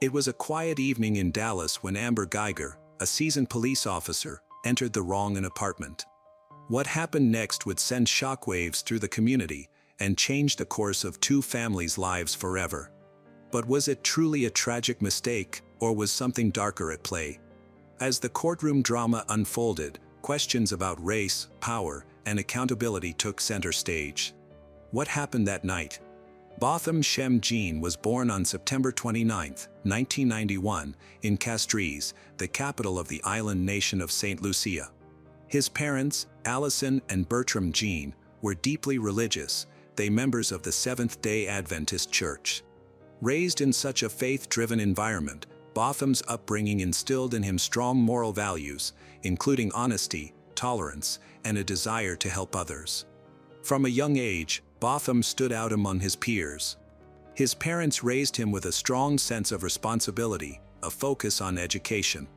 It was a quiet evening in Dallas when Amber Geiger, a seasoned police officer, entered the wrong apartment. What happened next would send shockwaves through the community and change the course of two families' lives forever. But was it truly a tragic mistake, or was something darker at play? As the courtroom drama unfolded, questions about race, power, and accountability took center stage. What happened that night? Botham Shem Jean was born on September 29, 1991, in Castries, the capital of the island nation of St. Lucia. His parents, Allison and Bertram Jean, were deeply religious, they members of the Seventh-day Adventist Church. Raised in such a faith-driven environment, Botham's upbringing instilled in him strong moral values, including honesty, tolerance, and a desire to help others. From a young age, Botham stood out among his peers. His parents raised him with a strong sense of responsibility, a focus on education.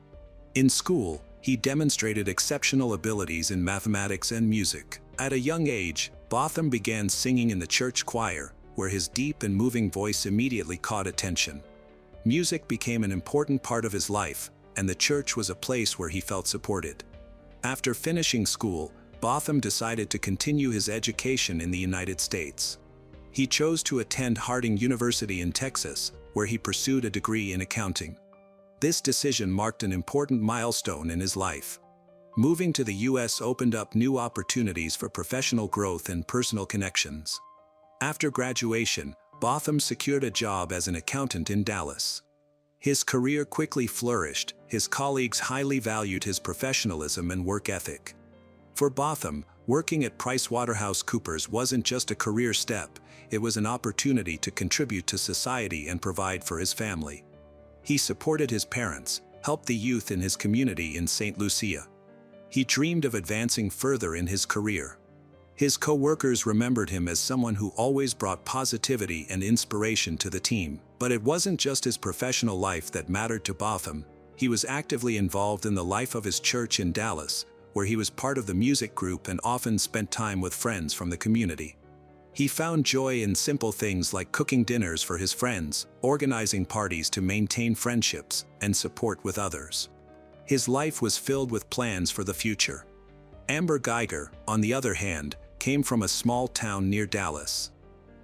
In school, he demonstrated exceptional abilities in mathematics and music. At a young age, Botham began singing in the church choir, where his deep and moving voice immediately caught attention. Music became an important part of his life, and the church was a place where he felt supported. After finishing school, Botham decided to continue his education in the United States. He chose to attend Harding University in Texas, where he pursued a degree in accounting. This decision marked an important milestone in his life. Moving to the U.S. opened up new opportunities for professional growth and personal connections. After graduation, Botham secured a job as an accountant in Dallas. His career quickly flourished, his colleagues highly valued his professionalism and work ethic. For Botham, working at PricewaterhouseCoopers wasn't just a career step, it was an opportunity to contribute to society and provide for his family. He supported his parents, helped the youth in his community in St. Lucia. He dreamed of advancing further in his career. His co-workers remembered him as someone who always brought positivity and inspiration to the team. But it wasn't just his professional life that mattered to Botham. He was actively involved in the life of his church in Dallas, where he was part of the music group and often spent time with friends from the community. He found joy in simple things like cooking dinners for his friends, organizing parties to maintain friendships, and support with others. His life was filled with plans for the future. Amber Geiger, on the other hand, came from a small town near Dallas.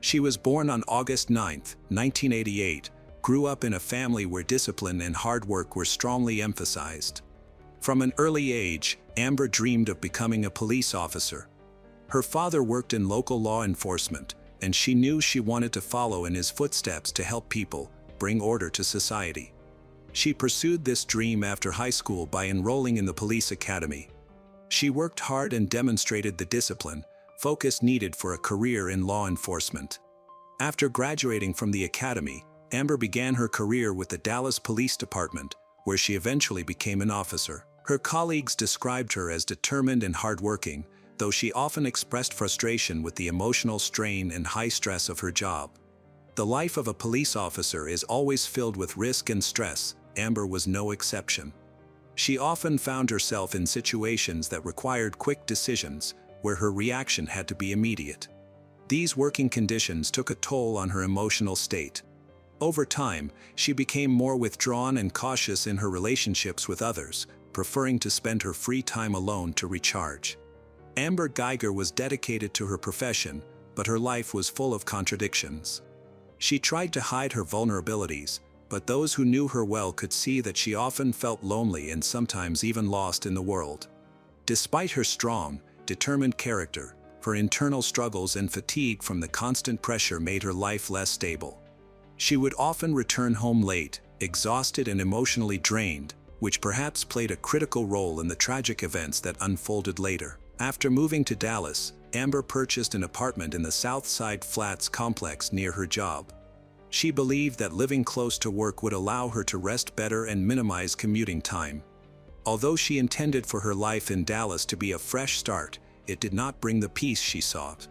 She was born on August 9, 1988, grew up in a family where discipline and hard work were strongly emphasized. From an early age, Amber dreamed of becoming a police officer. Her father worked in local law enforcement, and she knew she wanted to follow in his footsteps to help people, bring order to society. She pursued this dream after high school by enrolling in the police academy. She worked hard and demonstrated the discipline, focus needed for a career in law enforcement. After graduating from the academy, Amber began her career with the Dallas Police Department, where she eventually became an officer. Her colleagues described her as determined and hardworking, though she often expressed frustration with the emotional strain and high stress of her job. The life of a police officer is always filled with risk and stress. Amber was no exception. She often found herself in situations that required quick decisions, where her reaction had to be immediate. These working conditions took a toll on her emotional state. Over time, she became more withdrawn and cautious in her relationships with others, preferring to spend her free time alone to recharge. Amber Geiger was dedicated to her profession, but her life was full of contradictions. She tried to hide her vulnerabilities, but those who knew her well could see that she often felt lonely and sometimes even lost in the world. Despite her strong, determined character, her internal struggles and fatigue from the constant pressure made her life less stable. She would often return home late, exhausted and emotionally drained, which perhaps played a critical role in the tragic events that unfolded later. After moving to Dallas, Amber purchased an apartment in the South Side Flats complex near her job. She believed that living close to work would allow her to rest better and minimize commuting time. Although she intended for her life in Dallas to be a fresh start, it did not bring the peace she sought.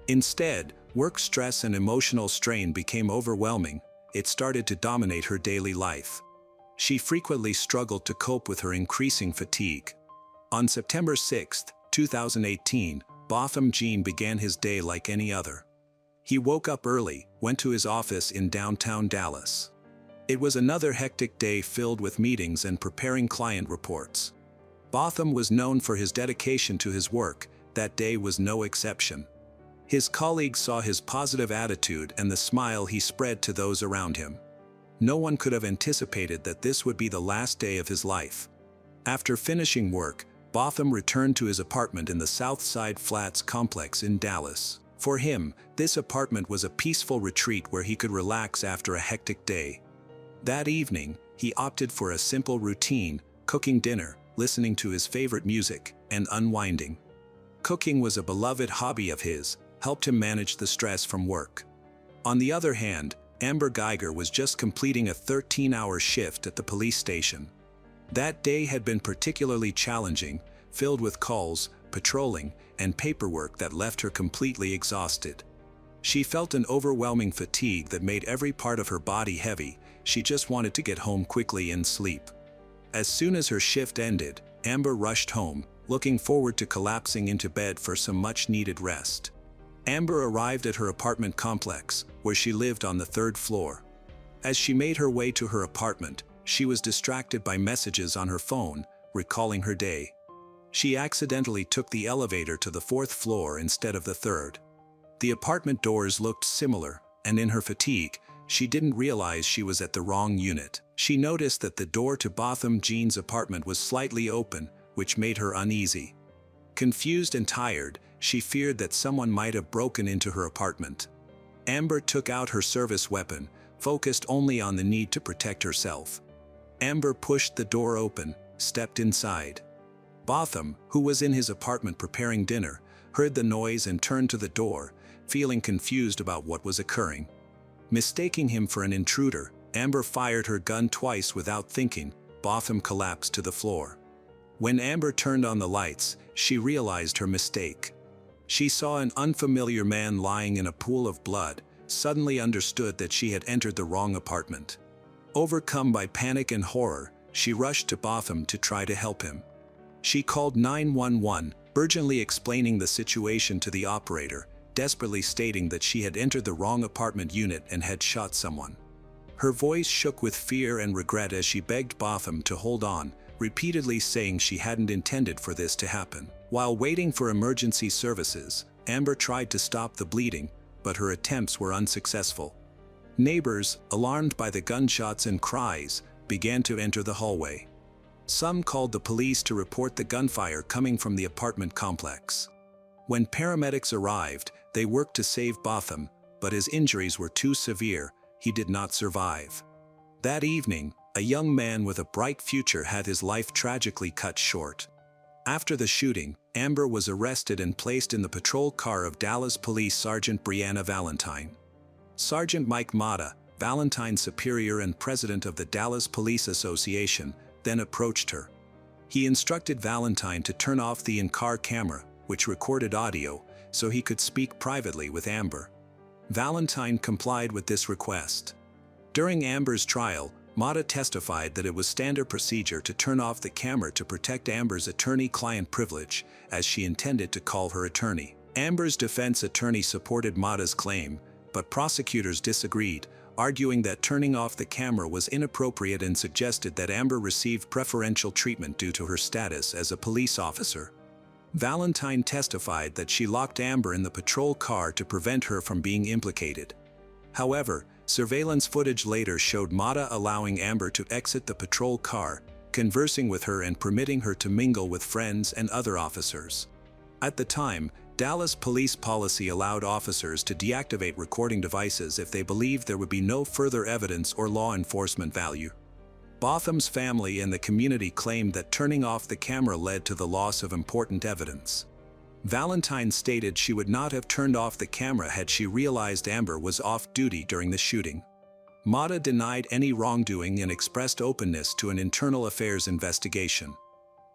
Instead, work stress and emotional strain became overwhelming. It started to dominate her daily life. She frequently struggled to cope with her increasing fatigue. On September 6, 2018, Botham Jean began his day like any other. He woke up early, went to his office in downtown Dallas. It was another hectic day filled with meetings and preparing client reports. Botham was known for his dedication to his work. That day was no exception. His colleagues saw his positive attitude and the smile he spread to those around him. No one could have anticipated that this would be the last day of his life. After finishing work, Botham returned to his apartment in the South Side Flats complex in Dallas. For him, this apartment was a peaceful retreat where he could relax after a hectic day. That evening, he opted for a simple routine, cooking dinner, listening to his favorite music, and unwinding. Cooking was a beloved hobby of his, helped him manage the stress from work. On the other hand, Amber Geiger was just completing a 13-hour shift at the police station. That day had been particularly challenging, filled with calls, patrolling, and paperwork that left her completely exhausted. She felt an overwhelming fatigue that made every part of her body heavy. She just wanted to get home quickly and sleep. As soon as her shift ended, Amber rushed home, looking forward to collapsing into bed for some much-needed rest. Amber arrived at her apartment complex, where she lived on the 3rd floor. As she made her way to her apartment, she was distracted by messages on her phone, recalling her day. She accidentally took the elevator to the 4th floor instead of the 3rd. The apartment doors looked similar, and in her fatigue, she didn't realize she was at the wrong unit. She noticed that the door to Botham Jean's apartment was slightly open, which made her uneasy. Confused and tired, she feared that someone might have broken into her apartment. Amber took out her service weapon, focused only on the need to protect herself. Amber pushed the door open, stepped inside. Botham, who was in his apartment preparing dinner, heard the noise and turned to the door, feeling confused about what was occurring. Mistaking him for an intruder, Amber fired her gun twice without thinking. Botham collapsed to the floor. When Amber turned on the lights, she realized her mistake. She saw an unfamiliar man lying in a pool of blood, suddenly understood that she had entered the wrong apartment. Overcome by panic and horror, she rushed to Botham to try to help him. She called 911, urgently explaining the situation to the operator, desperately stating that she had entered the wrong apartment unit and had shot someone. Her voice shook with fear and regret as she begged Botham to hold on, repeatedly saying she hadn't intended for this to happen. While waiting for emergency services, Amber tried to stop the bleeding, but her attempts were unsuccessful. Neighbors, alarmed by the gunshots and cries, began to enter the hallway. Some called the police to report the gunfire coming from the apartment complex. When paramedics arrived, they worked to save Botham, but his injuries were too severe. He did not survive. That evening, a young man with a bright future had his life tragically cut short. After the shooting, Amber was arrested and placed in the patrol car of Dallas Police Sergeant Brianna Valentine. Sergeant Mike Mata, Valentine's superior and president of the Dallas Police Association, then approached her. He instructed Valentine to turn off the in-car camera, which recorded audio, so he could speak privately with Amber. Valentine complied with this request. During Amber's trial, Mata testified that it was standard procedure to turn off the camera to protect Amber's attorney-client privilege, as she intended to call her attorney. Amber's defense attorney supported Mata's claim, but prosecutors disagreed, arguing that turning off the camera was inappropriate and suggested that Amber received preferential treatment due to her status as a police officer. Valentine testified that she locked Amber in the patrol car to prevent her from being implicated. However, surveillance footage later showed Mata allowing Amber to exit the patrol car, conversing with her and permitting her to mingle with friends and other officers. At the time, Dallas police policy allowed officers to deactivate recording devices if they believed there would be no further evidence or law enforcement value. Botham's family and the community claimed that turning off the camera led to the loss of important evidence. Valentine stated she would not have turned off the camera had she realized Amber was off duty during the shooting. Mata denied any wrongdoing and expressed openness to an internal affairs investigation.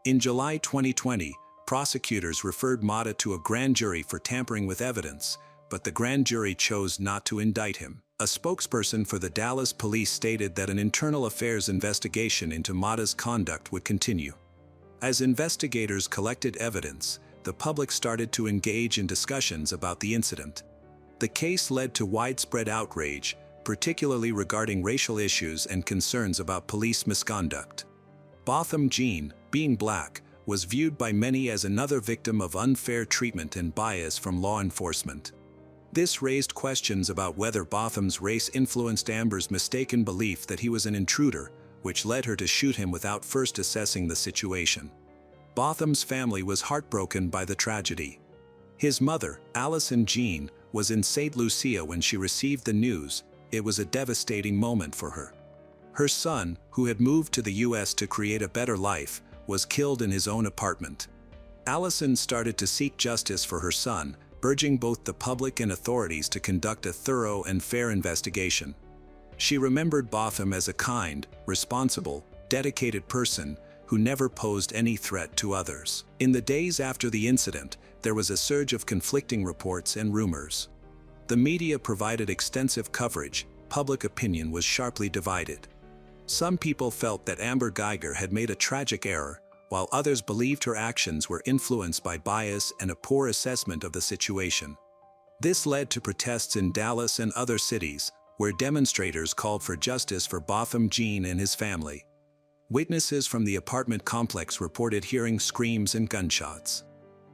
In July 2020, prosecutors referred Mata to a grand jury for tampering with evidence, but the grand jury chose not to indict him. A spokesperson for the Dallas police stated that an internal affairs investigation into Mata's conduct would continue. As investigators collected evidence, the public started to engage in discussions about the incident. The case led to widespread outrage, particularly regarding racial issues and concerns about police misconduct. Botham Jean, being black, was viewed by many as another victim of unfair treatment and bias from law enforcement. This raised questions about whether Botham's race influenced Amber's mistaken belief that he was an intruder, which led her to shoot him without first assessing the situation. Botham's family was heartbroken by the tragedy. His mother, Allison Jean, was in St. Lucia when she received the news. It was a devastating moment for her. Her son, who had moved to the U.S. to create a better life, was killed in his own apartment. Allison started to seek justice for her son, urging both the public and authorities to conduct a thorough and fair investigation. She remembered Botham as a kind, responsible, dedicated person who never posed any threat to others. In the days after the incident, there was a surge of conflicting reports and rumors. The media provided extensive coverage. Public opinion was sharply divided. Some people felt that Amber Guyger had made a tragic error, while others believed her actions were influenced by bias and a poor assessment of the situation. This led to protests in Dallas and other cities, where demonstrators called for justice for Botham Jean and his family. Witnesses from the apartment complex reported hearing screams and gunshots.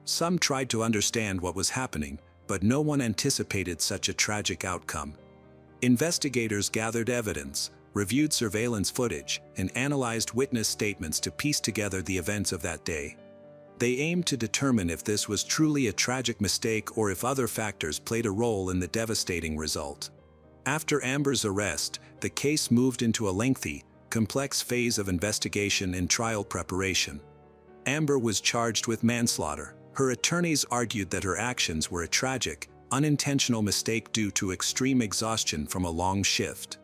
Some tried to understand what was happening, but no one anticipated such a tragic outcome. Investigators gathered evidence, reviewed surveillance footage, and analyzed witness statements to piece together the events of that day. They aimed to determine if this was truly a tragic mistake or if other factors played a role in the devastating result. After Amber's arrest, the case moved into a lengthy, complex phase of investigation and trial preparation. Amber was charged with manslaughter. Her attorneys argued that her actions were a tragic, unintentional mistake due to extreme exhaustion from a long shift.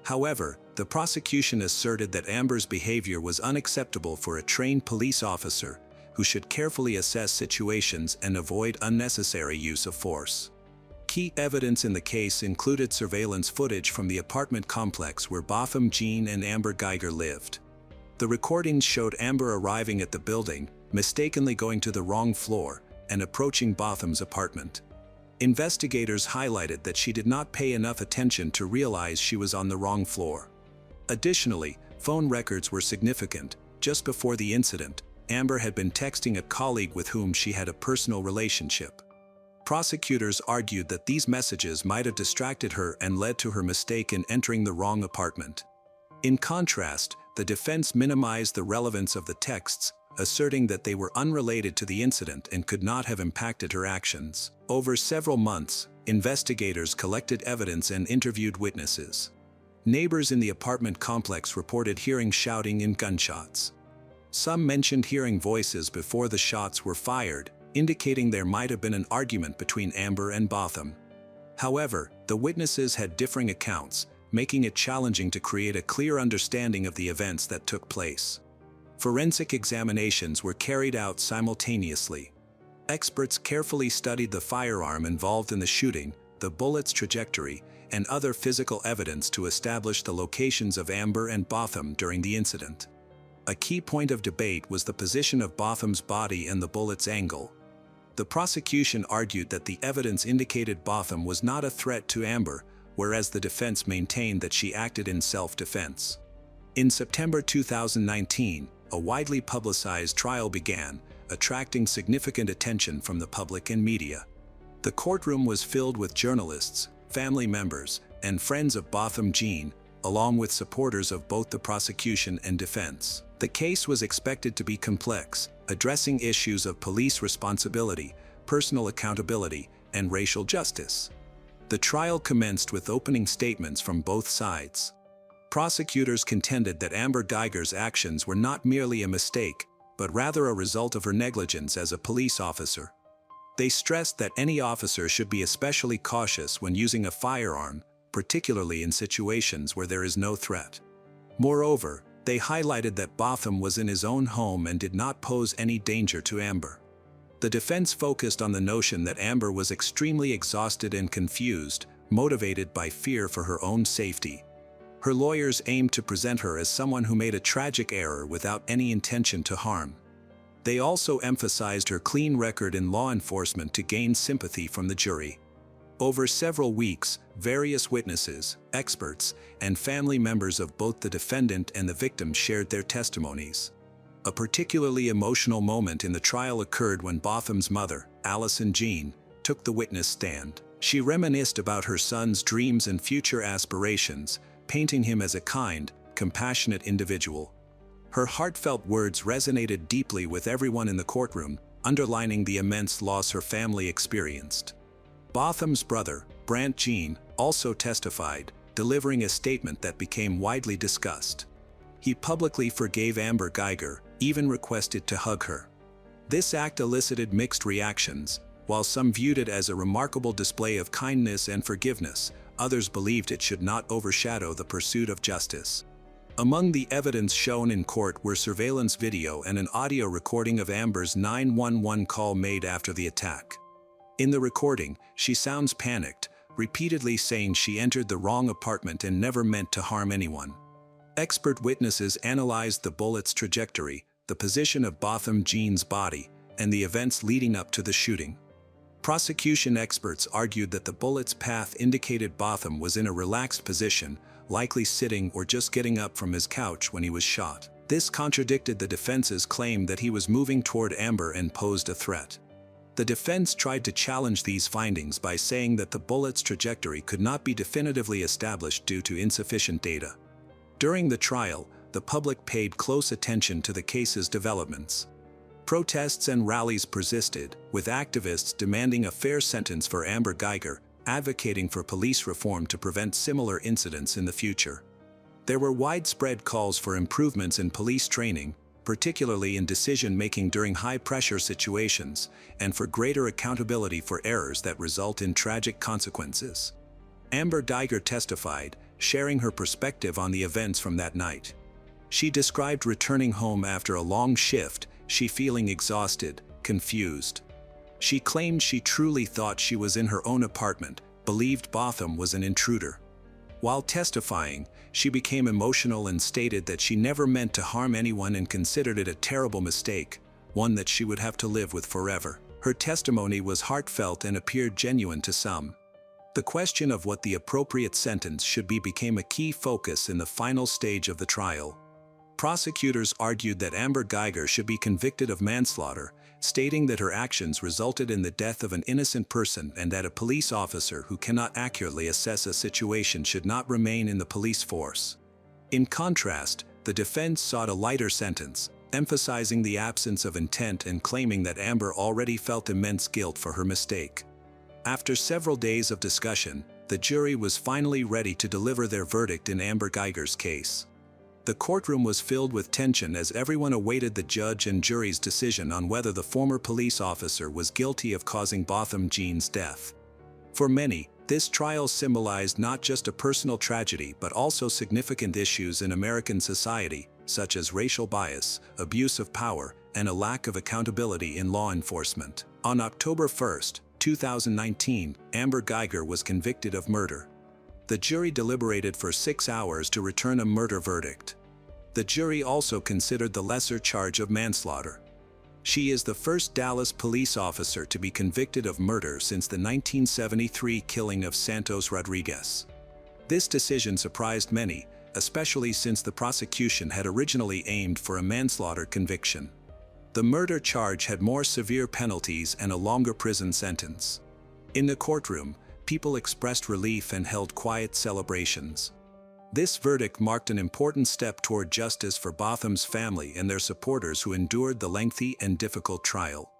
However, the prosecution asserted that Amber's behavior was unacceptable for a trained police officer who should carefully assess situations and avoid unnecessary use of force. Key evidence in the case included surveillance footage from the apartment complex where Botham Jean and Amber Guyger lived. The recordings showed Amber arriving at the building, mistakenly going to the wrong floor, and approaching Botham's apartment. Investigators highlighted that she did not pay enough attention to realize she was on the wrong floor. Additionally, phone records were significant. Just before the incident, Amber had been texting a colleague with whom she had a personal relationship. Prosecutors argued that these messages might have distracted her and led to her mistake in entering the wrong apartment. In contrast, the defense minimized the relevance of the texts, asserting that they were unrelated to the incident and could not have impacted her actions. Over several months, investigators collected evidence and interviewed witnesses. Neighbors in the apartment complex reported hearing shouting and gunshots. Some mentioned hearing voices before the shots were fired, indicating there might have been an argument between Amber and Botham. However, the witnesses had differing accounts, making it challenging to create a clear understanding of the events that took place. Forensic examinations were carried out simultaneously. Experts carefully studied the firearm involved in the shooting, the bullet's trajectory, and other physical evidence to establish the locations of Amber and Botham during the incident. A key point of debate was the position of Botham's body and the bullet's angle. The prosecution argued that the evidence indicated Botham was not a threat to Amber, whereas the defense maintained that she acted in self-defense. In September 2019, a widely publicized trial began, attracting significant attention from the public and media. The courtroom was filled with journalists, family members, and friends of Botham Jean, along with supporters of both the prosecution and defense. The case was expected to be complex, addressing issues of police responsibility, personal accountability, and racial justice. The trial commenced with opening statements from both sides. Prosecutors contended that Amber Guyger's actions were not merely a mistake, but rather a result of her negligence as a police officer. They stressed that any officer should be especially cautious when using a firearm, particularly in situations where there is no threat. Moreover, they highlighted that Botham was in his own home and did not pose any danger to Amber. The defense focused on the notion that Amber was extremely exhausted and confused, motivated by fear for her own safety. Her lawyers aimed to present her as someone who made a tragic error without any intention to harm. They also emphasized her clean record in law enforcement to gain sympathy from the jury. Over several weeks, various witnesses, experts, and family members of both the defendant and the victim shared their testimonies. A particularly emotional moment in the trial occurred when Botham's mother, Allison Jean, took the witness stand. She reminisced about her son's dreams and future aspirations, painting him as a kind, compassionate individual. Her heartfelt words resonated deeply with everyone in the courtroom, underlining the immense loss her family experienced. Botham's brother, Brant Jean, also testified, delivering a statement that became widely discussed. He publicly forgave Amber Guyger, even requested to hug her. This act elicited mixed reactions. While some viewed it as a remarkable display of kindness and forgiveness, others believed it should not overshadow the pursuit of justice. Among the evidence shown in court were surveillance video and an audio recording of Amber's 911 call made after the attack. In the recording, she sounds panicked, repeatedly saying she entered the wrong apartment and never meant to harm anyone. Expert witnesses analyzed the bullet's trajectory, the position of Botham Jean's body, and the events leading up to the shooting. Prosecution experts argued that the bullet's path indicated Botham was in a relaxed position, likely sitting or just getting up from his couch when he was shot. This contradicted the defense's claim that he was moving toward Amber and posed a threat. The defense tried to challenge these findings by saying that the bullet's trajectory could not be definitively established due to insufficient data. During the trial, the public paid close attention to the case's developments. Protests and rallies persisted, with activists demanding a fair sentence for Amber Guyger, advocating for police reform to prevent similar incidents in the future. There were widespread calls for improvements in police training, particularly in decision-making during high-pressure situations, and for greater accountability for errors that result in tragic consequences. Amber Guyger testified, sharing her perspective on the events from that night. She described returning home after a long shift, she feeling exhausted, confused. She claimed she truly thought she was in her own apartment, believed Botham was an intruder. While testifying, she became emotional and stated that she never meant to harm anyone and considered it a terrible mistake, one that she would have to live with forever. Her testimony was heartfelt and appeared genuine to some. The question of what the appropriate sentence should be became a key focus in the final stage of the trial. Prosecutors argued that Amber Guyger should be convicted of manslaughter, stating that her actions resulted in the death of an innocent person and that a police officer who cannot accurately assess a situation should not remain in the police force. In contrast, the defense sought a lighter sentence, emphasizing the absence of intent and claiming that Amber already felt immense guilt for her mistake. After several days of discussion, the jury was finally ready to deliver their verdict in Amber Guyger's case. The courtroom was filled with tension as everyone awaited the judge and jury's decision on whether the former police officer was guilty of causing Botham Jean's death. For many, this trial symbolized not just a personal tragedy but also significant issues in American society, such as racial bias, abuse of power, and a lack of accountability in law enforcement. On October 1, 2019, Amber Guyger was convicted of murder. The jury deliberated for 6 hours to return a murder verdict. The jury also considered the lesser charge of manslaughter. She is the first Dallas police officer to be convicted of murder since the 1973 killing of Santos Rodriguez. This decision surprised many, especially since the prosecution had originally aimed for a manslaughter conviction. The murder charge had more severe penalties and a longer prison sentence. In the courtroom, people expressed relief and held quiet celebrations. This verdict marked an important step toward justice for Botham's family and their supporters who endured the lengthy and difficult trial.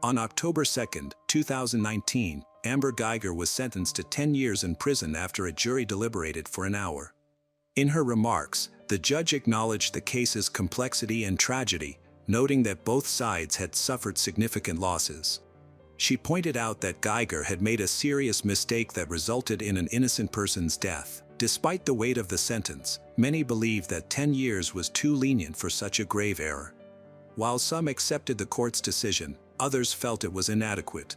On October 2, 2019, Amber Guyger was sentenced to 10 years in prison after a jury deliberated for an hour. In her remarks, the judge acknowledged the case's complexity and tragedy, noting that both sides had suffered significant losses. She pointed out that Guyger had made a serious mistake that resulted in an innocent person's death. Despite the weight of the sentence, many believed that 10 years was too lenient for such a grave error. While some accepted the court's decision, others felt it was inadequate.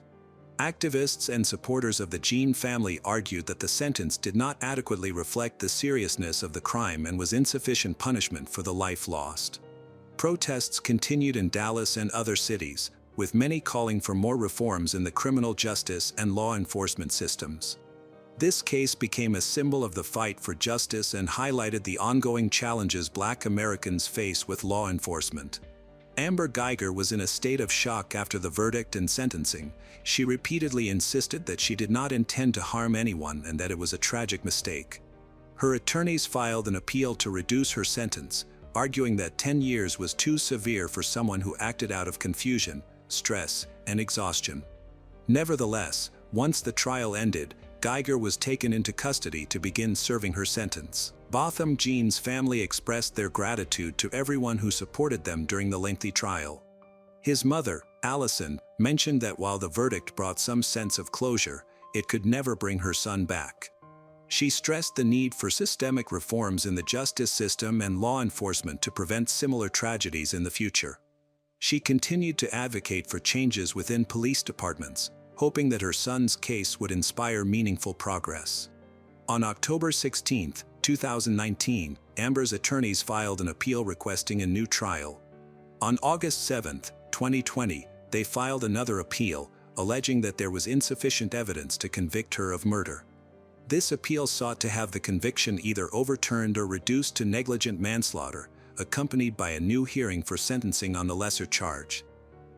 Activists and supporters of the Jean family argued that the sentence did not adequately reflect the seriousness of the crime and was insufficient punishment for the life lost. Protests continued in Dallas and other cities, with many calling for more reforms in the criminal justice and law enforcement systems. This case became a symbol of the fight for justice and highlighted the ongoing challenges Black Americans face with law enforcement. Amber Guyger was in a state of shock after the verdict and sentencing. She repeatedly insisted that she did not intend to harm anyone and that it was a tragic mistake. Her attorneys filed an appeal to reduce her sentence, arguing that 10 years was too severe for someone who acted out of confusion, stress, and exhaustion. Nevertheless, once the trial ended, Guyger was taken into custody to begin serving her sentence. Botham Jean's family expressed their gratitude to everyone who supported them during the lengthy trial. His mother, Allison, mentioned that while the verdict brought some sense of closure, it could never bring her son back. She stressed the need for systemic reforms in the justice system and law enforcement to prevent similar tragedies in the future. She continued to advocate for changes within police departments, hoping that her son's case would inspire meaningful progress. On October 16, 2019, Amber's attorneys filed an appeal requesting a new trial. On August 7, 2020, they filed another appeal, alleging that there was insufficient evidence to convict her of murder. This appeal sought to have the conviction either overturned or reduced to negligent manslaughter, accompanied by a new hearing for sentencing on the lesser charge.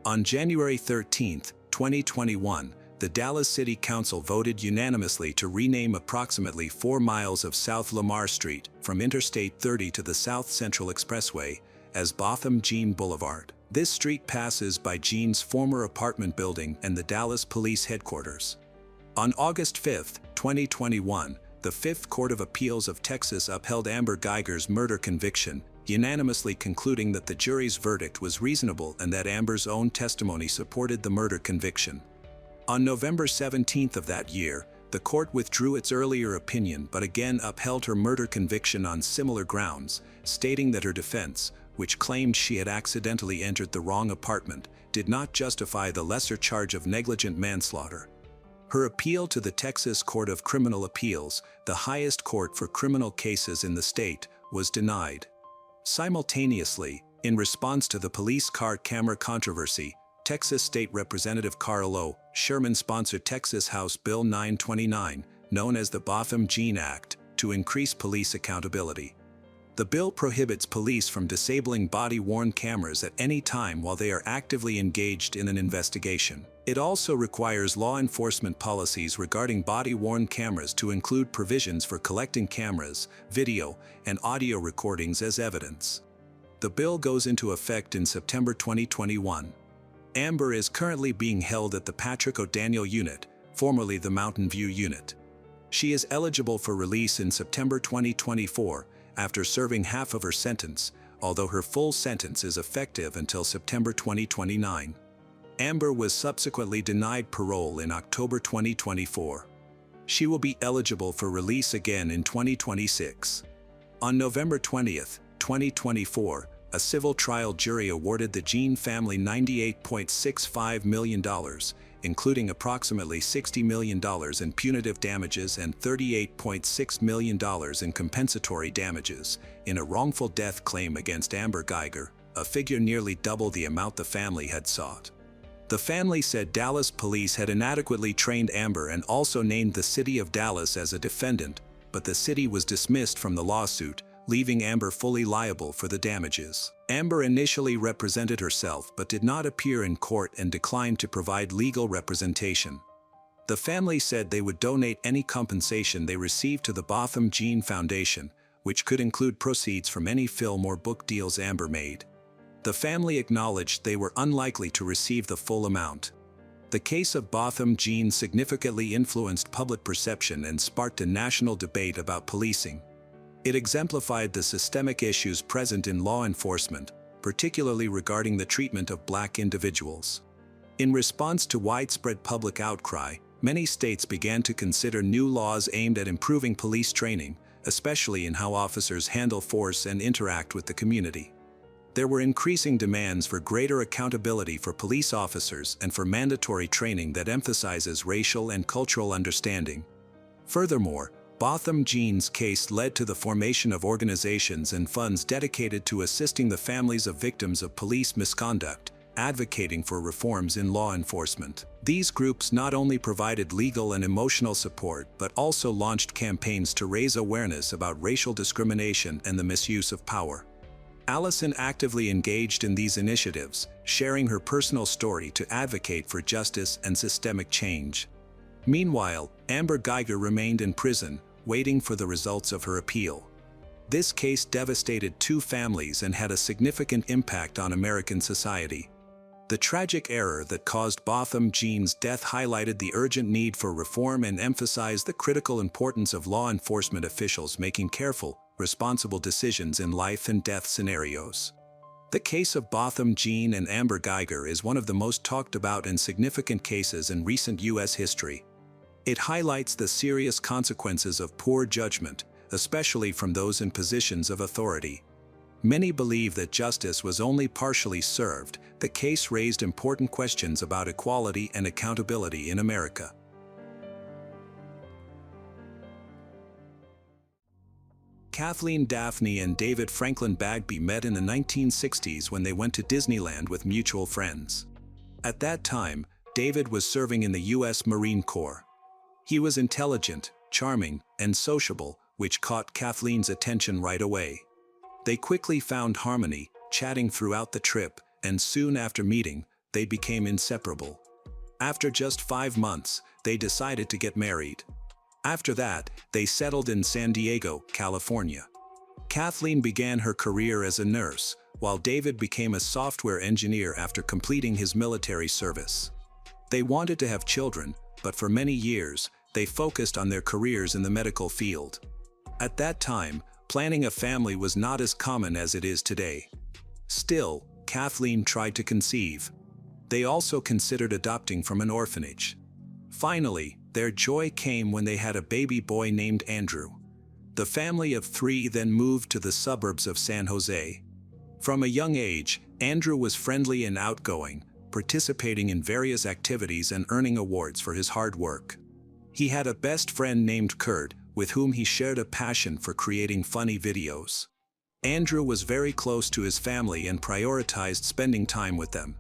On January 13, 2021, the Dallas City Council voted unanimously to rename approximately 4 miles of South Lamar Street from Interstate 30 to the South Central Expressway as Botham Jean Boulevard. This street passes by Jean's former apartment building and the Dallas Police Headquarters. On August 5, 2021, the Fifth Court of Appeals of Texas upheld Amber Guyger's murder conviction, unanimously concluding that the jury's verdict was reasonable and that Amber's own testimony supported the murder conviction. On November 17 of that year, the court withdrew its earlier opinion but again upheld her murder conviction on similar grounds, stating that her defense, which claimed she had accidentally entered the wrong apartment, did not justify the lesser charge of negligent manslaughter. Her appeal to the Texas Court of Criminal Appeals, the highest court for criminal cases in the state, was denied. Simultaneously, in response to the police car camera controversy, Texas State Representative Carl O. Sherman sponsored Texas House Bill 929, known as the Botham Jean Act, to increase police accountability. The bill prohibits police from disabling body-worn cameras at any time while they are actively engaged in an investigation. It also requires law enforcement policies regarding body-worn cameras to include provisions for collecting cameras, video, and audio recordings as evidence. The bill goes into effect in September 2021. Amber is currently being held at the Patrick O'Daniel Unit, formerly the Mountain View Unit. She is eligible for release in September 2024 after serving half of her sentence, although her full sentence is effective until September 2029. Amber was subsequently denied parole in October 2024. She will be eligible for release again in 2026. On November 20, 2024, a civil trial jury awarded the Jean family $98.65 million, including approximately $60 million in punitive damages and $38.6 million in compensatory damages, in a wrongful death claim against Amber Guyger, a figure nearly double the amount the family had sought. The family said Dallas police had inadequately trained Amber and also named the city of Dallas as a defendant, but the city was dismissed from the lawsuit, leaving Amber fully liable for the damages. Amber initially represented herself but did not appear in court and declined to provide legal representation. The family said they would donate any compensation they received to the Botham Jean Foundation, which could include proceeds from any film or book deals Amber made. The family acknowledged they were unlikely to receive the full amount. The case of Botham Jean significantly influenced public perception and sparked a national debate about policing. It exemplified the systemic issues present in law enforcement, particularly regarding the treatment of Black individuals. In response to widespread public outcry, many states began to consider new laws aimed at improving police training, especially in how officers handle force and interact with the community. There were increasing demands for greater accountability for police officers and for mandatory training that emphasizes racial and cultural understanding. Furthermore, Botham Jean's case led to the formation of organizations and funds dedicated to assisting the families of victims of police misconduct, advocating for reforms in law enforcement. These groups not only provided legal and emotional support but also launched campaigns to raise awareness about racial discrimination and the misuse of power. Allison actively engaged in these initiatives, sharing her personal story to advocate for justice and systemic change. Meanwhile, Amber Guyger remained in prison, waiting for the results of her appeal. This case devastated two families and had a significant impact on American society. The tragic error that caused Botham Jean's death highlighted the urgent need for reform and emphasized the critical importance of law enforcement officials making careful, responsible decisions in life and death scenarios. The case of Botham Jean and Amber Guyger is one of the most talked about and significant cases in recent U.S. history. It highlights the serious consequences of poor judgment, especially from those in positions of authority. Many believe that justice was only partially served. The case raised important questions about equality and accountability in America. Kathleen Daphne and David Franklin Bagby met in the 1960s when they went to Disneyland with mutual friends. At that time, David was serving in the U.S. Marine Corps. He was intelligent, charming, and sociable, which caught Kathleen's attention right away. They quickly found harmony, chatting throughout the trip, and soon after meeting, they became inseparable. After just 5 months, they decided to get married. After that, they settled in San Diego, California. Kathleen began her career as a nurse, while David became a software engineer after completing his military service. They wanted to have children, but for many years, they focused on their careers in the medical field. At that time, planning a family was not as common as it is today. Still, Kathleen tried to conceive. They also considered adopting from an orphanage. Finally, their joy came when they had a baby boy named Andrew. The family of 3 then moved to the suburbs of San Jose. From a young age, Andrew was friendly and outgoing, participating in various activities and earning awards for his hard work. He had a best friend named Kurt, with whom he shared a passion for creating funny videos. Andrew was very close to his family and prioritized spending time with them.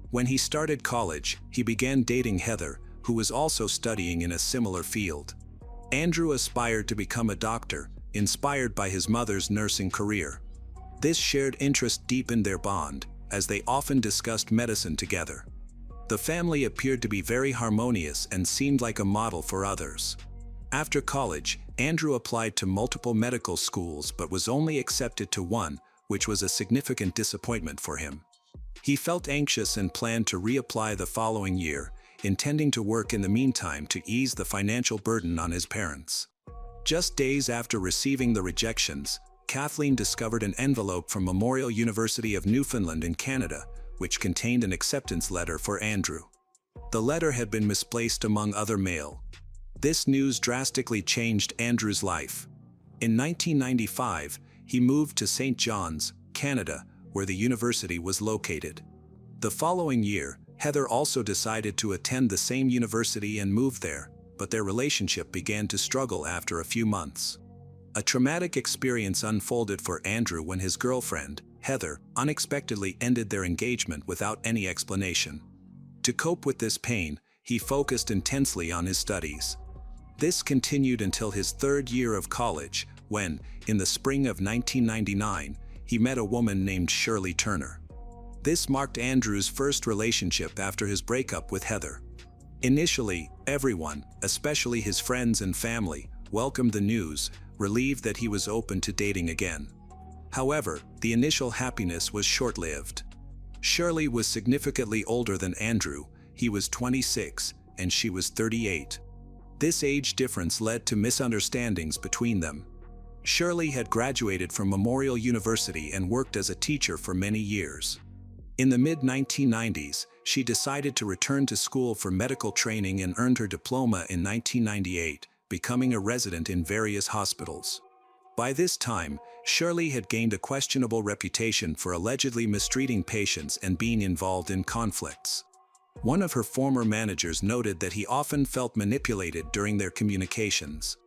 When he started college, he began dating Heather, who was also studying in a similar field. Andrew aspired to become a doctor, inspired by his mother's nursing career. This shared interest deepened their bond, as they often discussed medicine together. The family appeared to be very harmonious and seemed like a model for others. After college, Andrew applied to multiple medical schools but was only accepted to one, which was a significant disappointment for him. He felt anxious and planned to reapply the following year, intending to work in the meantime to ease the financial burden on his parents. Just days after receiving the rejections, Kathleen discovered an envelope from Memorial University of Newfoundland in Canada, which contained an acceptance letter for Andrew. The letter had been misplaced among other mail. This news drastically changed Andrew's life. In 1995, he moved to St. John's, Canada, where the university was located. The following year, Heather also decided to attend the same university and moved there, but their relationship began to struggle after a few months. A traumatic experience unfolded for Andrew when his girlfriend, Heather, unexpectedly ended their engagement without any explanation. To cope with this pain, he focused intensely on his studies. This continued until his 3rd year of college, when, in the spring of 1999, he met a woman named Shirley Turner. This marked Andrew's first relationship after his breakup with Heather. Initially, everyone, especially his friends and family, welcomed the news, relieved that he was open to dating again. However, the initial happiness was short-lived. Shirley was significantly older than Andrew. He was 26, and she was 38. This age difference led to misunderstandings between them. Shirley had graduated from Memorial University and worked as a teacher for many years. In the mid-1990s, she decided to return to school for medical training and earned her diploma in 1998, becoming a resident in various hospitals. By this time, Shirley had gained a questionable reputation for allegedly mistreating patients and being involved in conflicts. One of her former managers noted that he often felt manipulated during their communications.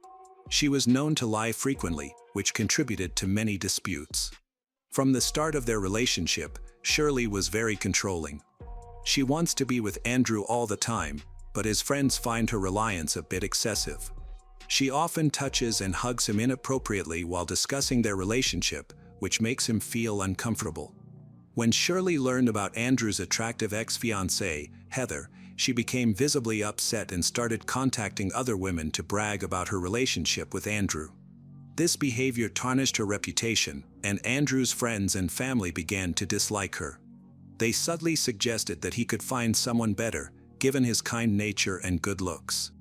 She was known to lie frequently, which contributed to many disputes. From the start of their relationship, Shirley was very controlling. She wants to be with Andrew all the time, but his friends find her reliance a bit excessive. She often touches and hugs him inappropriately while discussing their relationship, which makes him feel uncomfortable. When Shirley learned about Andrew's attractive ex-fiancée, Heather, she became visibly upset and started contacting other women to brag about her relationship with Andrew. This behavior tarnished her reputation, and Andrew's friends and family began to dislike her. They subtly suggested that he could find someone better, given his kind nature and good looks.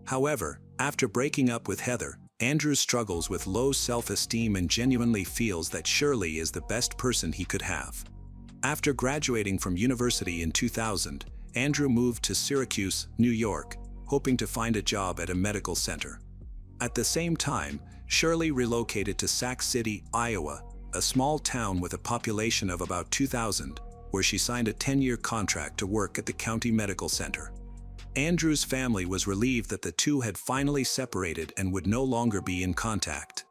However, after breaking up with Heather, Andrew struggles with low self-esteem and genuinely feels that Shirley is the best person he could have. After graduating from university in 2000, Andrew moved to Syracuse, New York, hoping to find a job at a medical center. At the same time, Shirley relocated to Sac City, Iowa, a small town with a population of about 2,000, where she signed a 10-year contract to work at the county medical center. Andrew's family was relieved that the two had finally separated and would no longer be in contact.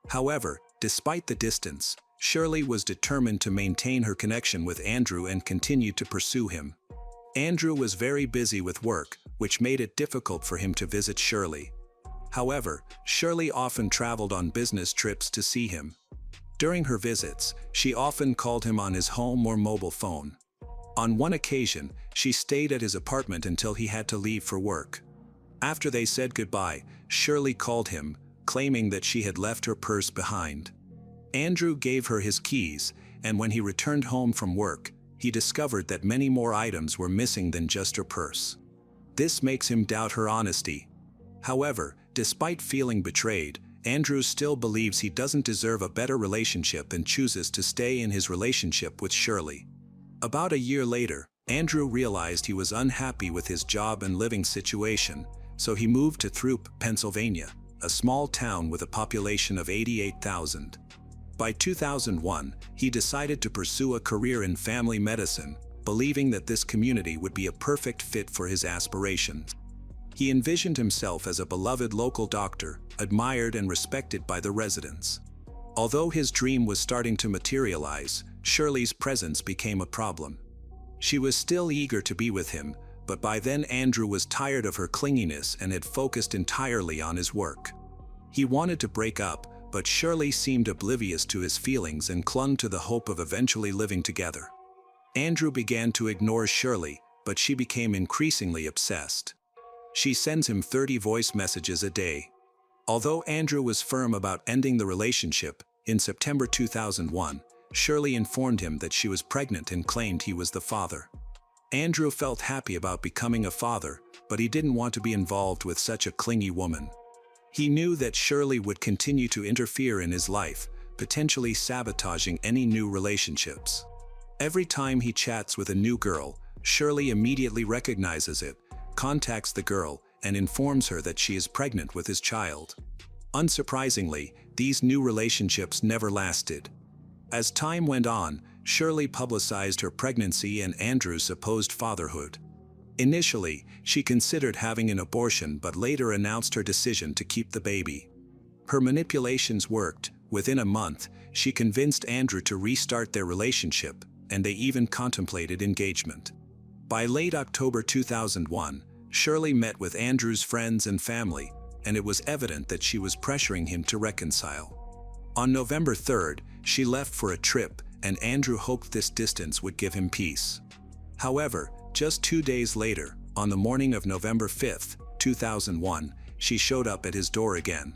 However, despite the distance, Shirley was determined to maintain her connection with Andrew and continued to pursue him. Andrew was very busy with work, which made it difficult for him to visit Shirley. However, Shirley often traveled on business trips to see him. During her visits, she often called him on his home or mobile phone. On one occasion, she stayed at his apartment until he had to leave for work. After they said goodbye, Shirley called him, claiming that she had left her purse behind. Andrew gave her his keys, and when he returned home from work, he discovered that many more items were missing than just her purse. This makes him doubt her honesty. However, despite feeling betrayed, Andrew still believes he doesn't deserve a better relationship and chooses to stay in his relationship with Shirley. About a year later, Andrew realized he was unhappy with his job and living situation, so he moved to Throop, Pennsylvania, a small town with a population of 88,000. By 2001, he decided to pursue a career in family medicine, believing that this community would be a perfect fit for his aspirations. He envisioned himself as a beloved local doctor, admired and respected by the residents. Although his dream was starting to materialize, Shirley's presence became a problem. She was still eager to be with him, but by then Andrew was tired of her clinginess and had focused entirely on his work. He wanted to break up, but Shirley seemed oblivious to his feelings and clung to the hope of eventually living together. Andrew began to ignore Shirley, but she became increasingly obsessed. She sends him 30 voice messages a day. Although Andrew was firm about ending the relationship, in September 2001, Shirley informed him that she was pregnant and claimed he was the father. Andrew felt happy about becoming a father, but he didn't want to be involved with such a clingy woman. He knew that Shirley would continue to interfere in his life, potentially sabotaging any new relationships. Every time he chats with a new girl, Shirley immediately recognizes it, contacts the girl, and informs her that she is pregnant with his child. Unsurprisingly, these new relationships never lasted. As time went on, Shirley publicized her pregnancy and Andrew's supposed fatherhood. Initially, she considered having an abortion but later announced her decision to keep the baby. Her manipulations worked. Within a month, she convinced Andrew to restart their relationship, and they even contemplated engagement. By late October 2001, Shirley met with Andrew's friends and family, and it was evident that she was pressuring him to reconcile. On November 3rd, she left for a trip, and Andrew hoped this distance would give him peace. However, just 2 days later, on the morning of November 5th, 2001, she showed up at his door again.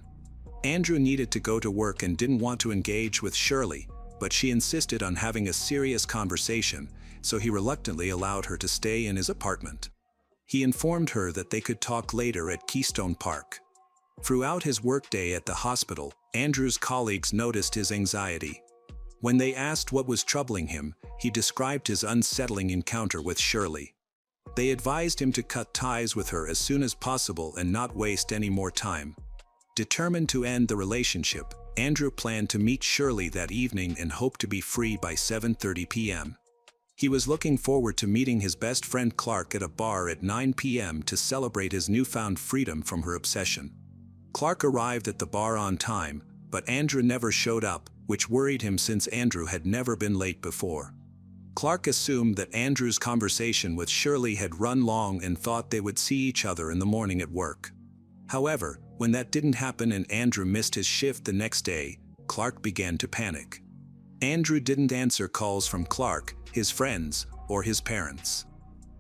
Andrew needed to go to work and didn't want to engage with Shirley, but she insisted on having a serious conversation, so he reluctantly allowed her to stay in his apartment. He informed her that they could talk later at Keystone Park. Throughout his workday at the hospital, Andrew's colleagues noticed his anxiety. When they asked what was troubling him, he described his unsettling encounter with Shirley. They advised him to cut ties with her as soon as possible and not waste any more time. Determined to end the relationship, Andrew planned to meet Shirley that evening and hoped to be free by 7:30 p.m. He was looking forward to meeting his best friend Clark at a bar at 9 p.m. to celebrate his newfound freedom from her obsession. Clark arrived at the bar on time, but Andrew never showed up, which worried him since Andrew had never been late before. Clark assumed that Andrew's conversation with Shirley had run long and thought they would see each other in the morning at work. However, when that didn't happen and Andrew missed his shift the next day, Clark began to panic. Andrew didn't answer calls from Clark, his friends, or his parents.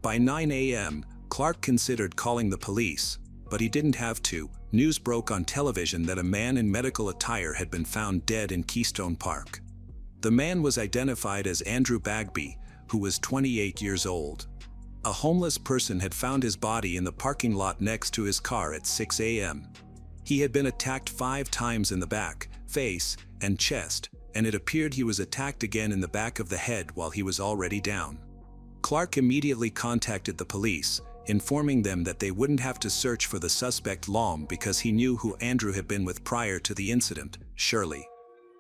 By 9 a.m., Clark considered calling the police, but he didn't have to. News broke on television that a man in medical attire had been found dead in Keystone Park. The man was identified as Andrew Bagby, who was 28 years old. A homeless person had found his body in the parking lot next to his car at 6 a.m. He had been attacked 5 times in the back, face, and chest, and it appeared he was attacked again in the back of the head while he was already down. Clark immediately contacted the police, informing them that they wouldn't have to search for the suspect long because he knew who Andrew had been with prior to the incident, Shirley.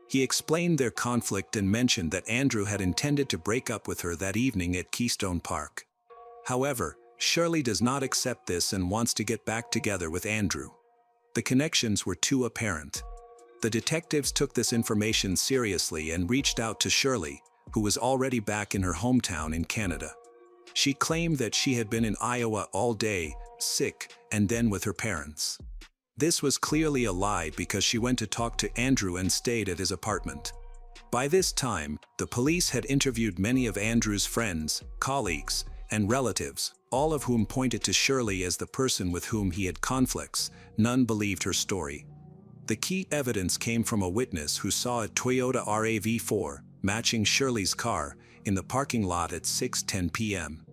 He explained their conflict and mentioned that Andrew had intended to break up with her that evening at Keystone Park. However, Shirley does not accept this and wants to get back together with Andrew. The connections were too apparent. The detectives took this information seriously and reached out to Shirley, who was already back in her hometown in Canada. She claimed that she had been in Iowa all day, sick, and then with her parents. This was clearly a lie because she went to talk to Andrew and stayed at his apartment. By this time, the police had interviewed many of Andrew's friends, colleagues, and relatives, all of whom pointed to Shirley as the person with whom he had conflicts. None believed her story. The key evidence came from a witness who saw a Toyota RAV4, matching Shirley's car, in the parking lot at 6:10 p.m.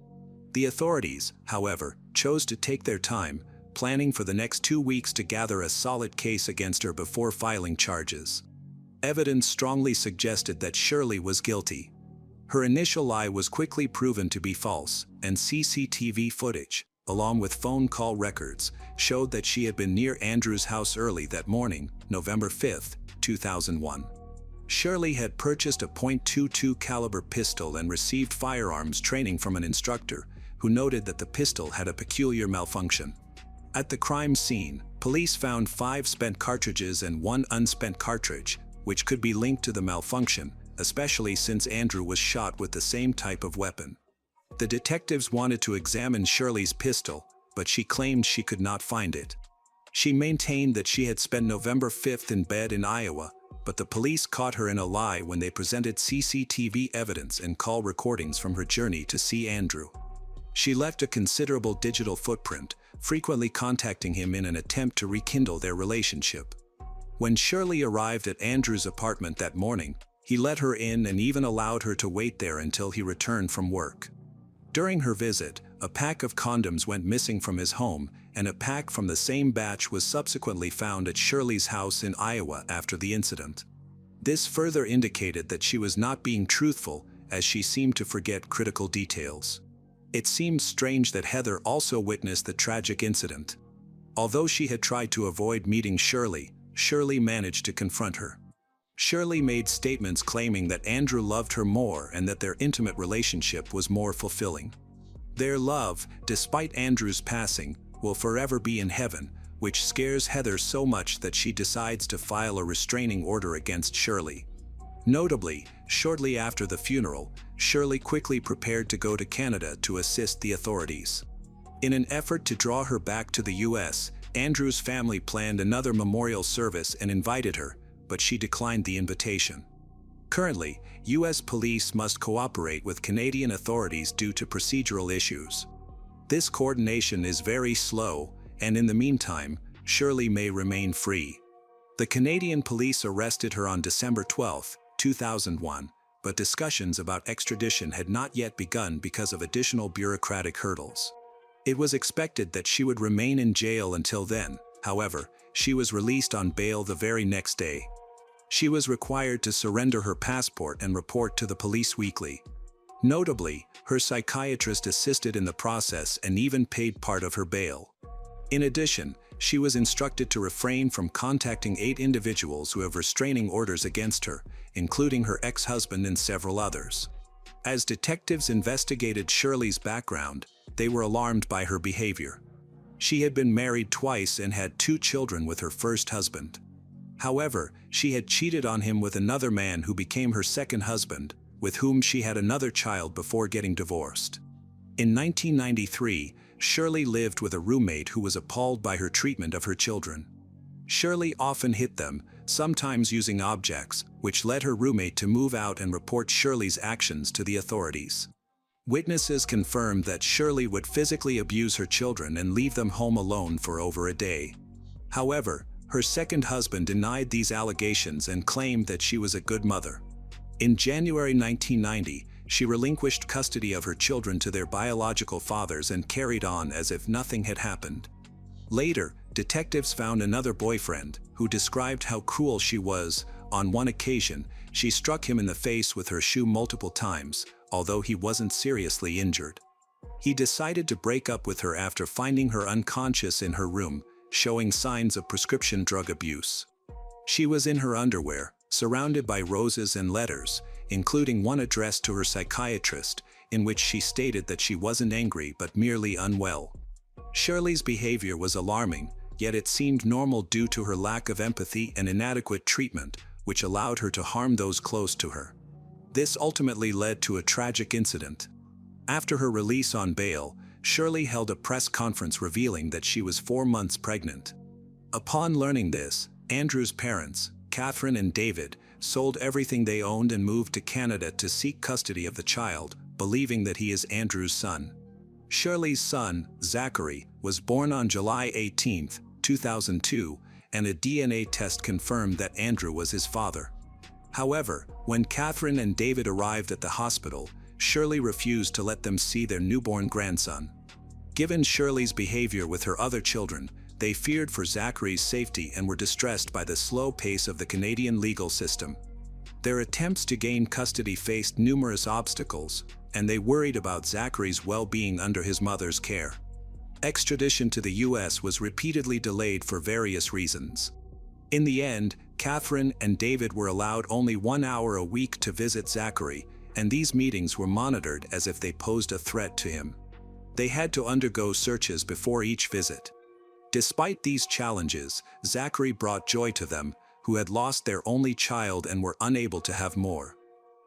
The authorities, however, chose to take their time, planning for the next 2 weeks to gather a solid case against her before filing charges. Evidence strongly suggested that Shirley was guilty. Her initial lie was quickly proven to be false, and CCTV footage, along with phone call records, showed that she had been near Andrew's house early that morning, November 5, 2001. Shirley had purchased a .22 caliber pistol and received firearms training from an instructor, who noted that the pistol had a peculiar malfunction. At the crime scene, police found 5 spent cartridges and 1 unspent cartridge, which could be linked to the malfunction, especially since Andrew was shot with the same type of weapon. The detectives wanted to examine Shirley's pistol, but she claimed she could not find it. She maintained that she had spent November 5th in bed in Iowa, but the police caught her in a lie when they presented CCTV evidence and call recordings from her journey to see Andrew. She left a considerable digital footprint, frequently contacting him in an attempt to rekindle their relationship. When Shirley arrived at Andrew's apartment that morning, he let her in and even allowed her to wait there until he returned from work. During her visit, a pack of condoms went missing from his home, and a pack from the same batch was subsequently found at Shirley's house in Iowa after the incident. This further indicated that she was not being truthful, as she seemed to forget critical details. It seemed strange that Heather also witnessed the tragic incident. Although she had tried to avoid meeting Shirley, Shirley managed to confront her. Shirley made statements claiming that Andrew loved her more and that their intimate relationship was more fulfilling. Their love, despite Andrew's passing, will forever be in heaven, which scares Heather so much that she decides to file a restraining order against Shirley. Notably, shortly after the funeral, Shirley quickly prepared to go to Canada to assist the authorities. In an effort to draw her back to the U.S., Andrew's family planned another memorial service and invited her, but she declined the invitation. Currently, U.S. police must cooperate with Canadian authorities due to procedural issues. This coordination is very slow, and in the meantime, Shirley may remain free. The Canadian police arrested her on December 12, 2001, but discussions about extradition had not yet begun because of additional bureaucratic hurdles. It was expected that she would remain in jail until then. However, she was released on bail the very next day. She was required to surrender her passport and report to the police weekly. Notably, her psychiatrist assisted in the process and even paid part of her bail. In addition, she was instructed to refrain from contacting 8 individuals who have restraining orders against her, including her ex-husband and several others. As detectives investigated Shirley's background, they were alarmed by her behavior. She had been married twice and had 2 children with her first husband. However, she had cheated on him with another man who became her second husband, with whom she had another child before getting divorced. In 1993, Shirley lived with a roommate who was appalled by her treatment of her children. Shirley often hit them, sometimes using objects, which led her roommate to move out and report Shirley's actions to the authorities. Witnesses confirmed that Shirley would physically abuse her children and leave them home alone for over a day. However, her second husband denied these allegations and claimed that she was a good mother. In January 1990, she relinquished custody of her children to their biological fathers and carried on as if nothing had happened. Later, detectives found another boyfriend, who described how cruel she was. On one occasion, she struck him in the face with her shoe multiple times, although he wasn't seriously injured. He decided to break up with her after finding her unconscious in her room, showing signs of prescription drug abuse. She was in her underwear, surrounded by roses and letters, including one addressed to her psychiatrist, in which she stated that she wasn't angry but merely unwell. Shirley's behavior was alarming, yet it seemed normal due to her lack of empathy and inadequate treatment, which allowed her to harm those close to her. This ultimately led to a tragic incident. After her release on bail, Shirley held a press conference revealing that she was 4 months pregnant. Upon learning this, Andrew's parents, Catherine and David, sold everything they owned and moved to Canada to seek custody of the child, believing that he is Andrew's son. Shirley's son, Zachary, was born on July 18, 2002, and a DNA test confirmed that Andrew was his father. However, when Catherine and David arrived at the hospital, Shirley refused to let them see their newborn grandson. Given Shirley's behavior with her other children, they feared for Zachary's safety and were distressed by the slow pace of the Canadian legal system. Their attempts to gain custody faced numerous obstacles, and they worried about Zachary's well-being under his mother's care. Extradition to the U.S. was repeatedly delayed for various reasons. In the end, Catherine and David were allowed only 1 hour a week to visit Zachary, and these meetings were monitored as if they posed a threat to him. They had to undergo searches before each visit. Despite these challenges, Zachary brought joy to them, who had lost their only child and were unable to have more.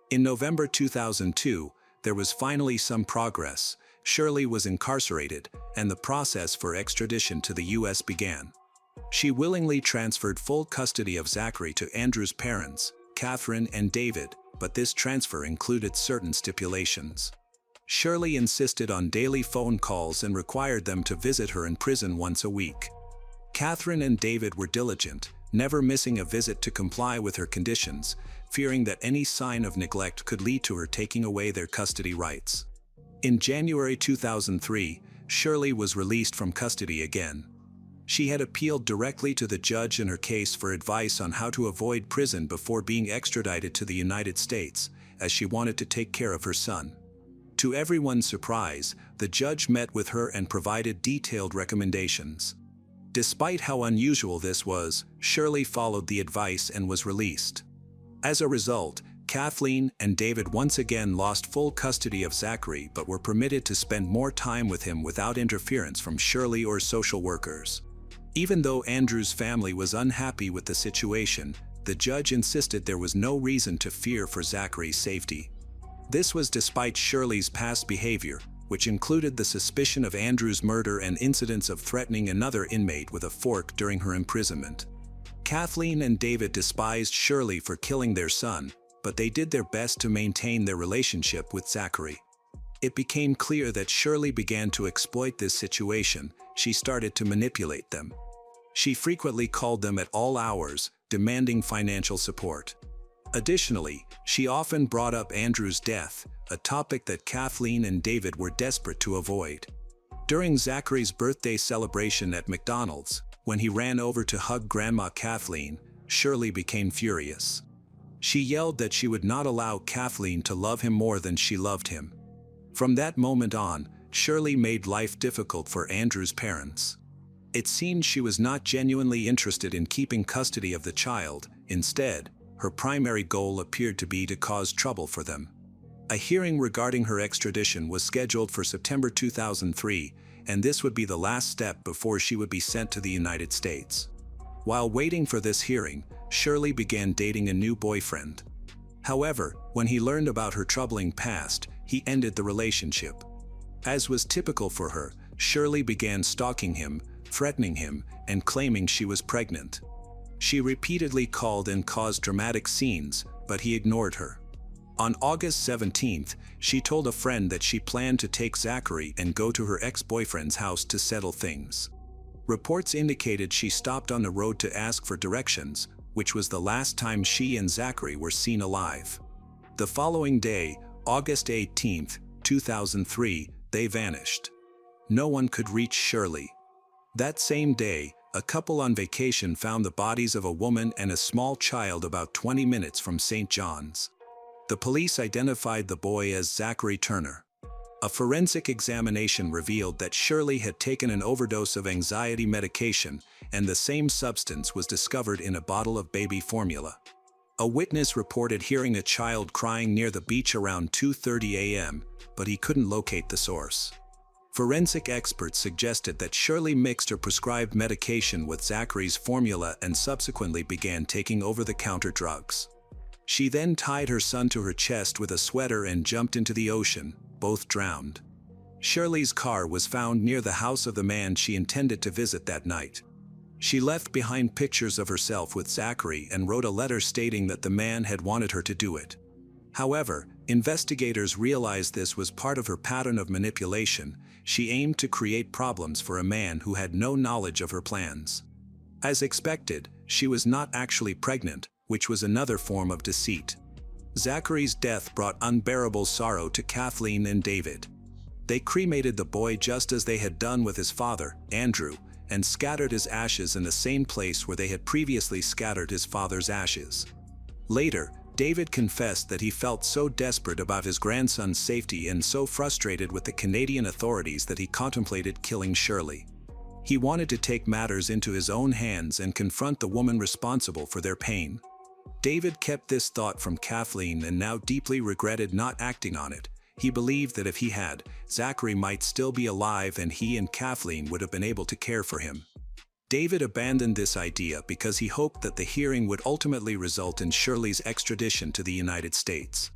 In November 2002, there was finally some progress. Shirley was incarcerated, and the process for extradition to the U.S. began. She willingly transferred full custody of Zachary to Andrew's parents, Catherine and David, but this transfer included certain stipulations. Shirley insisted on daily phone calls and required them to visit her in prison once a week. Catherine and David were diligent, never missing a visit to comply with her conditions, fearing that any sign of neglect could lead to her taking away their custody rights. In January 2003, Shirley was released from custody again. She had appealed directly to the judge in her case for advice on how to avoid prison before being extradited to the United States, as she wanted to take care of her son. To everyone's surprise, the judge met with her and provided detailed recommendations. Despite how unusual this was, Shirley followed the advice and was released. As a result, Kathleen and David once again lost full custody of Zachary but were permitted to spend more time with him without interference from Shirley or social workers. Even though Andrew's family was unhappy with the situation, the judge insisted there was no reason to fear for Zachary's safety. This was despite Shirley's past behavior, which included the suspicion of Andrew's murder and incidents of threatening another inmate with a fork during her imprisonment. Kathleen and David despised Shirley for killing their son, but they did their best to maintain their relationship with Zachary. It became clear that Shirley began to exploit this situation. She started to manipulate them. She frequently called them at all hours, demanding financial support. Additionally, she often brought up Andrew's death, a topic that Kathleen and David were desperate to avoid. During Zachary's birthday celebration at McDonald's, when he ran over to hug Grandma Kathleen, Shirley became furious. She yelled that she would not allow Kathleen to love him more than she loved him. From that moment on, Shirley made life difficult for Andrew's parents. It seemed she was not genuinely interested in keeping custody of the child. Instead, her primary goal appeared to be to cause trouble for them. A hearing regarding her extradition was scheduled for September 2003, and this would be the last step before she would be sent to the United States. While waiting for this hearing, Shirley began dating a new boyfriend. However, when he learned about her troubling past, he ended the relationship. As was typical for her, Shirley began stalking him, threatening him, and claiming she was pregnant. She repeatedly called and caused dramatic scenes, but he ignored her. On August 17th, she told a friend that she planned to take Zachary and go to her ex-boyfriend's house to settle things. Reports indicated she stopped on the road to ask for directions, which was the last time she and Zachary were seen alive. The following day, August 18th, 2003, they vanished. No one could reach Shirley. That same day, a couple on vacation found the bodies of a woman and a small child about 20 minutes from St. John's. The police identified the boy as Zachary Turner. A forensic examination revealed that Shirley had taken an overdose of anxiety medication, and the same substance was discovered in a bottle of baby formula. A witness reported hearing a child crying near the beach around 2:30 a.m., but he couldn't locate the source. Forensic experts suggested that Shirley mixed her prescribed medication with Zachary's formula and subsequently began taking over-the-counter drugs. She then tied her son to her chest with a sweater and jumped into the ocean, both drowned. Shirley's car was found near the house of the man she intended to visit that night. She left behind pictures of herself with Zachary and wrote a letter stating that the man had wanted her to do it. However, investigators realized this was part of her pattern of manipulation. She aimed to create problems for a man who had no knowledge of her plans. As expected, she was not actually pregnant, which was another form of deceit. Zachary's death brought unbearable sorrow to Kathleen and David. They cremated the boy just as they had done with his father, Andrew, and scattered his ashes in the same place where they had previously scattered his father's ashes. Later, David confessed that he felt so desperate about his grandson's safety and so frustrated with the Canadian authorities that he contemplated killing Shirley. He wanted to take matters into his own hands and confront the woman responsible for their pain. David kept this thought from Kathleen and now deeply regretted not acting on it. He believed that if he had, Zachary might still be alive and he and Kathleen would have been able to care for him. David abandoned this idea because he hoped that the hearing would ultimately result in Shirley's extradition to the United States.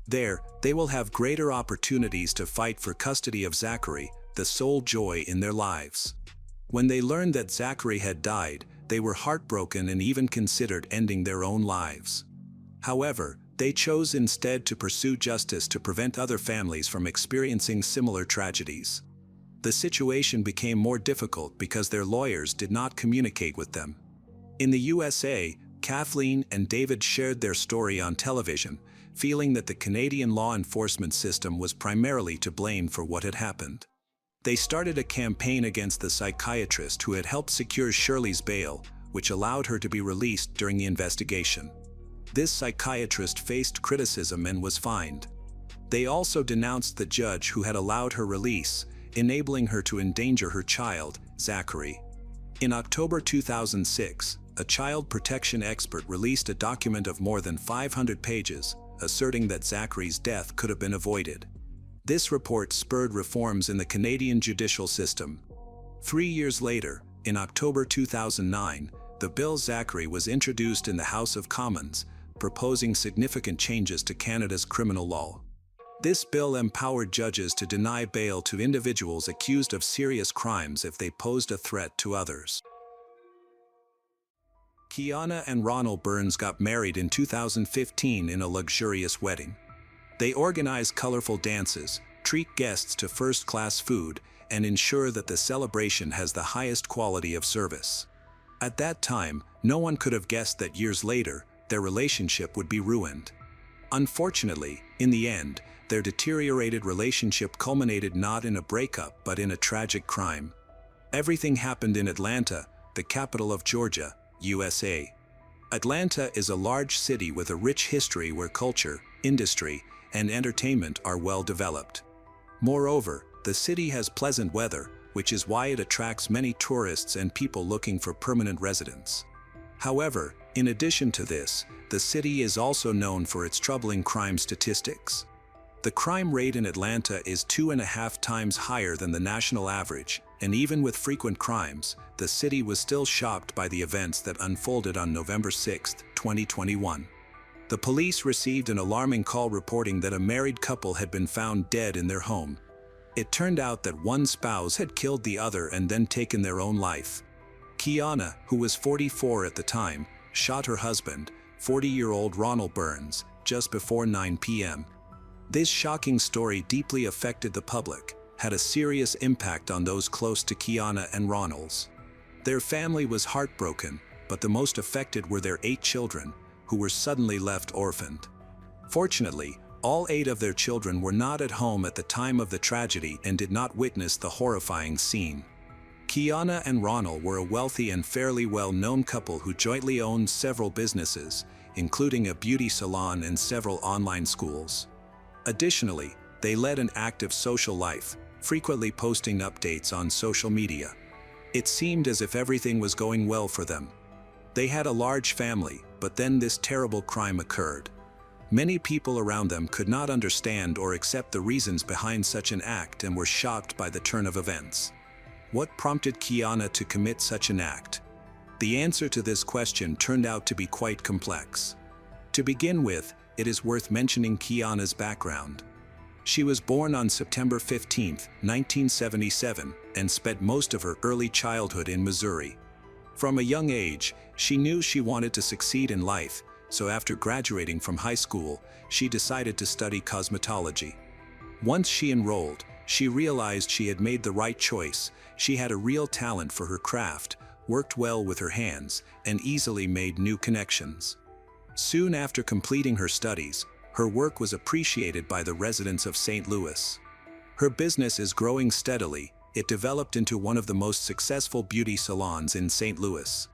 There, they will have greater opportunities to fight for custody of Zachary, the sole joy in their lives. When they learned that Zachary had died, they were heartbroken and even considered ending their own lives. However, they chose instead to pursue justice to prevent other families from experiencing similar tragedies. The situation became more difficult because their lawyers did not communicate with them. In the USA, Kathleen and David shared their story on television, feeling that the Canadian law enforcement system was primarily to blame for what had happened. They started a campaign against the psychiatrist who had helped secure Shirley's bail, which allowed her to be released during the investigation. This psychiatrist faced criticism and was fined. They also denounced the judge who had allowed her release, enabling her to endanger her child, Zachary. In October 2006, a child protection expert released a document of more than 500 pages, asserting that Zachary's death could have been avoided. This report spurred reforms in the Canadian judicial system. 3 years later, in October 2009, the bill Zachary was introduced in the House of Commons, proposing significant changes to Canada's criminal law. This bill empowered judges to deny bail to individuals accused of serious crimes if they posed a threat to others. Kiana and Ronald Burns got married in 2015 in a luxurious wedding. They organize colorful dances, treat guests to first-class food, and ensure that the celebration has the highest quality of service. At that time, no one could have guessed that years later, their relationship would be ruined. Unfortunately, in the end, their deteriorated relationship culminated not in a breakup but in a tragic crime. Everything happened in Atlanta, the capital of Georgia, USA. Atlanta is a large city with a rich history where culture, industry, and entertainment are well developed. Moreover, the city has pleasant weather, which is why it attracts many tourists and people looking for permanent residence. However, in addition to this, the city is also known for its troubling crime statistics. The crime rate in Atlanta is 2.5 times higher than the national average, and even with frequent crimes, the city was still shocked by the events that unfolded on November 6, 2021. The police received an alarming call reporting that a married couple had been found dead in their home. It turned out that one spouse had killed the other and then taken their own life. Kiana, who was 44 at the time, shot her husband, 40-year-old Ronald Burns, just before 9 p.m. This shocking story deeply affected the public, had a serious impact on those close to Kiana and Ronald's. Their family was heartbroken, but the most affected were their 8 children, who were suddenly left orphaned. Fortunately, all 8 of their children were not at home at the time of the tragedy and did not witness the horrifying scene. Kiana and Ronald were a wealthy and fairly well-known couple who jointly owned several businesses, including a beauty salon and several online schools. Additionally, they led an active social life, frequently posting updates on social media. It seemed as if everything was going well for them. They had a large family, but then this terrible crime occurred. Many people around them could not understand or accept the reasons behind such an act and were shocked by the turn of events. What prompted Kiana to commit such an act? The answer to this question turned out to be quite complex. To begin with, it is worth mentioning Kiana's background. She was born on September 15, 1977, and spent most of her early childhood in Missouri. From a young age, she knew she wanted to succeed in life, so after graduating from high school, she decided to study cosmetology. Once she enrolled, she realized she had made the right choice. She had a real talent for her craft, worked well with her hands, and easily made new connections. Soon after completing her studies, her work was appreciated by the residents of St. Louis. Her business is growing steadily. It developed into one of the most successful beauty salons in St. Louis.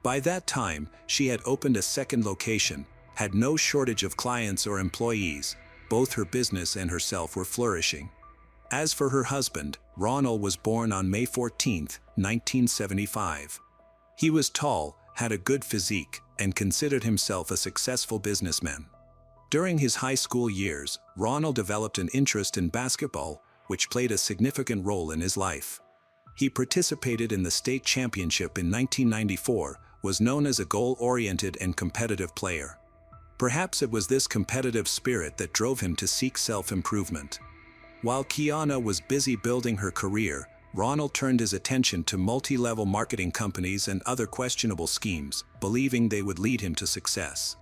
By that time, she had opened a second location, had no shortage of clients or employees. Both her business and herself were flourishing. As for her husband, Ronald was born on May 14, 1975. He was tall, had a good physique, and considered himself a successful businessman. During his high school years, Ronald developed an interest in basketball, which played a significant role in his life. He participated in the state championship in 1994, was known as a goal-oriented and competitive player. Perhaps it was this competitive spirit that drove him to seek self-improvement. While Kiana was busy building her career, Ronald turned his attention to multi-level marketing companies and other questionable schemes, believing they would lead him to success.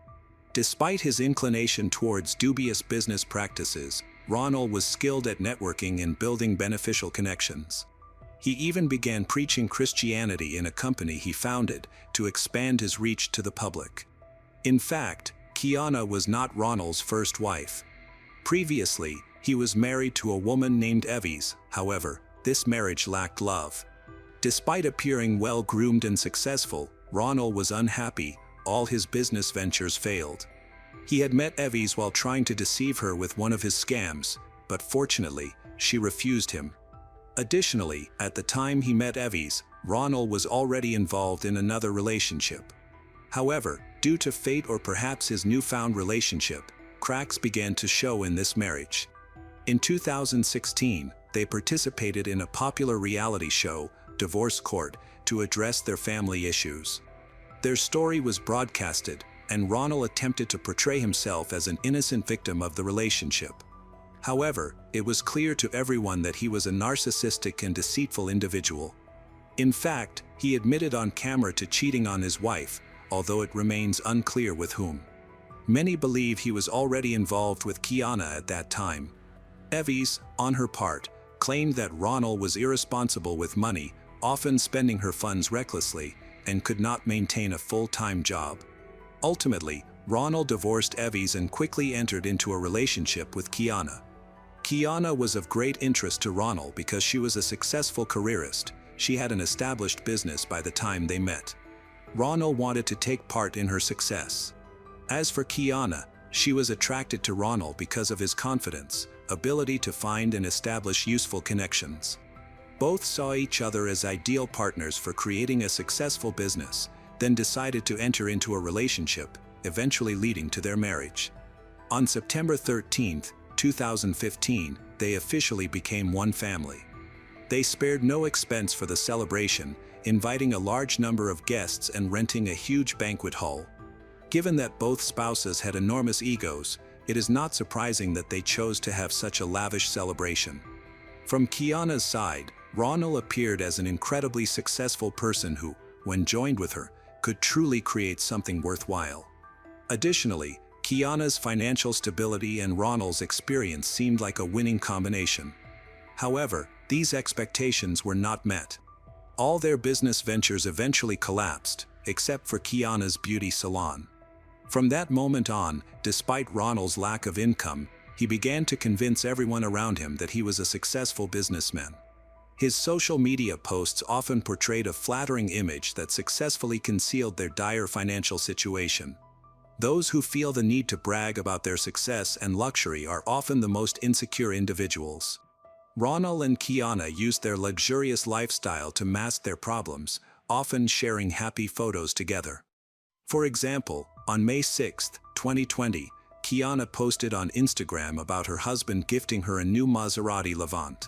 Despite his inclination towards dubious business practices, Ronald was skilled at networking and building beneficial connections. He even began preaching Christianity in a company he founded to expand his reach to the public. In fact, Kiana was not Ronald's first wife. Previously, he was married to a woman named Evie. However, this marriage lacked love. Despite appearing well-groomed and successful, Ronald was unhappy. All his business ventures failed. He had met Evie while trying to deceive her with one of his scams, but fortunately, she refused him. Additionally, at the time he met Evie, Ronald was already involved in another relationship. However, due to fate or perhaps his newfound relationship, cracks began to show in this marriage. In 2016, they participated in a popular reality show, Divorce Court, to address their family issues. Their story was broadcasted, and Ronald attempted to portray himself as an innocent victim of the relationship. However, it was clear to everyone that he was a narcissistic and deceitful individual. In fact, he admitted on camera to cheating on his wife, although it remains unclear with whom. Many believe he was already involved with Kiana at that time. Evie, on her part, claimed that Ronald was irresponsible with money, often spending her funds recklessly, and could not maintain a full-time job. Ultimately, Ronald divorced Evie and quickly entered into a relationship with Kiana. Kiana was of great interest to Ronald because she was a successful careerist. She had an established business by the time they met. Ronald wanted to take part in her success. As for Kiana, she was attracted to Ronald because of his confidence, ability to find and establish useful connections. Both saw each other as ideal partners for creating a successful business, then decided to enter into a relationship, eventually leading to their marriage. On September 13, 2015, they officially became one family. They spared no expense for the celebration, inviting a large number of guests and renting a huge banquet hall. Given that both spouses had enormous egos, it is not surprising that they chose to have such a lavish celebration. From Kiana's side, Ronald appeared as an incredibly successful person who, when joined with her, could truly create something worthwhile. Additionally, Kiana's financial stability and Ronald's experience seemed like a winning combination. However, these expectations were not met. All their business ventures eventually collapsed, except for Kiana's beauty salon. From that moment on, despite Ronald's lack of income, he began to convince everyone around him that he was a successful businessman. His social media posts often portrayed a flattering image that successfully concealed their dire financial situation. Those who feel the need to brag about their success and luxury are often the most insecure individuals. Ronald and Kiana used their luxurious lifestyle to mask their problems, often sharing happy photos together. For example, on May 6, 2020, Kiana posted on Instagram about her husband gifting her a new Maserati Levante.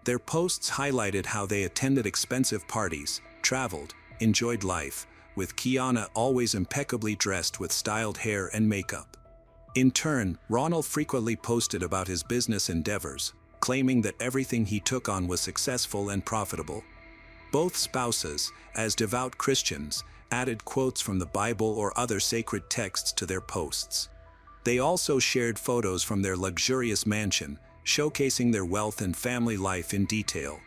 Their posts highlighted how they attended expensive parties, traveled, enjoyed life, with Kiana always impeccably dressed with styled hair and makeup. In turn, Ronald frequently posted about his business endeavors, claiming that everything he took on was successful and profitable. Both spouses, as devout Christians, added quotes from the Bible or other sacred texts to their posts. They also shared photos from their luxurious mansion, showcasing their wealth and family life in detail.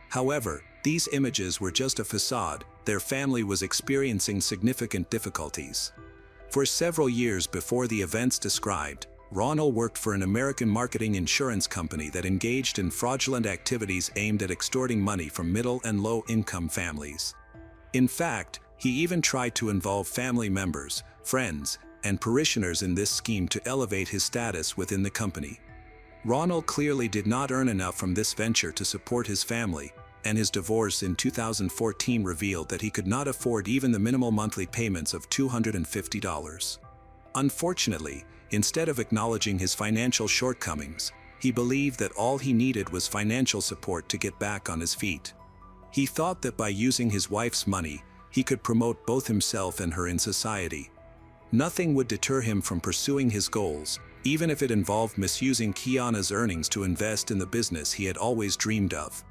However, these images were just a facade. Their family was experiencing significant difficulties. For several years before the events described, Ronald worked for an American marketing insurance company that engaged in fraudulent activities aimed at extorting money from middle and low-income families. In fact, he even tried to involve family members, friends, and parishioners in this scheme to elevate his status within the company. Ronald clearly did not earn enough from this venture to support his family, and his divorce in 2014 revealed that he could not afford even the minimal monthly payments of $250. Unfortunately, instead of acknowledging his financial shortcomings, he believed that all he needed was financial support to get back on his feet. He thought that by using his wife's money, he could promote both himself and her in society. Nothing would deter him from pursuing his goals, even if it involved misusing Kiana's earnings to invest in the business he had always dreamed of.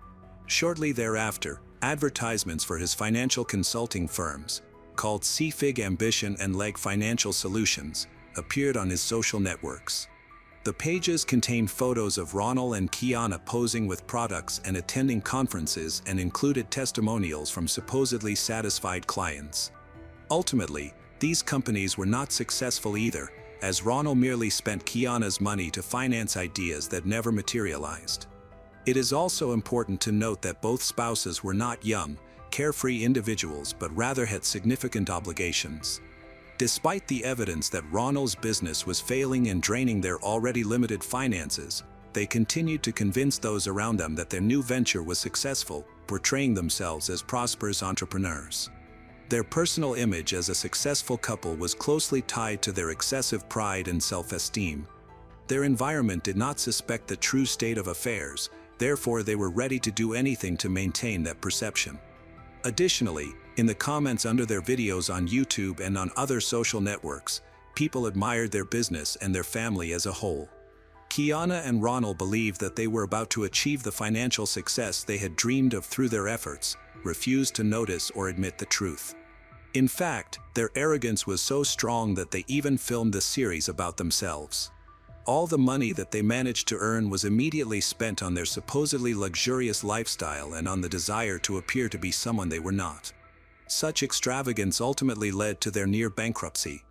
Shortly thereafter, advertisements for his financial consulting firms, called CFIG Ambition and Leg Financial Solutions, appeared on his social networks. The pages contained photos of Ronald and Kiana posing with products and attending conferences and included testimonials from supposedly satisfied clients. Ultimately, these companies were not successful either, as Ronald merely spent Kiana's money to finance ideas that never materialized. It is also important to note that both spouses were not young, carefree individuals but rather had significant obligations. Despite the evidence that Ronald's business was failing and draining their already limited finances, they continued to convince those around them that their new venture was successful, portraying themselves as prosperous entrepreneurs. Their personal image as a successful couple was closely tied to their excessive pride and self-esteem. Their environment did not suspect the true state of affairs, therefore they were ready to do anything to maintain that perception. Additionally, in the comments under their videos on YouTube and on other social networks, people admired their business and their family as a whole. Kiana and Ronald believed that they were about to achieve the financial success they had dreamed of through their efforts, refused to notice or admit the truth. In fact, their arrogance was so strong that they even filmed a series about themselves. All the money that they managed to earn was immediately spent on their supposedly luxurious lifestyle and on the desire to appear to be someone they were not. Such extravagance ultimately led to their near bankruptcy.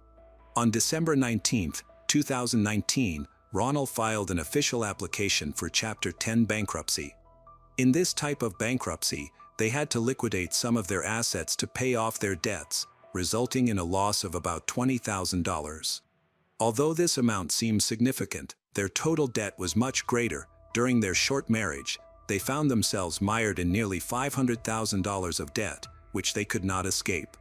On December 19, 2019, Ronald filed an official application for Chapter 10 bankruptcy. In this type of bankruptcy, they had to liquidate some of their assets to pay off their debts, resulting in a loss of about $20,000. Although this amount seems significant, their total debt was much greater. During their short marriage, they found themselves mired in nearly $500,000 of debt, which they could not escape.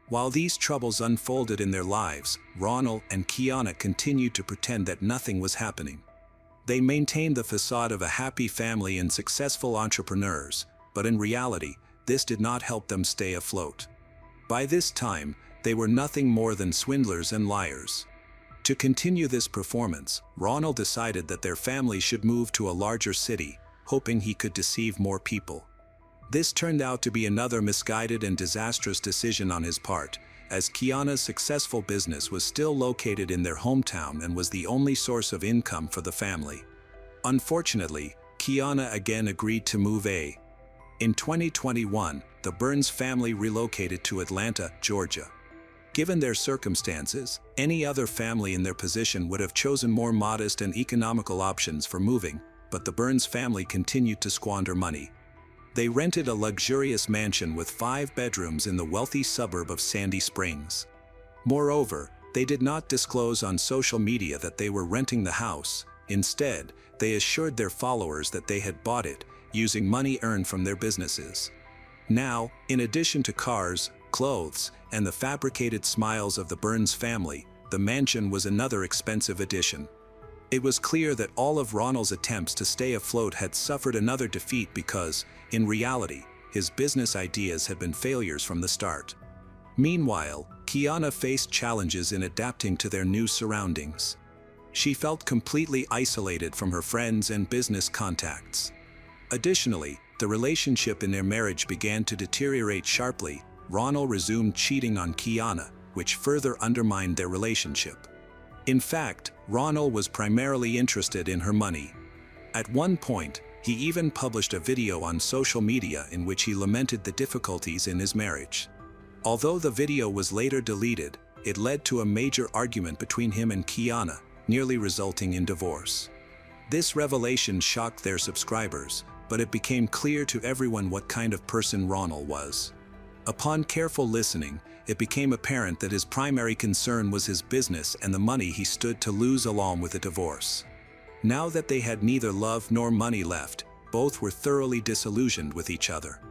While these troubles unfolded in their lives, Ronald and Kiana continued to pretend that nothing was happening. They maintained the facade of a happy family and successful entrepreneurs, but in reality, this did not help them stay afloat. By this time, They were nothing more than swindlers and liars. To continue this performance, Ronald decided that their family should move to a larger city, hoping he could deceive more people. This turned out to be another misguided and disastrous decision on his part, as Kiana's successful business was still located in their hometown and was the only source of income for the family. Unfortunately, Kiana again agreed to move. In 2021, the Burns family relocated to Atlanta, Georgia. Given their circumstances, any other family in their position would have chosen more modest and economical options for moving, but the Burns family continued to squander money. They rented a luxurious mansion with 5 bedrooms in the wealthy suburb of Sandy Springs. Moreover, they did not disclose on social media that they were renting the house. Instead, they assured their followers that they had bought it, using money earned from their businesses. Now, in addition to cars, clothes, and the fabricated smiles of the Burns family, the mansion was another expensive addition. It was clear that all of Ronald's attempts to stay afloat had suffered another defeat because, in reality, his business ideas had been failures from the start. Meanwhile, Kiana faced challenges in adapting to their new surroundings. She felt completely isolated from her friends and business contacts. Additionally, the relationship in their marriage began to deteriorate sharply. Ronald resumed cheating on Kiana, which further undermined their relationship. In fact, Ronald was primarily interested in her money. At one point, he even published a video on social media in which he lamented the difficulties in his marriage. Although the video was later deleted, it led to a major argument between him and Kiana, nearly resulting in divorce. This revelation shocked their subscribers, but it became clear to everyone what kind of person Ronald was. Upon careful listening, it became apparent that his primary concern was his business and the money he stood to lose along with a divorce. Now that they had neither love nor money left, both were thoroughly disillusioned with each other.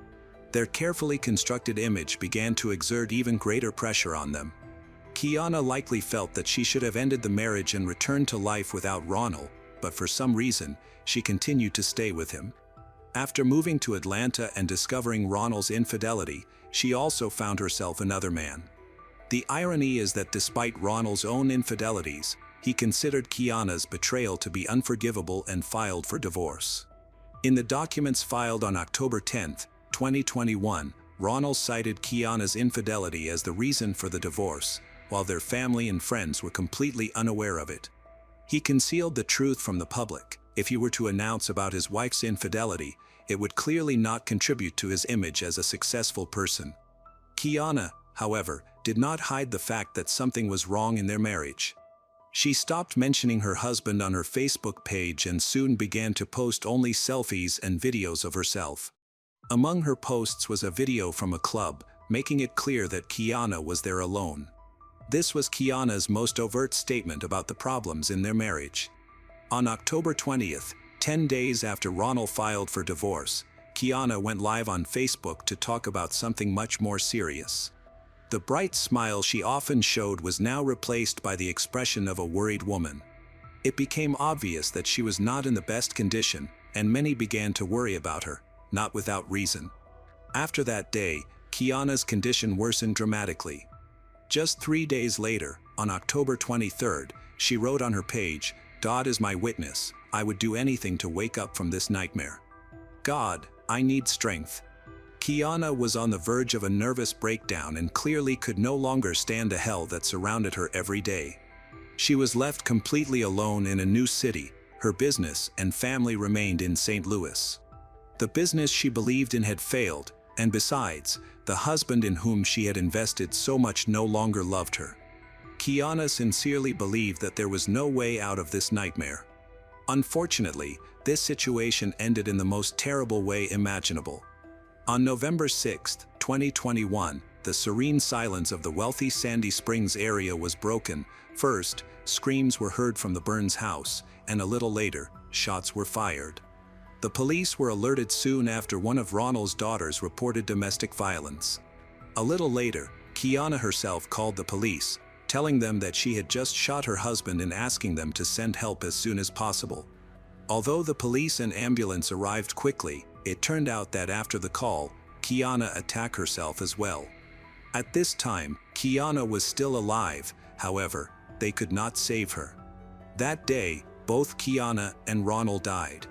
Their carefully constructed image began to exert even greater pressure on them. Kiana likely felt that she should have ended the marriage and returned to life without Ronald, but for some reason, she continued to stay with him. After moving to Atlanta and discovering Ronald's infidelity, she also found herself another man. The irony is that despite Ronald's own infidelities, he considered Kiana's betrayal to be unforgivable and filed for divorce. In the documents filed on October 10, 2021, Ronald cited Kiana's infidelity as the reason for the divorce, while their family and friends were completely unaware of it. He concealed the truth from the public. If he were to announce about his wife's infidelity, it would clearly not contribute to his image as a successful person. Kiana, however, did not hide the fact that something was wrong in their marriage. She stopped mentioning her husband on her Facebook page and soon began to post only selfies and videos of herself. Among her posts was a video from a club, making it clear that Kiana was there alone. This was Kiana's most overt statement about the problems in their marriage. On October 20th, 10 days after Ronald filed for divorce, Kiana went live on Facebook to talk about something much more serious. The bright smile she often showed was now replaced by the expression of a worried woman. It became obvious that she was not in the best condition, and many began to worry about her, not without reason. After that day, Kiana's condition worsened dramatically. Just 3 days later, on October 23rd, she wrote on her page, "God is my witness, I would do anything to wake up from this nightmare. God, I need strength." Kiana was on the verge of a nervous breakdown and clearly could no longer stand the hell that surrounded her every day. She was left completely alone in a new city. Her business and family remained in St. Louis. The business she believed in had failed, and besides, the husband in whom she had invested so much no longer loved her. Kiana sincerely believed that there was no way out of this nightmare. Unfortunately, this situation ended in the most terrible way imaginable. On November 6, 2021, the serene silence of the wealthy Sandy Springs area was broken. First, screams were heard from the Burns house, and a little later, shots were fired. The police were alerted soon after one of Ronald's daughters reported domestic violence. A little later, Kiana herself called the police, telling them that she had just shot her husband and asking them to send help as soon as possible. Although the police and ambulance arrived quickly, it turned out that after the call, Kiana attacked herself as well. At this time, Kiana was still alive, however, they could not save her. That day, both Kiana and Ronald died.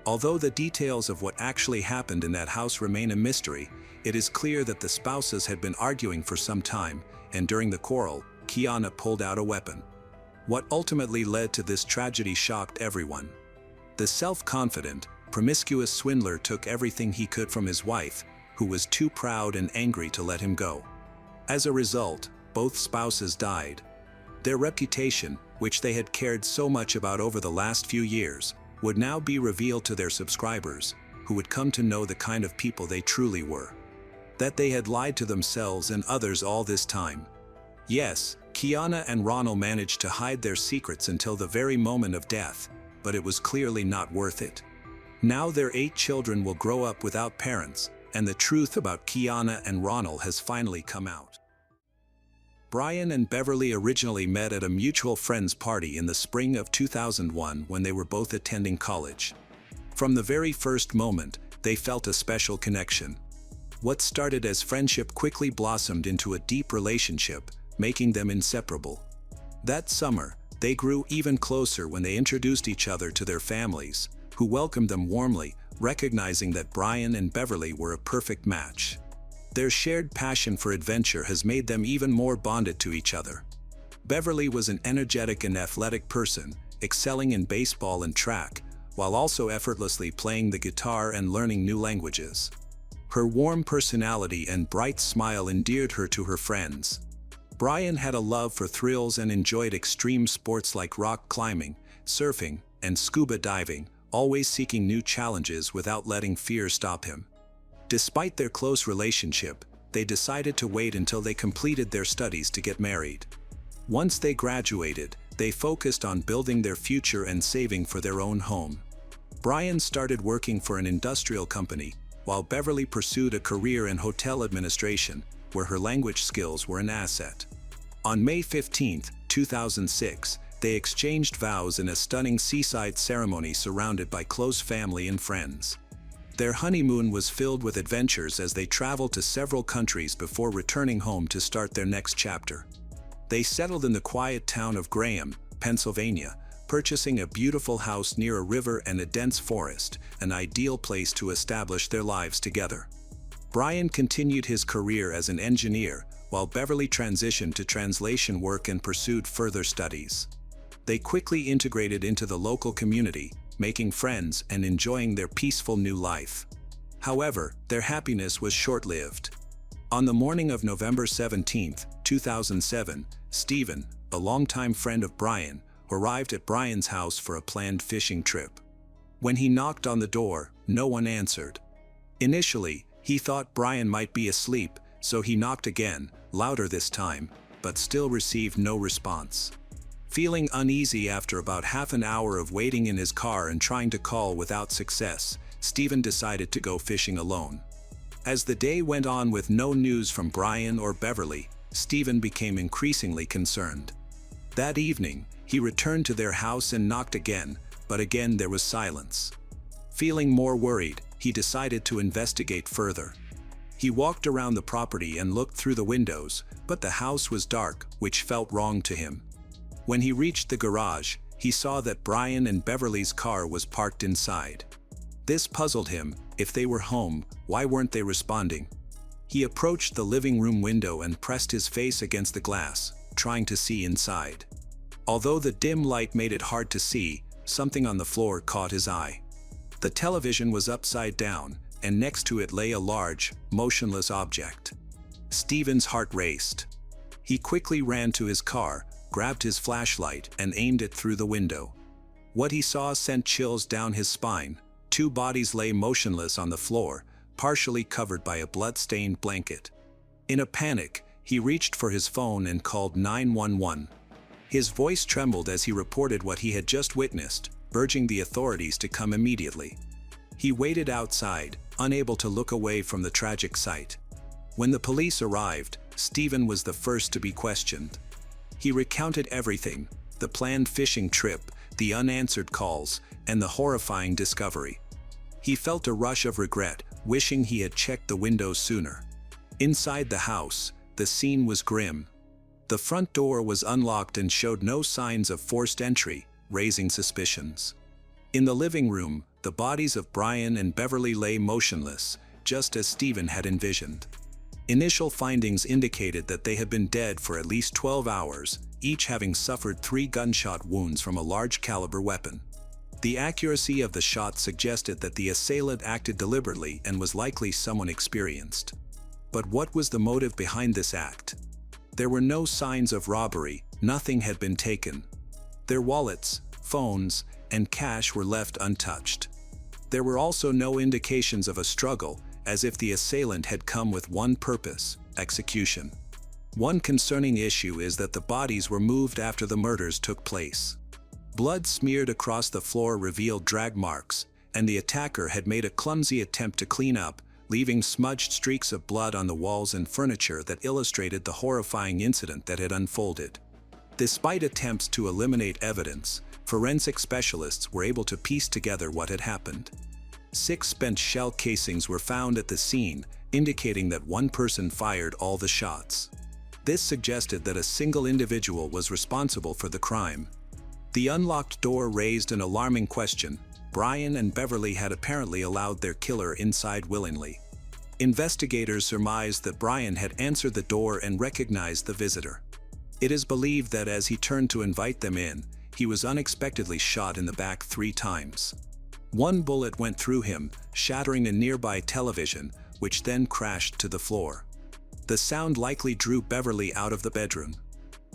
Although the details of what actually happened in that house remain a mystery, it is clear that the spouses had been arguing for some time, and during the quarrel, Kiana pulled out a weapon. What ultimately led to this tragedy shocked everyone. The self-confident, promiscuous swindler took everything he could from his wife, who was too proud and angry to let him go. As a result, both spouses died. Their reputation, which they had cared so much about over the last few years, would now be revealed to their subscribers, who would come to know the kind of people they truly were. That they had lied to themselves and others all this time. Yes, Kiana and Ronald managed to hide their secrets until the very moment of death, but it was clearly not worth it. Now their 8 children will grow up without parents, and the truth about Kiana and Ronald has finally come out. Brian and Beverly originally met at a mutual friend's party in the spring of 2001 when they were both attending college. From the very first moment, they felt a special connection. What started as friendship quickly blossomed into a deep relationship, making them inseparable. That summer, they grew even closer when they introduced each other to their families, who welcomed them warmly, recognizing that Brian and Beverly were a perfect match. Their shared passion for adventure has made them even more bonded to each other. Beverly was an energetic and athletic person, excelling in baseball and track, while also effortlessly playing the guitar and learning new languages. Her warm personality and bright smile endeared her to her friends. Brian had a love for thrills and enjoyed extreme sports like rock climbing, surfing, and scuba diving, always seeking new challenges without letting fear stop him. Despite their close relationship, they decided to wait until they completed their studies to get married. Once they graduated, they focused on building their future and saving for their own home. Brian started working for an industrial company, while Beverly pursued a career in hotel administration, where her language skills were an asset. On May 15, 2006, they exchanged vows in a stunning seaside ceremony surrounded by close family and friends. Their honeymoon was filled with adventures as they traveled to several countries before returning home to start their next chapter. They settled in the quiet town of Graham, Pennsylvania, purchasing a beautiful house near a river and a dense forest, an ideal place to establish their lives together. Brian continued his career as an engineer, while Beverly transitioned to translation work and pursued further studies. They quickly integrated into the local community, making friends and enjoying their peaceful new life. However, their happiness was short-lived. On the morning of November 17, 2007, Stephen, a longtime friend of Brian, arrived at Brian's house for a planned fishing trip. When he knocked on the door, no one answered. Initially, he thought Brian might be asleep, so he knocked again, louder this time, but still received no response. Feeling uneasy after about half an hour of waiting in his car and trying to call without success, Stephen decided to go fishing alone. As the day went on with no news from Brian or Beverly, Stephen became increasingly concerned. That evening, he returned to their house and knocked again, but again there was silence. Feeling more worried, he decided to investigate further. He walked around the property and looked through the windows, but the house was dark, which felt wrong to him. When he reached the garage, he saw that Brian and Beverly's car was parked inside. This puzzled him. If they were home, why weren't they responding? He approached the living room window and pressed his face against the glass, trying to see inside. Although the dim light made it hard to see, something on the floor caught his eye. The television was upside down, and next to it lay a large, motionless object. Stephen's heart raced. He quickly ran to his car, grabbed his flashlight, and aimed it through the window. What he saw sent chills down his spine. 2 bodies lay motionless on the floor, partially covered by a blood-stained blanket. In a panic, he reached for his phone and called 911. His voice trembled as he reported what he had just witnessed, urging the authorities to come immediately. He waited outside, unable to look away from the tragic sight. When the police arrived, Stephen was the first to be questioned. He recounted everything: the planned fishing trip, the unanswered calls, and the horrifying discovery. He felt a rush of regret, wishing he had checked the windows sooner. Inside the house, the scene was grim. The front door was unlocked and showed no signs of forced entry, raising suspicions. In the living room, the bodies of Brian and Beverly lay motionless, just as Stephen had envisioned. Initial findings indicated that they had been dead for at least 12 hours, each having suffered 3 gunshot wounds from a large-caliber weapon. The accuracy of the shots suggested that the assailant acted deliberately and was likely someone experienced. But what was the motive behind this act? There were no signs of robbery, nothing had been taken. Their wallets, phones, and cash were left untouched. There were also no indications of a struggle, as if the assailant had come with one purpose: execution. One concerning issue is that the bodies were moved after the murders took place. Blood smeared across the floor revealed drag marks, and the attacker had made a clumsy attempt to clean up, leaving smudged streaks of blood on the walls and furniture that illustrated the horrifying incident that had unfolded. Despite attempts to eliminate evidence, forensic specialists were able to piece together what had happened. 6 spent shell casings were found at the scene, indicating that one person fired all the shots. This suggested that a single individual was responsible for the crime. The unlocked door raised an alarming question. Brian and Beverly had apparently allowed their killer inside willingly. Investigators surmised that Brian had answered the door and recognized the visitor. It is believed that as he turned to invite them in, he was unexpectedly shot in the back 3 times. One bullet went through him, shattering a nearby television, which then crashed to the floor. The sound likely drew Beverly out of the bedroom.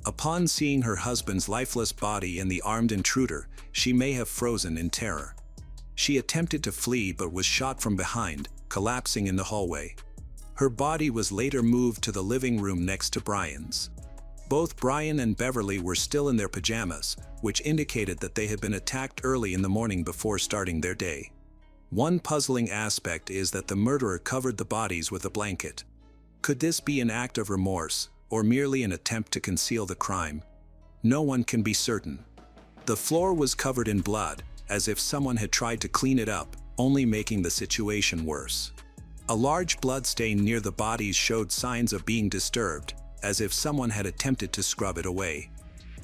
Upon seeing her husband's lifeless body and the armed intruder, she may have frozen in terror. She attempted to flee but was shot from behind, collapsing in the hallway. Her body was later moved to the living room next to Brian's. Both Brian and Beverly were still in their pajamas, which indicated that they had been attacked early in the morning before starting their day. One puzzling aspect is that the murderer covered the bodies with a blanket. Could this be an act of remorse, or merely an attempt to conceal the crime? No one can be certain. The floor was covered in blood, as if someone had tried to clean it up, only making the situation worse. A large blood stain near the bodies showed signs of being disturbed, as if someone had attempted to scrub it away.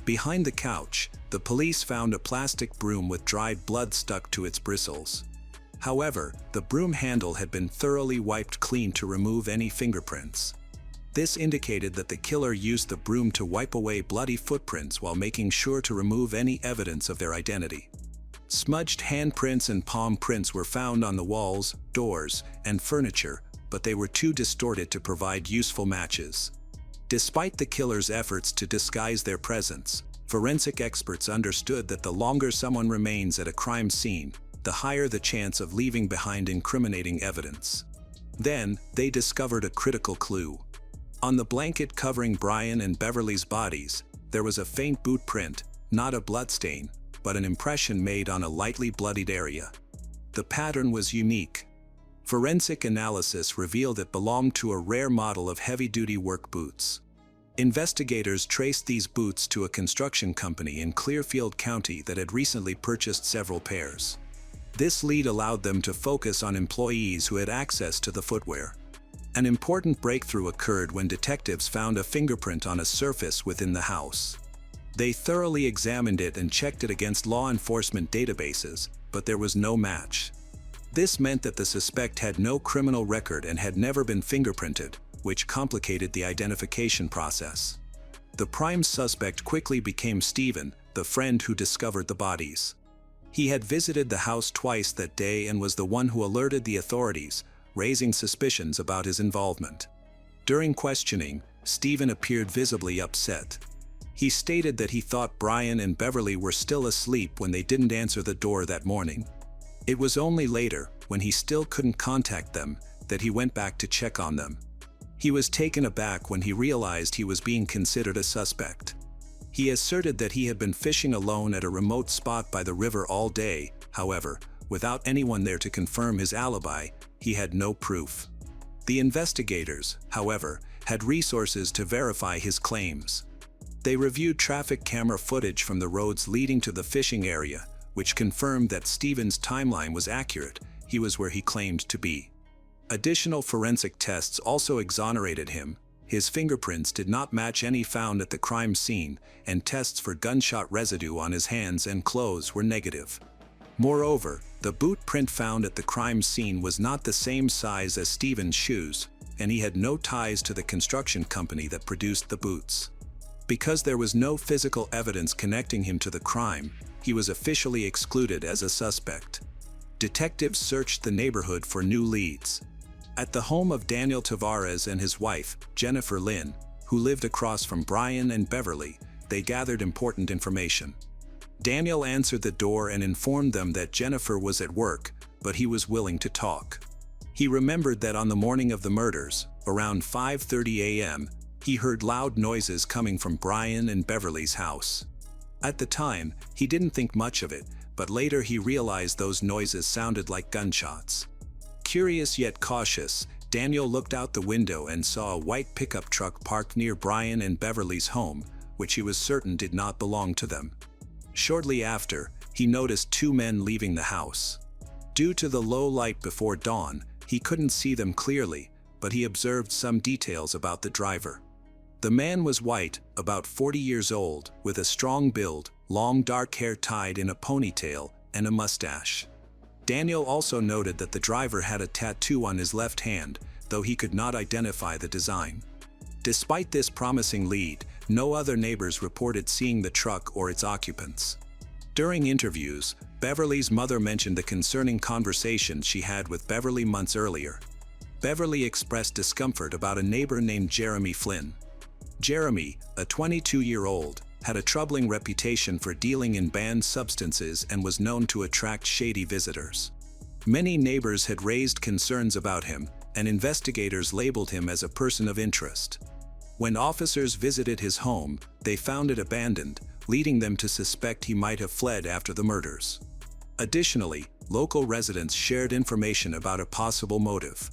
Behind the couch, the police found a plastic broom with dried blood stuck to its bristles. However, the broom handle had been thoroughly wiped clean to remove any fingerprints. This indicated that the killer used the broom to wipe away bloody footprints while making sure to remove any evidence of their identity. Smudged handprints and palm prints were found on the walls, doors, and furniture, but they were too distorted to provide useful matches. Despite the killer's efforts to disguise their presence, forensic experts understood that the longer someone remains at a crime scene, the higher the chance of leaving behind incriminating evidence. Then, they discovered a critical clue. On the blanket covering Brian and Beverly's bodies, there was a faint boot print, not a bloodstain, but an impression made on a lightly bloodied area. The pattern was unique. Forensic analysis revealed it belonged to a rare model of heavy-duty work boots. Investigators traced these boots to a construction company in Clearfield County that had recently purchased several pairs. This lead allowed them to focus on employees who had access to the footwear. An important breakthrough occurred when detectives found a fingerprint on a surface within the house. They thoroughly examined it and checked it against law enforcement databases, but there was no match. This meant that the suspect had no criminal record and had never been fingerprinted, which complicated the identification process. The prime suspect quickly became Stephen, the friend who discovered the bodies. He had visited the house twice that day and was the one who alerted the authorities, raising suspicions about his involvement. During questioning, Stephen appeared visibly upset. He stated that he thought Brian and Beverly were still asleep when they didn't answer the door that morning. It was only later, when he still couldn't contact them, that he went back to check on them. He was taken aback when he realized he was being considered a suspect. He asserted that he had been fishing alone at a remote spot by the river all day. However, without anyone there to confirm his alibi, he had no proof. The investigators, however, had resources to verify his claims. They reviewed traffic camera footage from the roads leading to the fishing area, which confirmed that Stephen's timeline was accurate. He was where he claimed to be. Additional forensic tests also exonerated him, His fingerprints did not match any found at the crime scene, and tests for gunshot residue on his hands and clothes were negative. Moreover, the boot print found at the crime scene was not the same size as Stephen's shoes, and he had no ties to the construction company that produced the boots. Because there was no physical evidence connecting him to the crime, he was officially excluded as a suspect. Detectives searched the neighborhood for new leads. At the home of Daniel Tavares and his wife, Jennifer Lynn, who lived across from Brian and Beverly, they gathered important information. Daniel answered the door and informed them that Jennifer was at work, but he was willing to talk. He remembered that on the morning of the murders, around 5:30 a.m., he heard loud noises coming from Brian and Beverly's house. At the time, he didn't think much of it, but later he realized those noises sounded like gunshots. Curious yet cautious, Daniel looked out the window and saw a white pickup truck parked near Brian and Beverly's home, which he was certain did not belong to them. Shortly after, he noticed two men leaving the house. Due to the low light before dawn, he couldn't see them clearly, but he observed some details about the driver. The man was white, about 40 years old, with a strong build, long dark hair tied in a ponytail, and a mustache. Daniel also noted that the driver had a tattoo on his left hand, though he could not identify the design. Despite this promising lead, no other neighbors reported seeing the truck or its occupants. During interviews, Beverly's mother mentioned the concerning conversation she had with Beverly months earlier. Beverly expressed discomfort about a neighbor named Jeremy Flynn. Jeremy, a 22-year-old, had a troubling reputation for dealing in banned substances and was known to attract shady visitors. Many neighbors had raised concerns about him, and investigators labeled him as a person of interest. When officers visited his home, they found it abandoned, leading them to suspect he might have fled after the murders. Additionally, local residents shared information about a possible motive.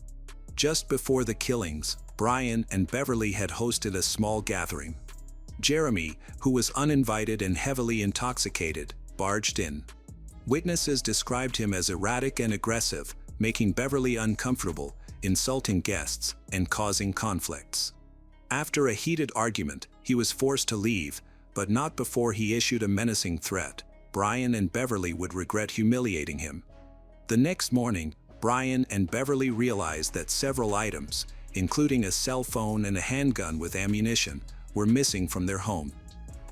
Just before the killings, Brian and Beverly had hosted a small gathering. Jeremy, who was uninvited and heavily intoxicated, barged in. Witnesses described him as erratic and aggressive, making Beverly uncomfortable, insulting guests, and causing conflicts. After a heated argument, he was forced to leave, but not before he issued a menacing threat. Brian and Beverly would regret humiliating him. The next morning, Brian and Beverly realized that several items, including a cell phone and a handgun with ammunition, were missing from their home.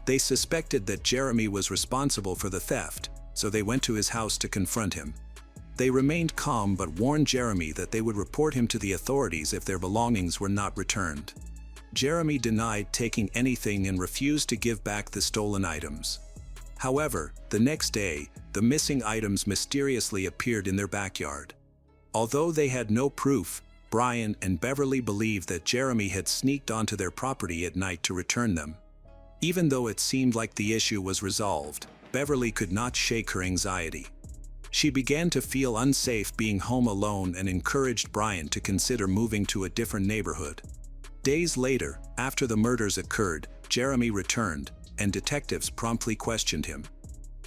They suspected that Jeremy was responsible for the theft, so they went to his house to confront him. They remained calm but warned Jeremy that they would report him to the authorities if their belongings were not returned. Jeremy denied taking anything and refused to give back the stolen items. However, the next day, the missing items mysteriously appeared in their backyard. Although they had no proof, Brian and Beverly believed that Jeremy had sneaked onto their property at night to return them. Even though it seemed like the issue was resolved, Beverly could not shake her anxiety. She began to feel unsafe being home alone and encouraged Brian to consider moving to a different neighborhood. Days later, after the murders occurred, Jeremy returned, and detectives promptly questioned him.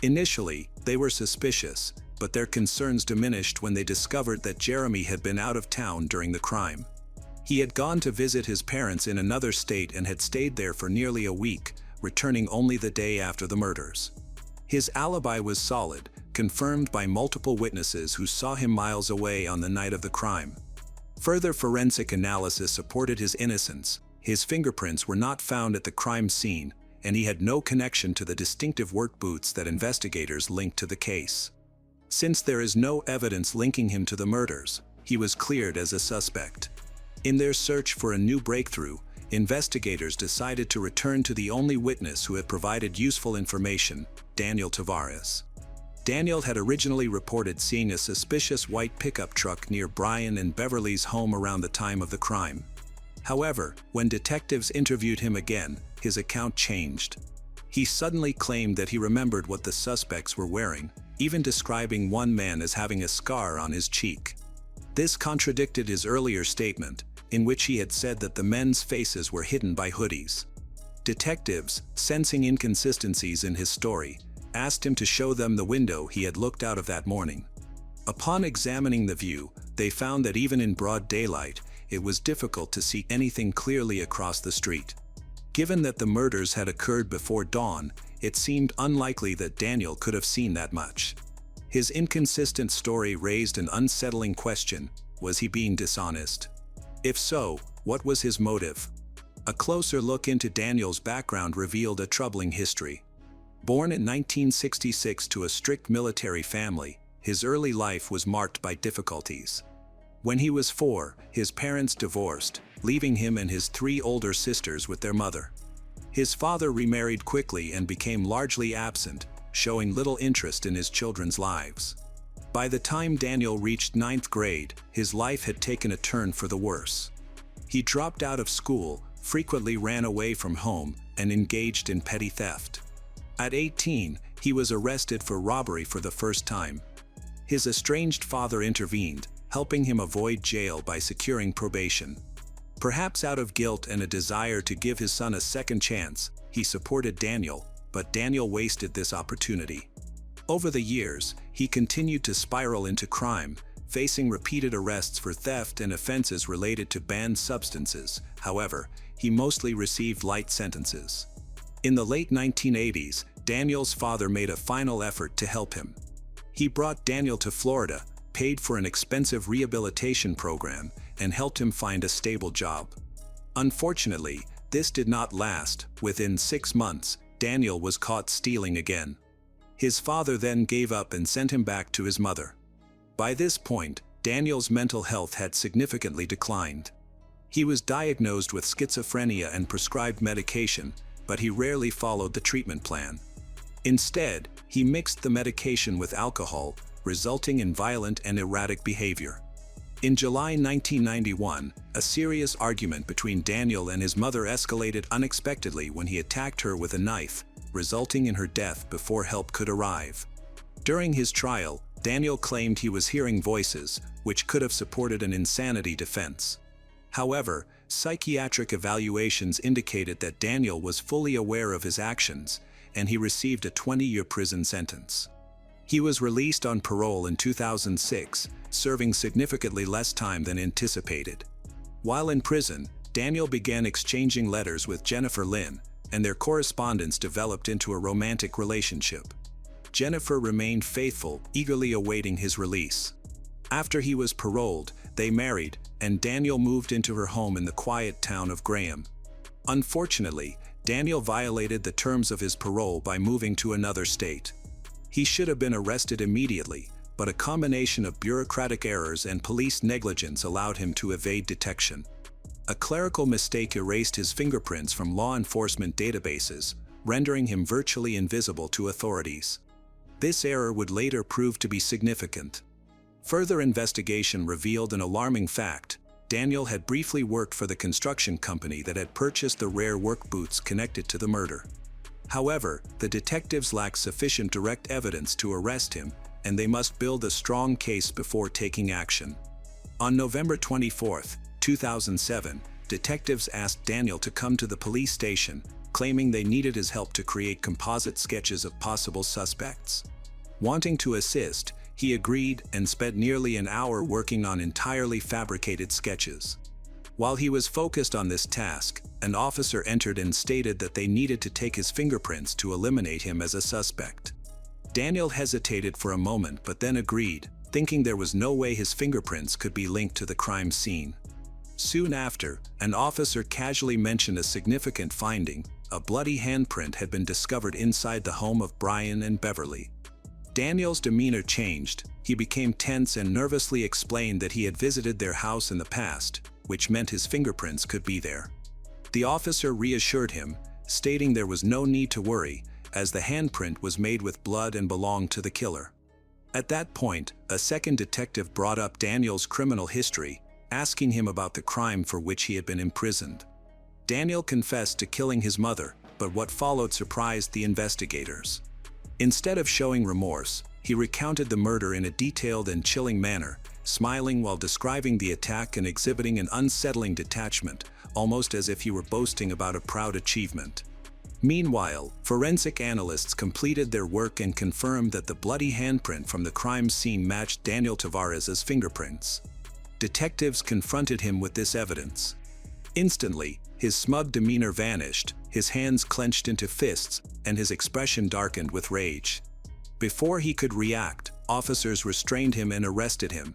Initially, they were suspicious, but their concerns diminished when they discovered that Jeremy had been out of town during the crime. He had gone to visit his parents in another state and had stayed there for nearly a week, returning only the day after the murders. His alibi was solid, confirmed by multiple witnesses who saw him miles away on the night of the crime. Further forensic analysis supported his innocence. His fingerprints were not found at the crime scene, and he had no connection to the distinctive work boots that investigators linked to the case. Since there is no evidence linking him to the murders, he was cleared as a suspect. In their search for a new breakthrough, investigators decided to return to the only witness who had provided useful information, Daniel Tavares. Daniel had originally reported seeing a suspicious white pickup truck near Brian and Beverly's home around the time of the crime. However, when detectives interviewed him again, his account changed. He suddenly claimed that he remembered what the suspects were wearing, even describing one man as having a scar on his cheek. This contradicted his earlier statement, in which he had said that the men's faces were hidden by hoodies. Detectives, sensing inconsistencies in his story, asked him to show them the window he had looked out of that morning. Upon examining the view, they found that even in broad daylight, it was difficult to see anything clearly across the street. Given that the murders had occurred before dawn, it seemed unlikely that Daniel could have seen that much. His inconsistent story raised an unsettling question: was he being dishonest? If so, what was his motive? A closer look into Daniel's background revealed a troubling history. Born in 1966 to a strict military family, his early life was marked by difficulties. When he was 4, his parents divorced, leaving him and his 3 older sisters with their mother. His father remarried quickly and became largely absent, showing little interest in his children's lives. By the time Daniel reached 9th grade, his life had taken a turn for the worse. He dropped out of school, frequently ran away from home, and engaged in petty theft. At 18, he was arrested for robbery for the first time. His estranged father intervened, helping him avoid jail by securing probation. Perhaps out of guilt and a desire to give his son a second chance, he supported Daniel, but Daniel wasted this opportunity. Over the years, he continued to spiral into crime, facing repeated arrests for theft and offenses related to banned substances. However, he mostly received light sentences. In the late 1980s, Daniel's father made a final effort to help him. He brought Daniel to Florida, paid for an expensive rehabilitation program, and helped him find a stable job. Unfortunately, this did not last. Within 6 months, Daniel was caught stealing again. His father then gave up and sent him back to his mother. By this point, Daniel's mental health had significantly declined. He was diagnosed with schizophrenia and prescribed medication, but he rarely followed the treatment plan. Instead, he mixed the medication with alcohol, resulting in violent and erratic behavior. In July 1991, a serious argument between Daniel and his mother escalated unexpectedly when he attacked her with a knife, resulting in her death before help could arrive. During his trial, Daniel claimed he was hearing voices, which could have supported an insanity defense. However, psychiatric evaluations indicated that Daniel was fully aware of his actions, and he received a 20-year prison sentence. He was released on parole in 2006, serving significantly less time than anticipated. While in prison, Daniel began exchanging letters with Jennifer Lynn, and their correspondence developed into a romantic relationship. Jennifer remained faithful, eagerly awaiting his release. After he was paroled, they married, and Daniel moved into her home in the quiet town of Graham. Unfortunately, Daniel violated the terms of his parole by moving to another state. He should have been arrested immediately, but a combination of bureaucratic errors and police negligence allowed him to evade detection. A clerical mistake erased his fingerprints from law enforcement databases, rendering him virtually invisible to authorities. This error would later prove to be significant. Further investigation revealed an alarming fact: Daniel had briefly worked for the construction company that had purchased the rare work boots connected to the murder. However, the detectives lacked sufficient direct evidence to arrest him, and they must build a strong case before taking action. On November 24, 2007, detectives asked Daniel to come to the police station, claiming they needed his help to create composite sketches of possible suspects. Wanting to assist, he agreed and spent nearly an hour working on entirely fabricated sketches. While he was focused on this task, an officer entered and stated that they needed to take his fingerprints to eliminate him as a suspect. Daniel hesitated for a moment but then agreed, thinking there was no way his fingerprints could be linked to the crime scene. Soon after, an officer casually mentioned a significant finding: a bloody handprint had been discovered inside the home of Brian and Beverly. Daniel's demeanor changed. He became tense and nervously explained that he had visited their house in the past, which meant his fingerprints could be there. The officer reassured him, stating there was no need to worry, as the handprint was made with blood and belonged to the killer. At that point, a second detective brought up Daniel's criminal history, asking him about the crime for which he had been imprisoned. Daniel confessed to killing his mother, but what followed surprised the investigators. Instead of showing remorse, he recounted the murder in a detailed and chilling manner, smiling while describing the attack and exhibiting an unsettling detachment, almost as if he were boasting about a proud achievement. Meanwhile, forensic analysts completed their work and confirmed that the bloody handprint from the crime scene matched Daniel Tavares's fingerprints. Detectives confronted him with this evidence. Instantly, his smug demeanor vanished, his hands clenched into fists, and his expression darkened with rage. Before he could react, officers restrained him and arrested him.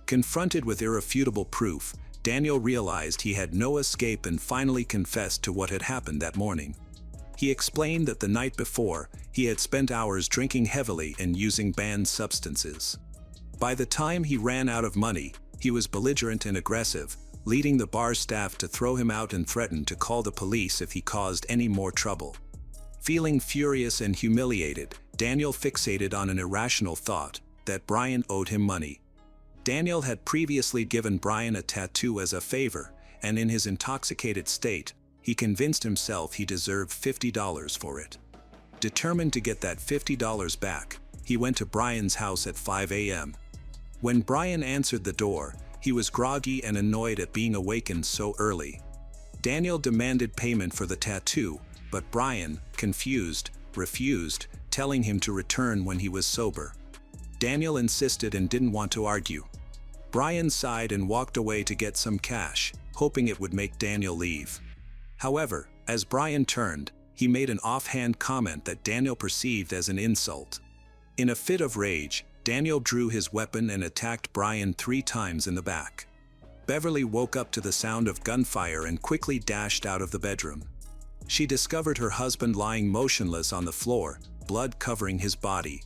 Confronted with irrefutable proof, Daniel realized he had no escape and finally confessed to what had happened that morning. He explained that the night before, he had spent hours drinking heavily and using banned substances. By the time he ran out of money, he was belligerent and aggressive, leading the bar staff to throw him out and threaten to call the police if he caused any more trouble. Feeling furious and humiliated, Daniel fixated on an irrational thought that Brian owed him money. Daniel had previously given Brian a tattoo as a favor, and in his intoxicated state, he convinced himself he deserved $50 for it. Determined to get that $50 back, he went to Brian's house at 5 a.m. When Brian answered the door, he was groggy and annoyed at being awakened so early. Daniel demanded payment for the tattoo, but Brian, confused, refused, telling him to return when he was sober. Daniel insisted and didn't want to argue. Brian sighed and walked away to get some cash, hoping it would make Daniel leave. However, as Brian turned, he made an offhand comment that Daniel perceived as an insult. In a fit of rage, Daniel drew his weapon and attacked Brian 3 times in the back. Beverly woke up to the sound of gunfire and quickly dashed out of the bedroom. She discovered her husband lying motionless on the floor, blood covering his body.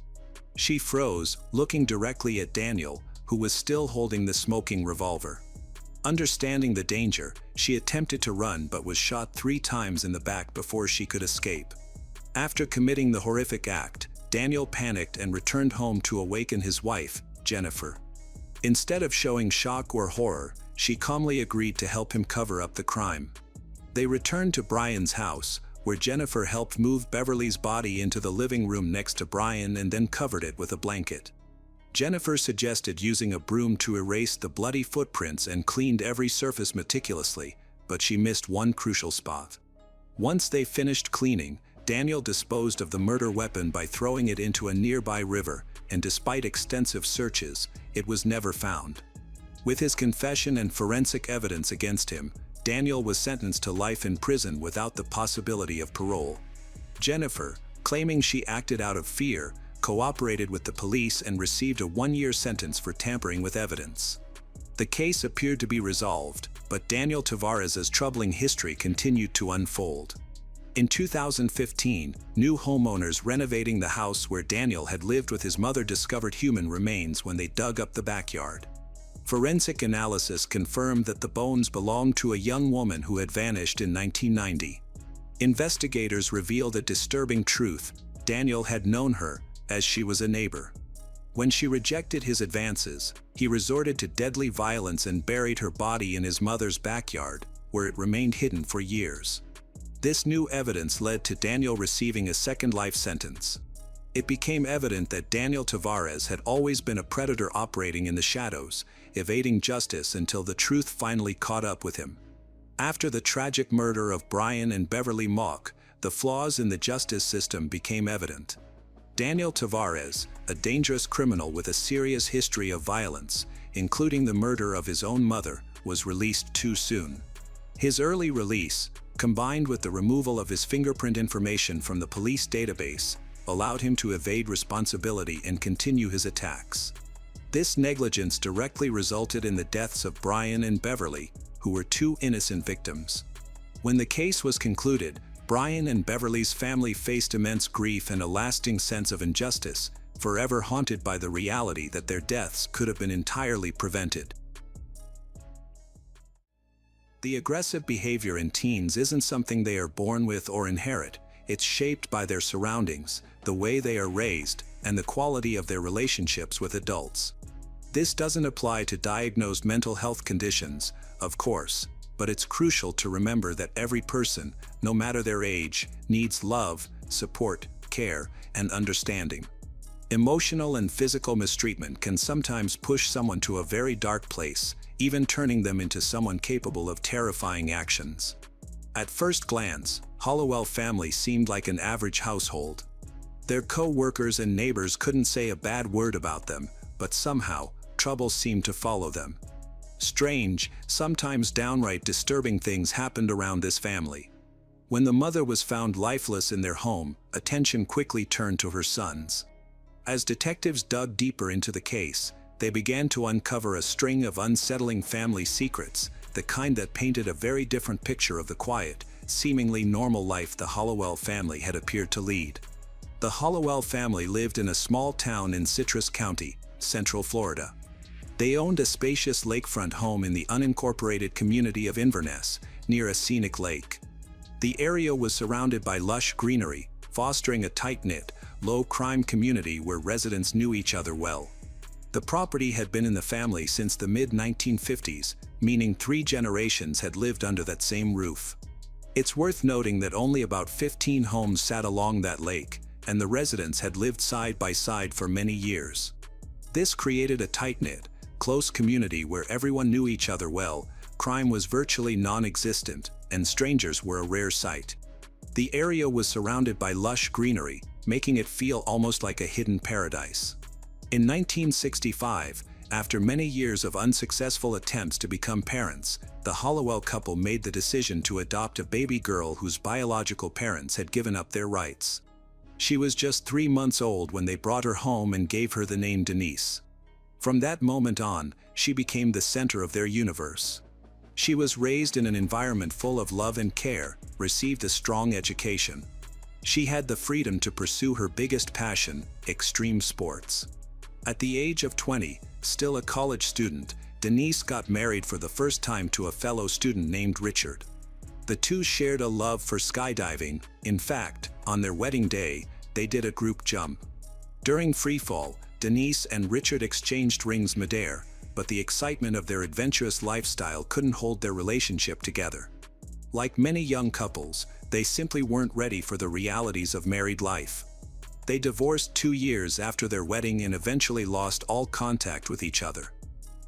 She froze, looking directly at Daniel, who was still holding the smoking revolver. Understanding the danger, she attempted to run but was shot 3 times in the back before she could escape. After committing the horrific act, Daniel panicked and returned home to awaken his wife, Jennifer. Instead of showing shock or horror, she calmly agreed to help him cover up the crime. They returned to Brian's house, where Jennifer helped move Beverly's body into the living room next to Brian and then covered it with a blanket. Jennifer suggested using a broom to erase the bloody footprints and cleaned every surface meticulously, but she missed one crucial spot. Once they finished cleaning, Daniel disposed of the murder weapon by throwing it into a nearby river, and despite extensive searches, it was never found. With his confession and forensic evidence against him, Daniel was sentenced to life in prison without the possibility of parole. Jennifer, claiming she acted out of fear, cooperated with the police and received a 1-year sentence for tampering with evidence. The case appeared to be resolved, but Daniel Tavares's troubling history continued to unfold. In 2015, new homeowners renovating the house where Daniel had lived with his mother discovered human remains when they dug up the backyard. Forensic analysis confirmed that the bones belonged to a young woman who had vanished in 1990. Investigators revealed a disturbing truth: Daniel had known her, as she was a neighbor. When she rejected his advances, he resorted to deadly violence and buried her body in his mother's backyard, where it remained hidden for years. This new evidence led to Daniel receiving a second life sentence. It became evident that Daniel Tavares had always been a predator operating in the shadows, evading justice until the truth finally caught up with him. After the tragic murder of Brian and Beverly Mock, the flaws in the justice system became evident. Daniel Tavares, a dangerous criminal with a serious history of violence, including the murder of his own mother, was released too soon. His early release, combined with the removal of his fingerprint information from the police database, allowed him to evade responsibility and continue his attacks. This negligence directly resulted in the deaths of Brian and Beverly, who were 2 innocent victims. When the case was concluded, Brian and Beverly's family faced immense grief and a lasting sense of injustice, forever haunted by the reality that their deaths could have been entirely prevented. The aggressive behavior in teens isn't something they are born with or inherit. It's shaped by their surroundings, the way they are raised, and the quality of their relationships with adults. This doesn't apply to diagnosed mental health conditions, of course, but it's crucial to remember that every person, no matter their age, needs love, support, care, and understanding. Emotional and physical mistreatment can sometimes push someone to a very dark place, even turning them into someone capable of terrifying actions. At first glance, Hollowell family seemed like an average household. Their co-workers and neighbors couldn't say a bad word about them, but somehow, trouble seemed to follow them. Strange, sometimes downright disturbing things happened around this family. When the mother was found lifeless in their home, attention quickly turned to her sons. As detectives dug deeper into the case, they began to uncover a string of unsettling family secrets, the kind that painted a very different picture of the quiet, seemingly normal life the Hollowell family had appeared to lead. The Hollowell family lived in a small town in Citrus County, Central Florida. They owned a spacious lakefront home in the unincorporated community of Inverness, near a scenic lake. The area was surrounded by lush greenery, fostering a tight-knit, low-crime community where residents knew each other well. The property had been in the family since the mid-1950s, meaning 3 generations had lived under that same roof. It's worth noting that only about 15 homes sat along that lake, and the residents had lived side by side for many years. This created a tight-knit, close community where everyone knew each other well, crime was virtually non-existent, and strangers were a rare sight. The area was surrounded by lush greenery, making it feel almost like a hidden paradise. In 1965, after many years of unsuccessful attempts to become parents, the Hollowell couple made the decision to adopt a baby girl whose biological parents had given up their rights. She was just 3 months old when they brought her home and gave her the name Denise. From that moment on, she became the center of their universe. She was raised in an environment full of love and care, received a strong education. She had the freedom to pursue her biggest passion, extreme sports. At the age of 20, still a college student, Denise got married for the first time to a fellow student named Richard. The two shared a love for skydiving. In fact, on their wedding day, they did a group jump. During freefall, Denise and Richard exchanged rings midair, but the excitement of their adventurous lifestyle couldn't hold their relationship together. Like many young couples, they simply weren't ready for the realities of married life. They divorced 2 years after their wedding and eventually lost all contact with each other.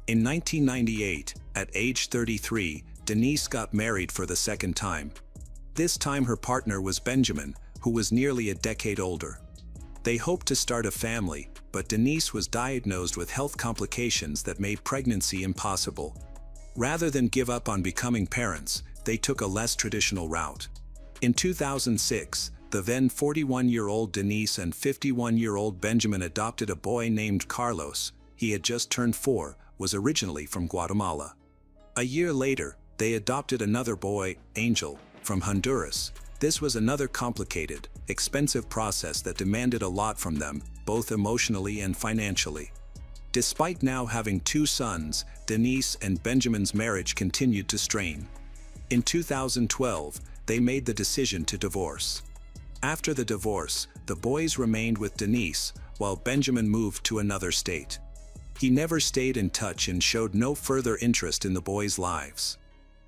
In 1998, at age 33, Denise got married for the second time. This time her partner was Benjamin, who was nearly a decade older. They hoped to start a family, but Denise was diagnosed with health complications that made pregnancy impossible. Rather than give up on becoming parents, they took a less traditional route. In 2006, the then 41-year-old Denise and 51-year-old Benjamin adopted a boy named Carlos. He had just turned 4, was originally from Guatemala. A year later, they adopted another boy, Angel, from Honduras. This was another complicated, expensive process that demanded a lot from them, both emotionally and financially. Despite now having 2 sons, Denise and Benjamin's marriage continued to strain. In 2012, they made the decision to divorce. After the divorce, the boys remained with Denise, while Benjamin moved to another state. He never stayed in touch and showed no further interest in the boys' lives.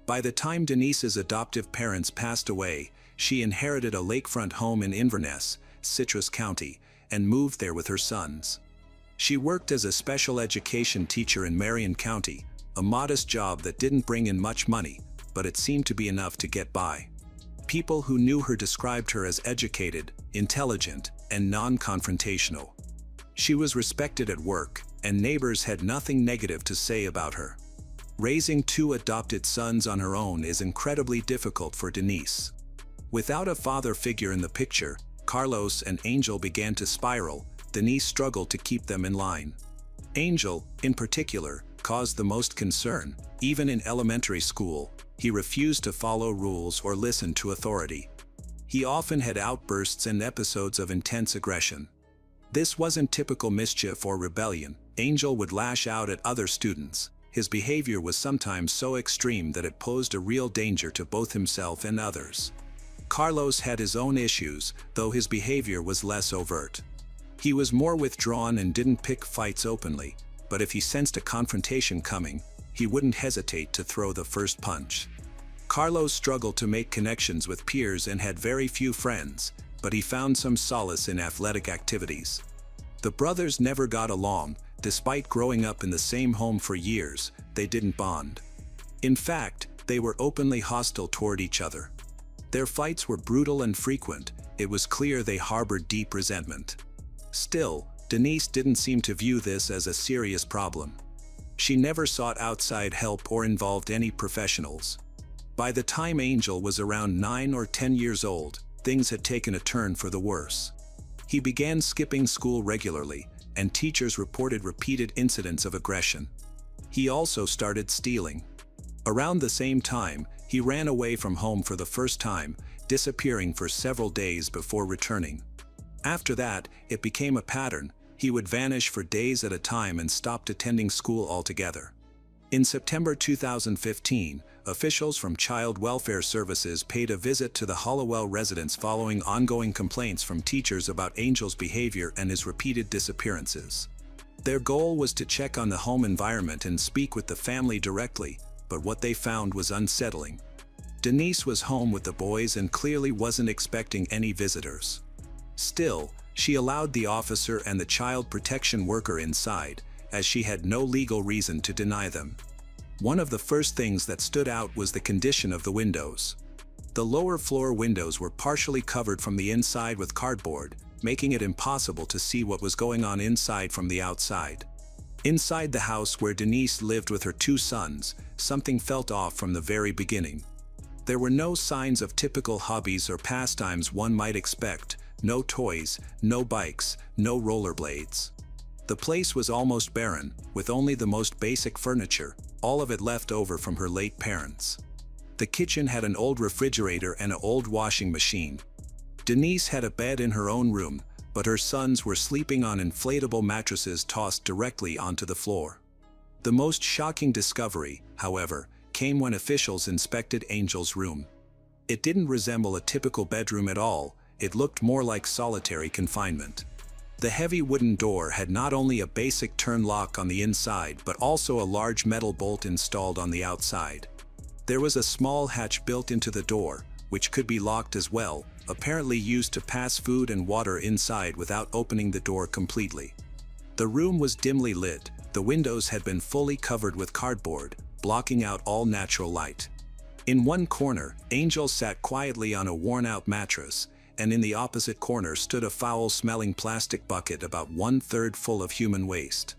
By the time Denise's adoptive parents passed away, she inherited a lakefront home in Inverness, Citrus County, and moved there with her sons. She worked as a special education teacher in Marion County, a modest job that didn't bring in much money, but it seemed to be enough to get by. People who knew her described her as educated, intelligent, and non-confrontational. She was respected at work, and neighbors had nothing negative to say about her. Raising 2 adopted sons on her own is incredibly difficult for Denise. Without a father figure in the picture, Carlos and Angel began to spiral. Denise struggled to keep them in line. Angel, in particular, caused the most concern. Even in elementary school, he refused to follow rules or listen to authority. He often had outbursts and episodes of intense aggression. This wasn't typical mischief or rebellion. Angel would lash out at other students. His behavior was sometimes so extreme that it posed a real danger to both himself and others. Carlos had his own issues, though his behavior was less overt. He was more withdrawn and didn't pick fights openly, but if he sensed a confrontation coming, he wouldn't hesitate to throw the first punch. Carlos struggled to make connections with peers and had very few friends, but he found some solace in athletic activities. The brothers never got along. Despite growing up in the same home for years, they didn't bond. In fact, they were openly hostile toward each other. Their fights were brutal and frequent. It was clear they harbored deep resentment. Still, Denise didn't seem to view this as a serious problem. She never sought outside help or involved any professionals. By the time Angel was around 9 or 10 years old, things had taken a turn for the worse. He began skipping school regularly, and teachers reported repeated incidents of aggression. He also started stealing. Around the same time, he ran away from home for the first time, disappearing for several days before returning. After that, it became a pattern. He would vanish for days at a time and stopped attending school altogether. In September 2015, officials from Child Welfare Services paid a visit to the Hollowell residence following ongoing complaints from teachers about Angel's behavior and his repeated disappearances. Their goal was to check on the home environment and speak with the family directly, but what they found was unsettling. Denise was home with the boys and clearly wasn't expecting any visitors. Still, she allowed the officer and the child protection worker inside, as she had no legal reason to deny them. One of the first things that stood out was the condition of the windows. The lower floor windows were partially covered from the inside with cardboard, making it impossible to see what was going on inside from the outside. Inside the house where Denise lived with her 2 sons, something felt off from the very beginning. There were no signs of typical hobbies or pastimes one might expect. No toys, no bikes, no rollerblades. The place was almost barren, with only the most basic furniture, all of it left over from her late parents. The kitchen had an old refrigerator and an old washing machine. Denise had a bed in her own room, but her sons were sleeping on inflatable mattresses tossed directly onto the floor. The most shocking discovery, however, came when officials inspected Angel's room. It didn't resemble a typical bedroom at all. It looked more like solitary confinement. The heavy wooden door had not only a basic turn lock on the inside but also a large metal bolt installed on the outside. There was a small hatch built into the door, which could be locked as well, apparently used to pass food and water inside without opening the door completely. The room was dimly lit. The windows had been fully covered with cardboard, blocking out all natural light. In one corner, Angel sat quietly on a worn-out mattress, and in the opposite corner stood a foul-smelling plastic bucket about 1/3 full of human waste.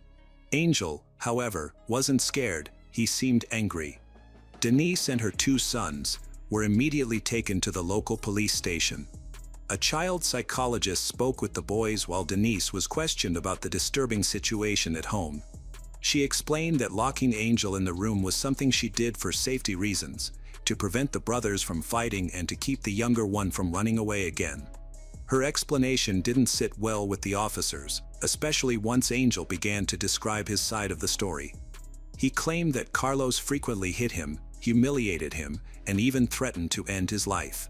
Angel, however, wasn't scared. He seemed angry. Denise and her 2 sons were immediately taken to the local police station. A child psychologist spoke with the boys while Denise was questioned about the disturbing situation at home. She explained that locking Angel in the room was something she did for safety reasons, to prevent the brothers from fighting and to keep the younger one from running away again. Her explanation didn't sit well with the officers, especially once Angel began to describe his side of the story. He claimed that Carlos frequently hit him, humiliated him, and even threatened to end his life.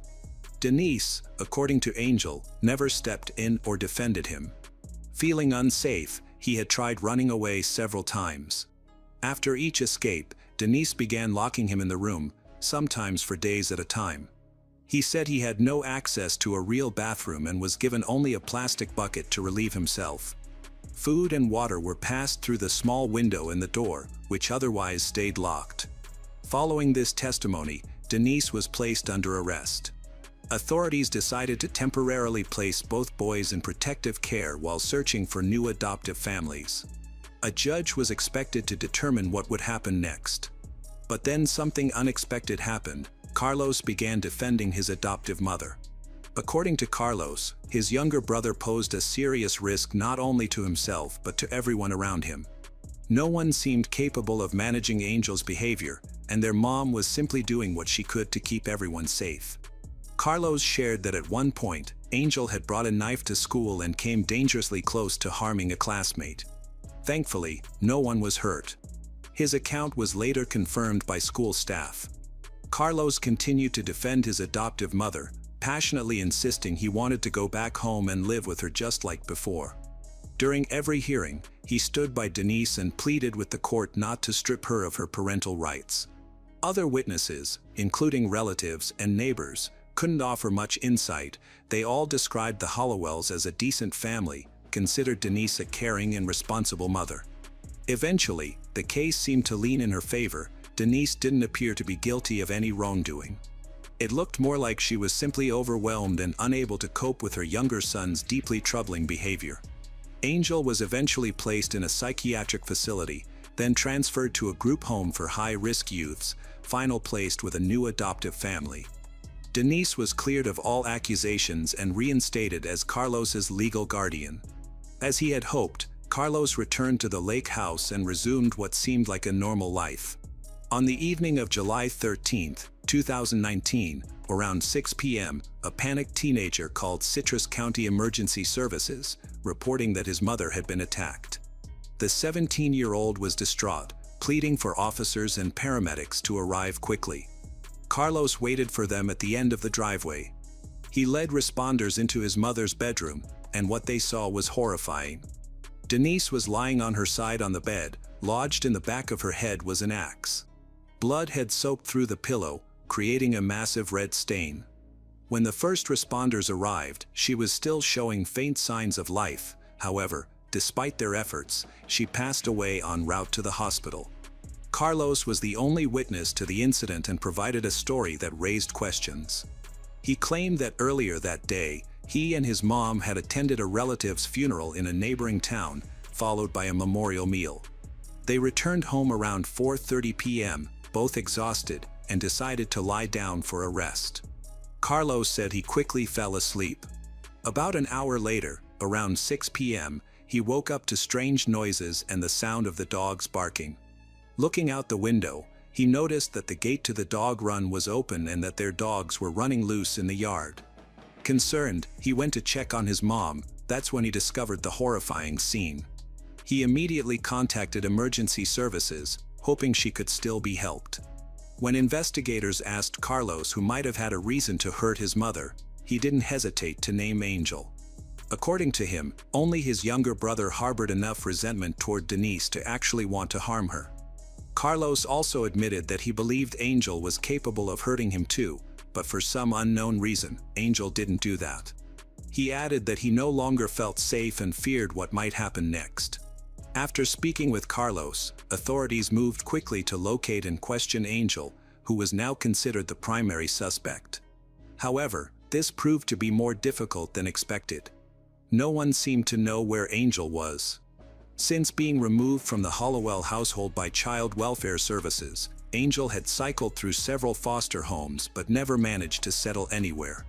Denise, according to Angel, never stepped in or defended him. Feeling unsafe, he had tried running away several times. After each escape, Denise began locking him in the room, sometimes for days at a time. He said he had no access to a real bathroom and was given only a plastic bucket to relieve himself. Food and water were passed through the small window in the door, which otherwise stayed locked. Following this testimony, Denise was placed under arrest. Authorities decided to temporarily place both boys in protective care while searching for new adoptive families. A judge was expected to determine what would happen next. But then something unexpected happened. Carlos began defending his adoptive mother. According to Carlos, his younger brother posed a serious risk not only to himself but to everyone around him. No one seemed capable of managing Angel's behavior, and their mom was simply doing what she could to keep everyone safe. Carlos shared that at one point, Angel had brought a knife to school and came dangerously close to harming a classmate. Thankfully, no one was hurt. His account was later confirmed by school staff. Carlos continued to defend his adoptive mother, passionately insisting he wanted to go back home and live with her just like before. During every hearing, he stood by Denise and pleaded with the court not to strip her of her parental rights. Other witnesses, including relatives and neighbors, couldn't offer much insight. They all described the Hollowells as a decent family, considered Denise a caring and responsible mother. Eventually, the case seemed to lean in her favor. Denise didn't appear to be guilty of any wrongdoing. It looked more like she was simply overwhelmed and unable to cope with her younger son's deeply troubling behavior. Angel was eventually placed in a psychiatric facility, then transferred to a group home for high-risk youths, finally placed with a new adoptive family. Denise was cleared of all accusations and reinstated as Carlos's legal guardian. As he had hoped, Carlos returned to the lake house and resumed what seemed like a normal life. On the evening of July 13, 2019, around 6 p.m., a panicked teenager called Citrus County Emergency Services, reporting that his mother had been attacked. The 17-year-old was distraught, pleading for officers and paramedics to arrive quickly. Carlos waited for them at the end of the driveway. He led responders into his mother's bedroom, and what they saw was horrifying. Denise was lying on her side on the bed. Lodged in the back of her head was an axe. Blood had soaked through the pillow, creating a massive red stain. When the first responders arrived, she was still showing faint signs of life. However, despite their efforts, she passed away en route to the hospital. Carlos was the only witness to the incident and provided a story that raised questions. He claimed that earlier that day, he and his mom had attended a relative's funeral in a neighboring town, followed by a memorial meal. They returned home around 4:30 p.m., both exhausted, and decided to lie down for a rest. Carlos said he quickly fell asleep. About an hour later, around 6 p.m., he woke up to strange noises and the sound of the dogs barking. Looking out the window, he noticed that the gate to the dog run was open and that their dogs were running loose in the yard. Concerned, he went to check on his mom. That's when he discovered the horrifying scene. He immediately contacted emergency services, hoping she could still be helped. When investigators asked Carlos who might have had a reason to hurt his mother, he didn't hesitate to name Angel. According to him, only his younger brother harbored enough resentment toward Denise to actually want to harm her. Carlos also admitted that he believed Angel was capable of hurting him too, but for some unknown reason, Angel didn't do that. He added that he no longer felt safe and feared what might happen next. After speaking with Carlos, authorities moved quickly to locate and question Angel, who was now considered the primary suspect. However, this proved to be more difficult than expected. No one seemed to know where Angel was. Since being removed from the Hollowell household by Child Welfare Services, Angel had cycled through several foster homes but never managed to settle anywhere.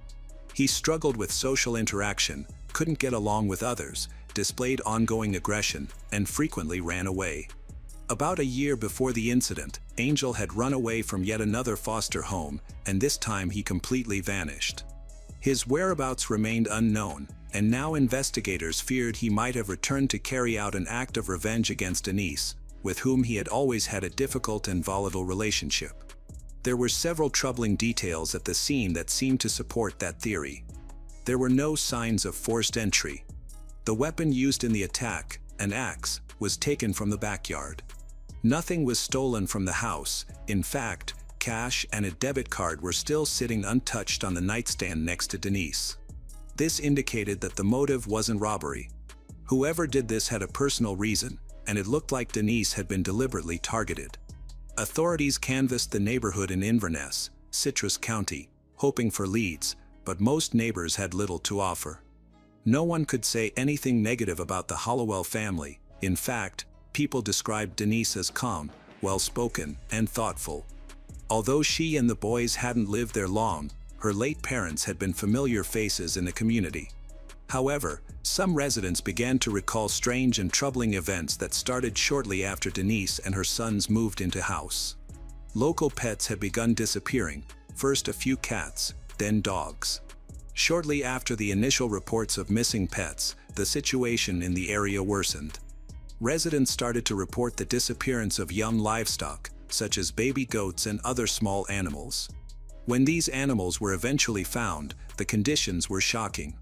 He struggled with social interaction, couldn't get along with others, displayed ongoing aggression, and frequently ran away. About a year before the incident, Angel had run away from yet another foster home, and this time he completely vanished. His whereabouts remained unknown, and now investigators feared he might have returned to carry out an act of revenge against Denise, with whom he had always had a difficult and volatile relationship. There were several troubling details at the scene that seemed to support that theory. There were no signs of forced entry. The weapon used in the attack, an axe, was taken from the backyard. Nothing was stolen from the house. In fact, cash and a debit card were still sitting untouched on the nightstand next to Denise. This indicated that the motive wasn't robbery. Whoever did this had a personal reason, and it looked like Denise had been deliberately targeted. Authorities canvassed the neighborhood in Inverness, Citrus County, hoping for leads, but most neighbors had little to offer. No one could say anything negative about the Hollowell family. In fact, people described Denise as calm, well-spoken, and thoughtful. Although she and the boys hadn't lived there long, her late parents had been familiar faces in the community. However, some residents began to recall strange and troubling events that started shortly after Denise and her sons moved into house. Local pets had begun disappearing, first a few cats, then dogs. Shortly after the initial reports of missing pets, the situation in the area worsened. Residents started to report the disappearance of young livestock, such as baby goats and other small animals. When these animals were eventually found, the conditions were shocking.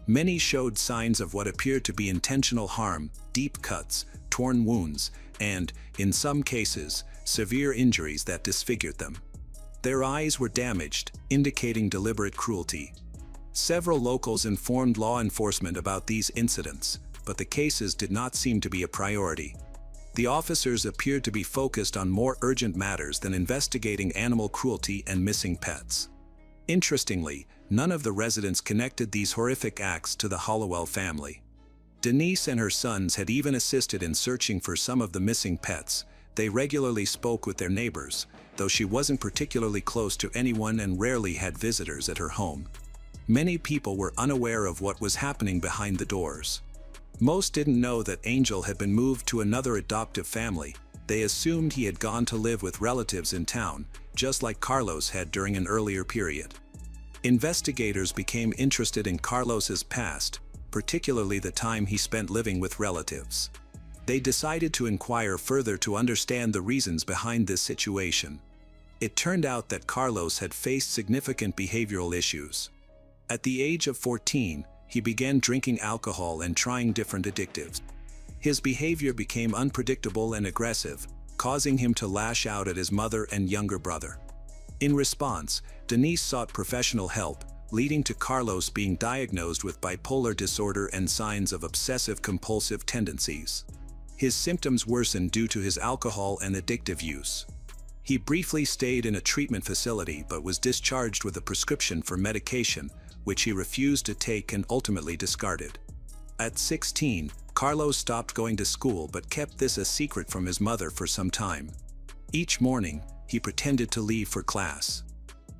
Many showed signs of what appeared to be intentional harm, deep cuts, torn wounds, and, in some cases, severe injuries that disfigured them. Their eyes were damaged, indicating deliberate cruelty. Several locals informed law enforcement about these incidents, but the cases did not seem to be a priority. The officers appeared to be focused on more urgent matters than investigating animal cruelty and missing pets. Interestingly, none of the residents connected these horrific acts to the Hollowell family. Denise and her sons had even assisted in searching for some of the missing pets. They regularly spoke with their neighbors, though she wasn't particularly close to anyone and rarely had visitors at her home. Many people were unaware of what was happening behind the doors. Most didn't know that Angel had been moved to another adoptive family. They assumed he had gone to live with relatives in town, just like Carlos had during an earlier period. Investigators became interested in Carlos's past, particularly the time he spent living with relatives. They decided to inquire further to understand the reasons behind this situation. It turned out that Carlos had faced significant behavioral issues. At the age of 14, he began drinking alcohol and trying different addictives. His behavior became unpredictable and aggressive, causing him to lash out at his mother and younger brother. In response, Denise sought professional help, leading to Carlos being diagnosed with bipolar disorder and signs of obsessive-compulsive tendencies. His symptoms worsened due to his alcohol and addictive use. He briefly stayed in a treatment facility but was discharged with a prescription for medication, which he refused to take and ultimately discarded. At 16, Carlos stopped going to school but kept this a secret from his mother for some time. Each morning, he pretended to leave for class.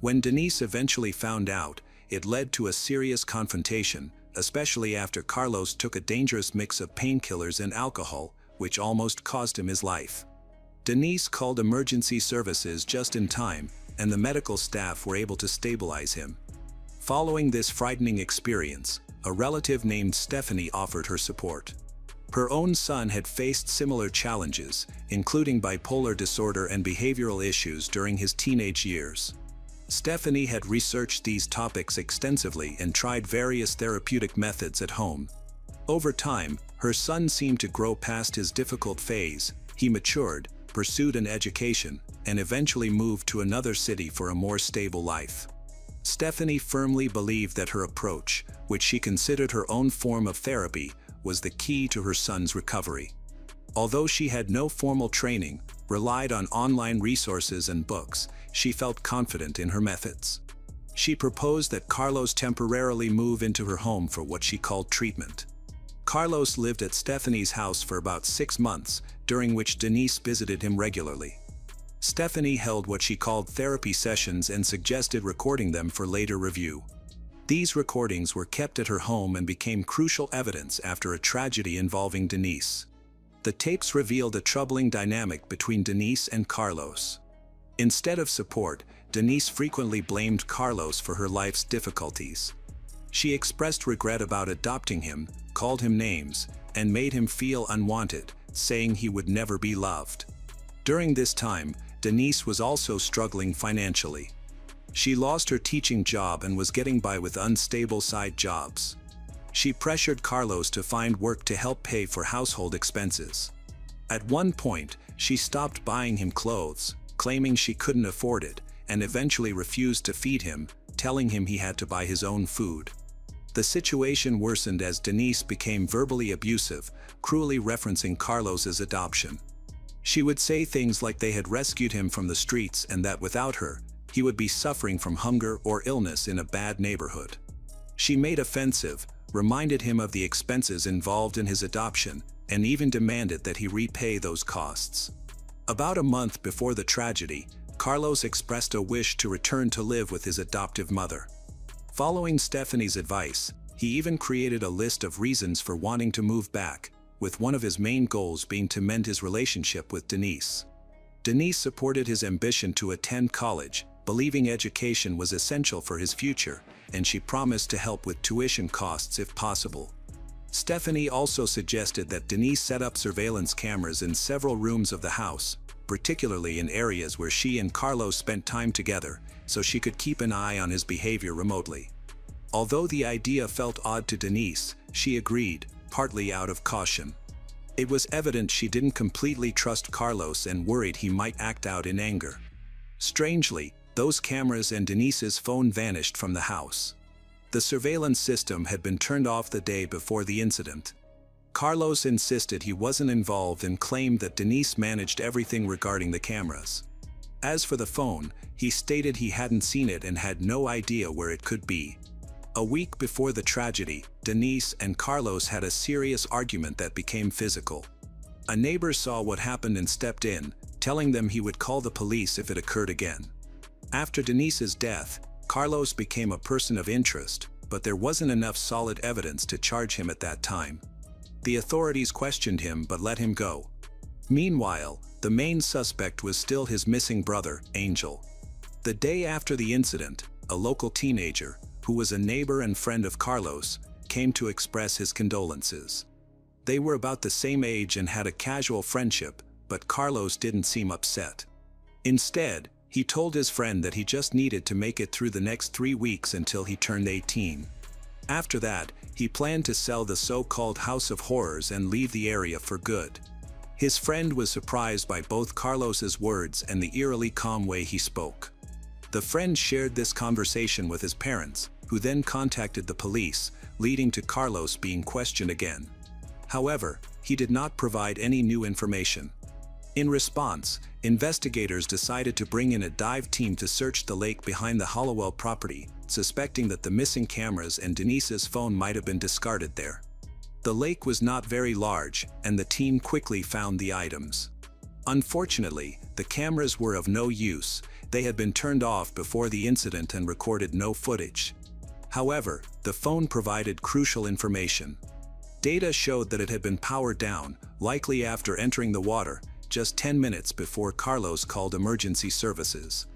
When Denise eventually found out, it led to a serious confrontation, especially after Carlos took a dangerous mix of painkillers and alcohol, which almost cost him his life. Denise called emergency services just in time, and the medical staff were able to stabilize him. Following this frightening experience, a relative named Stephanie offered her support. Her own son had faced similar challenges, including bipolar disorder and behavioral issues during his teenage years. Stephanie had researched these topics extensively and tried various therapeutic methods at home. Over time, her son seemed to grow past his difficult phase. He matured, pursued an education, and eventually moved to another city for a more stable life. Stephanie firmly believed that her approach, which she considered her own form of therapy, was the key to her son's recovery. Although she had no formal training, relied on online resources and books, she felt confident in her methods. She proposed that Carlos temporarily move into her home for what she called treatment. Carlos lived at Stephanie's house for about 6 months, during which Denise visited him regularly. Stephanie held what she called therapy sessions and suggested recording them for later review. These recordings were kept at her home and became crucial evidence after a tragedy involving Denise. The tapes revealed a troubling dynamic between Denise and Carlos. Instead of support, Denise frequently blamed Carlos for her life's difficulties. She expressed regret about adopting him, called him names, and made him feel unwanted, saying he would never be loved. During this time, Denise was also struggling financially. She lost her teaching job and was getting by with unstable side jobs. She pressured Carlos to find work to help pay for household expenses. At one point, she stopped buying him clothes, claiming she couldn't afford it, and eventually refused to feed him, telling him he had to buy his own food. The situation worsened as Denise became verbally abusive, cruelly referencing Carlos's adoption. She would say things like they had rescued him from the streets and that without her, he would be suffering from hunger or illness in a bad neighborhood. She made offensive, reminded him of the expenses involved in his adoption, and even demanded that he repay those costs. About a month before the tragedy, Carlos expressed a wish to return to live with his adoptive mother. Following Stephanie's advice, he even created a list of reasons for wanting to move back, with one of his main goals being to mend his relationship with Denise. Denise supported his ambition to attend college, believing education was essential for his future, and she promised to help with tuition costs if possible. Stephanie also suggested that Denise set up surveillance cameras in several rooms of the house, particularly in areas where she and Carlos spent time together, so she could keep an eye on his behavior remotely. Although the idea felt odd to Denise, she agreed, partly out of caution. It was evident she didn't completely trust Carlos and worried he might act out in anger. Strangely, those cameras and Denise's phone vanished from the house. The surveillance system had been turned off the day before the incident. Carlos insisted he wasn't involved and claimed that Denise managed everything regarding the cameras. As for the phone, he stated he hadn't seen it and had no idea where it could be. A week before the tragedy, Denise and Carlos had a serious argument that became physical. A neighbor saw what happened and stepped in, telling them he would call the police if it occurred again. After Denise's death, Carlos became a person of interest, but there wasn't enough solid evidence to charge him at that time. The authorities questioned him but let him go. Meanwhile, the main suspect was still his missing brother, Angel. The day after the incident, a local teenager, who was a neighbor and friend of Carlos, came to express his condolences. They were about the same age and had a casual friendship, but Carlos didn't seem upset. Instead, he told his friend that he just needed to make it through the next 3 weeks until he turned 18. After that, he planned to sell the so-called House of Horrors and leave the area for good. His friend was surprised by both Carlos's words and the eerily calm way he spoke. The friend shared this conversation with his parents, who then contacted the police, leading to Carlos being questioned again. However, he did not provide any new information. In response, investigators decided to bring in a dive team to search the lake behind the Hollowell property, suspecting that the missing cameras and Denise's phone might have been discarded there. The lake was not very large, and the team quickly found the items. Unfortunately, the cameras were of no use. They had been turned off before the incident and recorded no footage. However, the phone provided crucial information. Data showed that it had been powered down, likely after entering the water, just 10 minutes before Carlos called emergency services.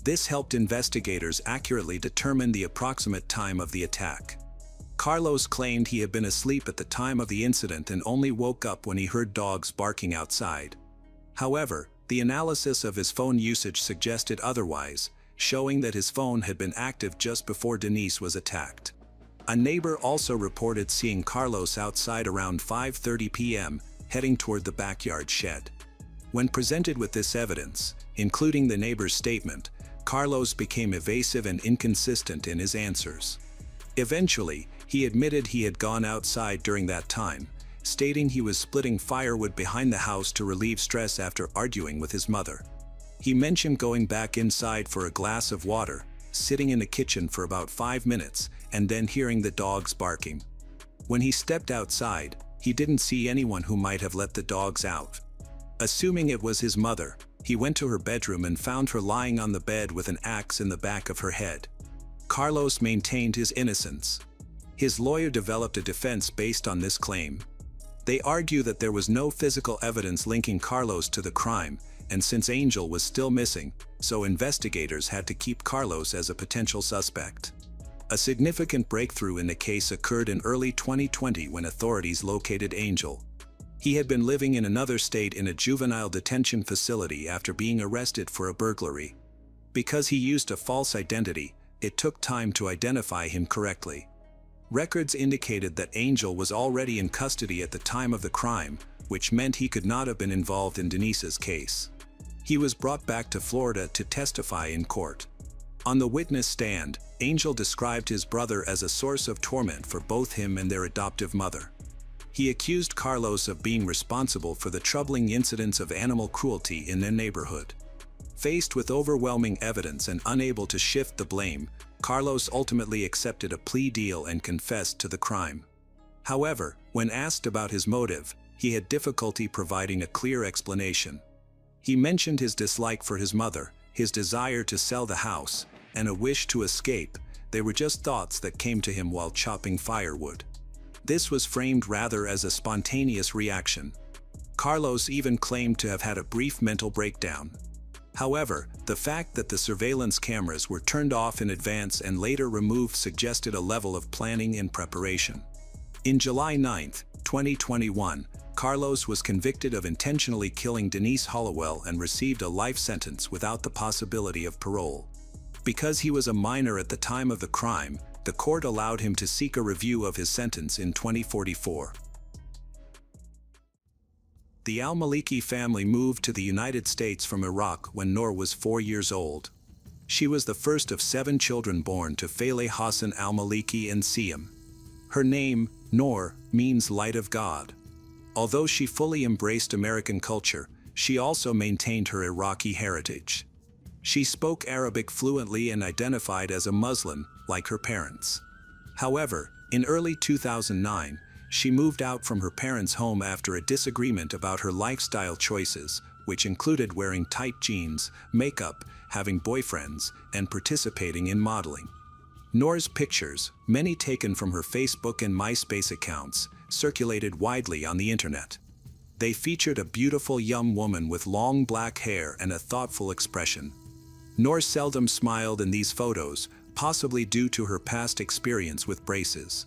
This helped investigators accurately determine the approximate time of the attack. Carlos claimed he had been asleep at the time of the incident and only woke up when he heard dogs barking outside. However, the analysis of his phone usage suggested otherwise, showing that his phone had been active just before Denise was attacked. A neighbor also reported seeing Carlos outside around 5:30 p.m., heading toward the backyard shed. When presented with this evidence, including the neighbor's statement, Carlos became evasive and inconsistent in his answers. Eventually, he admitted he had gone outside during that time, stating he was splitting firewood behind the house to relieve stress after arguing with his mother. He mentioned going back inside for a glass of water, sitting in the kitchen for about 5 minutes, and then hearing the dogs barking. When he stepped outside, he didn't see anyone who might have let the dogs out. Assuming it was his mother, he went to her bedroom and found her lying on the bed with an axe in the back of her head. Carlos maintained his innocence. His lawyer developed a defense based on this claim. They argue that there was no physical evidence linking Carlos to the crime, and since Angel was still missing, so investigators had to keep Carlos as a potential suspect. A significant breakthrough in the case occurred in early 2020 when authorities located Angel. He had been living in another state in a juvenile detention facility after being arrested for a burglary. Because he used a false identity, it took time to identify him correctly. Records indicated that Angel was already in custody at the time of the crime, which meant he could not have been involved in Denise's case. He was brought back to Florida to testify in court. On the witness stand, Angel described his brother as a source of torment for both him and their adoptive mother. He accused Carlos of being responsible for the troubling incidents of animal cruelty in their neighborhood. Faced with overwhelming evidence and unable to shift the blame, Carlos ultimately accepted a plea deal and confessed to the crime. However, when asked about his motive, he had difficulty providing a clear explanation. He mentioned his dislike for his mother, his desire to sell the house, and a wish to escape. They were just thoughts that came to him while chopping firewood. This was framed rather as a spontaneous reaction. Carlos even claimed to have had a brief mental breakdown. However, the fact that the surveillance cameras were turned off in advance and later removed suggested a level of planning and preparation. In July 9, 2021, Carlos was convicted of intentionally killing Denise Hollowell and received a life sentence without the possibility of parole. Because he was a minor at the time of the crime, the court allowed him to seek a review of his sentence in 2044. The al-Maliki family moved to the United States from Iraq when Noor was 4 years old. She was the first of 7 children born to Faleh Hassan al-Maliki and Siyam. Her name, Noor, means light of God. Although she fully embraced American culture, she also maintained her Iraqi heritage. She spoke Arabic fluently and identified as a Muslim, like her parents. However, in early 2009, she moved out from her parents' home after a disagreement about her lifestyle choices, which included wearing tight jeans, makeup, having boyfriends, and participating in modeling. Noor's pictures, many taken from her Facebook and MySpace accounts, circulated widely on the internet. They featured a beautiful young woman with long black hair and a thoughtful expression. Noor seldom smiled in these photos, possibly due to her past experience with braces.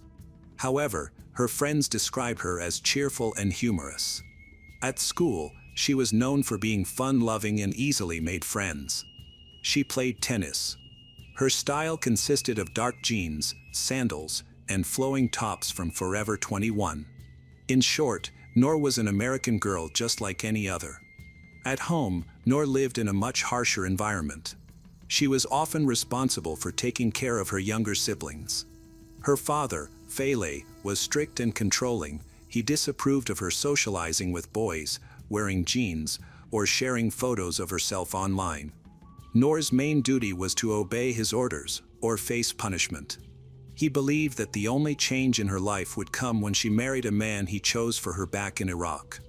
However, her friends describe her as cheerful and humorous. At school, she was known for being fun-loving and easily made friends. She played tennis. Her style consisted of dark jeans, sandals, and flowing tops from Forever 21. In short, Noor was an American girl just like any other. At home, Noor lived in a much harsher environment. She was often responsible for taking care of her younger siblings. Her father, Fele, was strict and controlling. He disapproved of her socializing with boys, wearing jeans, or sharing photos of herself online. Noor's main duty was to obey his orders, or face punishment. He believed that the only change in her life would come when she married a man he chose for her back in Iraq.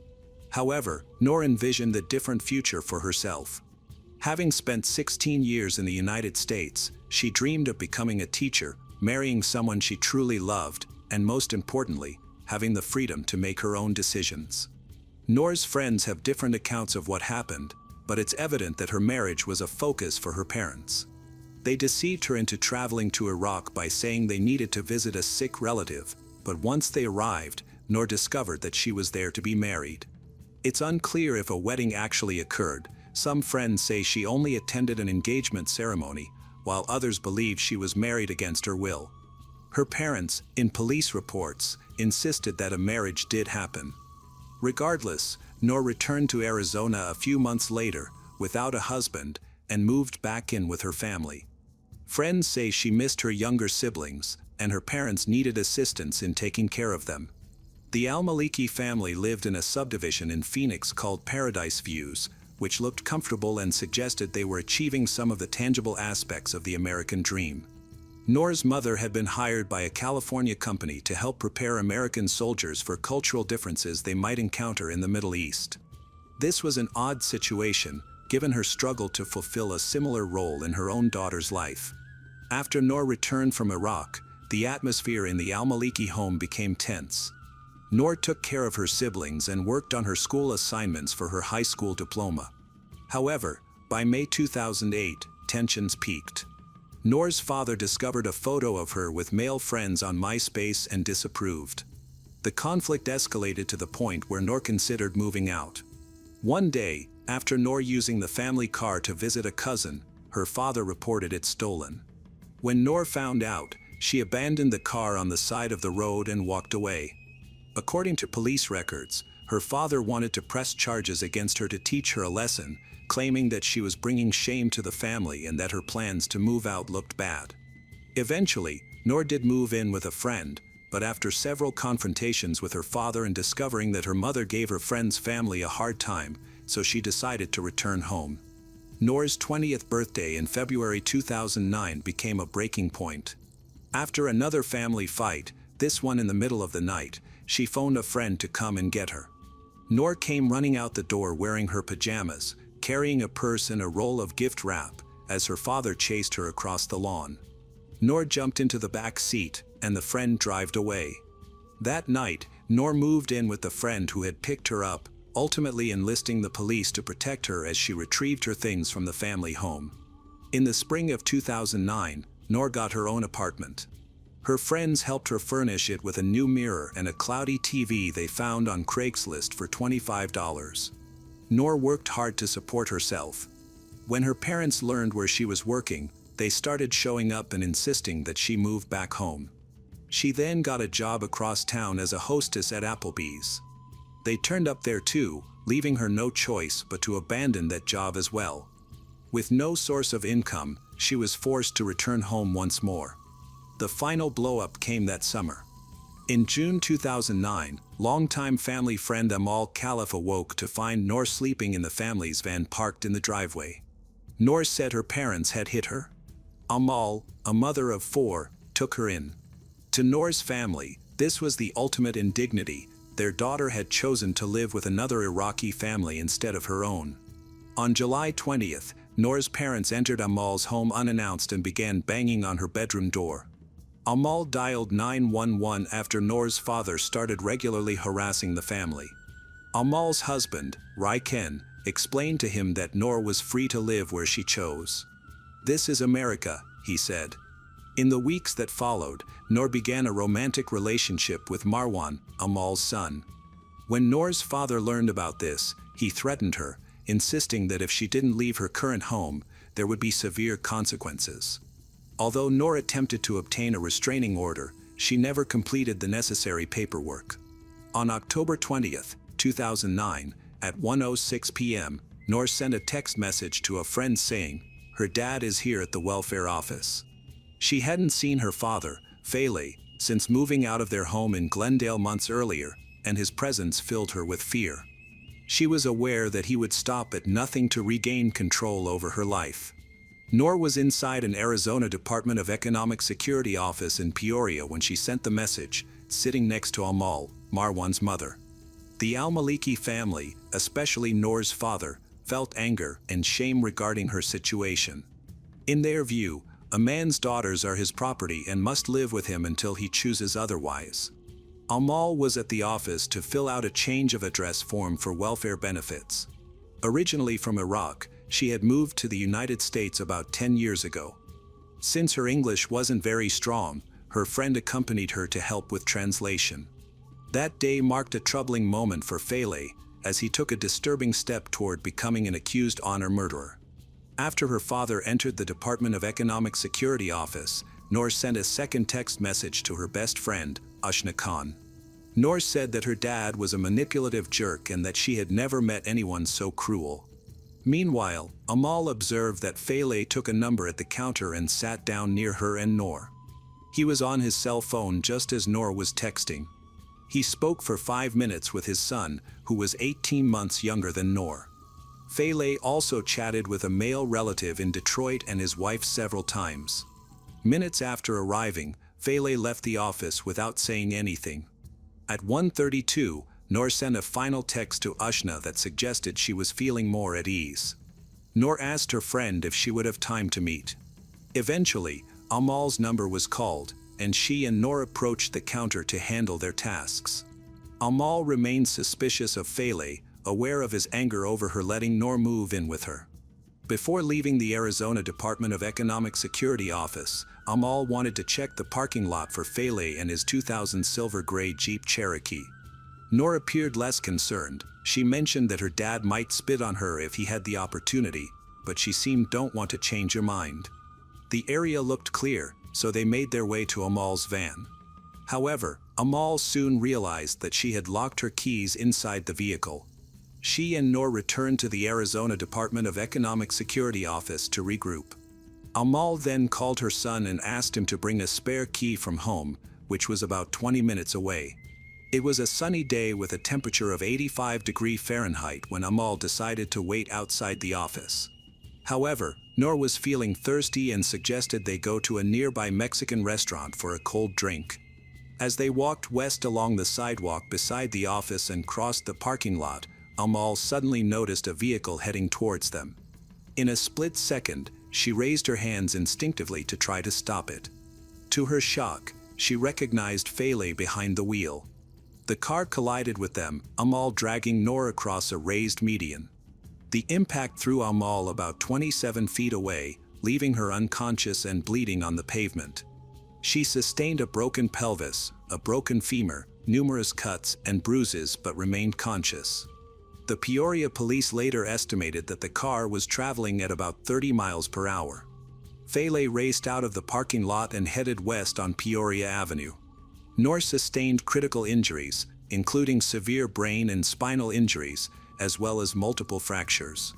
However, Noor envisioned a different future for herself. Having spent 16 years in the United States, she dreamed of becoming a teacher, marrying someone she truly loved, and most importantly, having the freedom to make her own decisions. Noor's friends have different accounts of what happened, but it's evident that her marriage was a focus for her parents. They deceived her into traveling to Iraq by saying they needed to visit a sick relative, but once they arrived, Noor discovered that she was there to be married. It's unclear if a wedding actually occurred. Some friends say she only attended an engagement ceremony, while others believe she was married against her will. Her parents, in police reports, insisted that a marriage did happen. Regardless, Noor returned to Arizona a few months later, without a husband, and moved back in with her family. Friends say she missed her younger siblings, and her parents needed assistance in taking care of them. The Al-Maliki family lived in a subdivision in Phoenix called Paradise Views, which looked comfortable and suggested they were achieving some of the tangible aspects of the American dream. Noor's mother had been hired by a California company to help prepare American soldiers for cultural differences they might encounter in the Middle East. This was an odd situation, given her struggle to fulfill a similar role in her own daughter's life. After Noor returned from Iraq, the atmosphere in the Al-Maliki home became tense. Noor took care of her siblings and worked on her school assignments for her high school diploma. However, by May 2008, tensions peaked. Noor's father discovered a photo of her with male friends on MySpace and disapproved. The conflict escalated to the point where Noor considered moving out. One day, after Noor using the family car to visit a cousin, her father reported it stolen. When Noor found out, she abandoned the car on the side of the road and walked away. According to police records, her father wanted to press charges against her to teach her a lesson, claiming that she was bringing shame to the family and that her plans to move out looked bad. Eventually, Noor did move in with a friend, but after several confrontations with her father and discovering that her mother gave her friend's family a hard time, so she decided to return home. Noor's 20th birthday in February 2009 became a breaking point. After another family fight, this one in the middle of the night, she phoned a friend to come and get her. Noor came running out the door wearing her pajamas, carrying a purse and a roll of gift wrap, as her father chased her across the lawn. Noor jumped into the back seat, and the friend drove away. That night, Noor moved in with the friend who had picked her up, ultimately enlisting the police to protect her as she retrieved her things from the family home. In the spring of 2009, Noor got her own apartment. Her friends helped her furnish it with a new mirror and a cloudy TV they found on Craigslist for $25. Noor worked hard to support herself. When her parents learned where she was working, they started showing up and insisting that she move back home. She then got a job across town as a hostess at Applebee's. They turned up there too, leaving her no choice but to abandon that job as well. With no source of income, she was forced to return home once more. The final blow-up came that summer. In June 2009, longtime family friend Amal Khalif awoke to find Noor sleeping in the family's van parked in the driveway. Noor said her parents had hit her. Amal, a mother of 4, took her in. To Noor's family, this was the ultimate indignity. Their daughter had chosen to live with another Iraqi family instead of her own. On July 20th, Noor's parents entered Amal's home unannounced and began banging on her bedroom door. Amal dialed 911 after Noor's father started regularly harassing the family. Amal's husband, Raiken, explained to him that Noor was free to live where she chose. "This is America," he said. In the weeks that followed, Noor began a romantic relationship with Marwan, Amal's son. When Noor's father learned about this, he threatened her, insisting that if she didn't leave her current home, there would be severe consequences. Although Noor attempted to obtain a restraining order, she never completed the necessary paperwork. On October 20th, 2009, at 1:06 p.m., Noor sent a text message to a friend saying, "Her dad is here at the welfare office." She hadn't seen her father, Fele, since moving out of their home in Glendale months earlier, and his presence filled her with fear. She was aware that he would stop at nothing to regain control over her life. Noor was inside an Arizona Department of Economic Security office in Peoria when she sent the message, sitting next to Amal, Marwan's mother. The Al-Maliki family, especially Noor's father, felt anger and shame regarding her situation. In their view, a man's daughters are his property and must live with him until he chooses otherwise. Amal was at the office to fill out a change of address form for welfare benefits. Originally from Iraq, she had moved to the United States about 10 years ago. Since her English wasn't very strong, her friend accompanied her to help with translation. That day marked a troubling moment for Fele, as he took a disturbing step toward becoming an accused honor murderer. After her father entered the Department of Economic Security office, Noor sent a second text message to her best friend, Ashna Khan. Noor said that her dad was a manipulative jerk and that she had never met anyone so cruel. Meanwhile, Amal observed that Fele took a number at the counter and sat down near her and Noor. He was on his cell phone just as Noor was texting. He spoke for 5 minutes with his son, who was 18 months younger than Noor. Fele also chatted with a male relative in Detroit and his wife several times. Minutes after arriving, Fele left the office without saying anything. At 1:32, Noor sent a final text to Ashna that suggested she was feeling more at ease. Noor asked her friend if she would have time to meet. Eventually, Amal's number was called, and she and Noor approached the counter to handle their tasks. Amal remained suspicious of Fele, aware of his anger over her letting Noor move in with her. Before leaving the Arizona Department of Economic Security office, Amal wanted to check the parking lot for Fele and his 2000 silver gray Jeep Cherokee. Noor appeared less concerned. She mentioned that her dad might spit on her if he had the opportunity, but she seemed don't want to change her mind. The area looked clear, so they made their way to Amal's van. However, Amal soon realized that she had locked her keys inside the vehicle. She and Noor returned to the Arizona Department of Economic Security office to regroup. Amal then called her son and asked him to bring a spare key from home, which was about 20 minutes away. It was a sunny day with a temperature of 85 degrees Fahrenheit when Amal decided to wait outside the office. However, Noor was feeling thirsty and suggested they go to a nearby Mexican restaurant for a cold drink. As they walked west along the sidewalk beside the office and crossed the parking lot, Amal suddenly noticed a vehicle heading towards them. In a split second, she raised her hands instinctively to try to stop it. To her shock, she recognized Fele behind the wheel. The car collided with them, Amal dragging Noor across a raised median. The impact threw Amal about 27 feet away, leaving her unconscious and bleeding on the pavement. She sustained a broken pelvis, a broken femur, numerous cuts and bruises, but remained conscious. The Peoria police later estimated that the car was traveling at about 30 miles per hour. Fele raced out of the parking lot and headed west on Peoria Avenue. Noor sustained critical injuries, including severe brain and spinal injuries, as well as multiple fractures.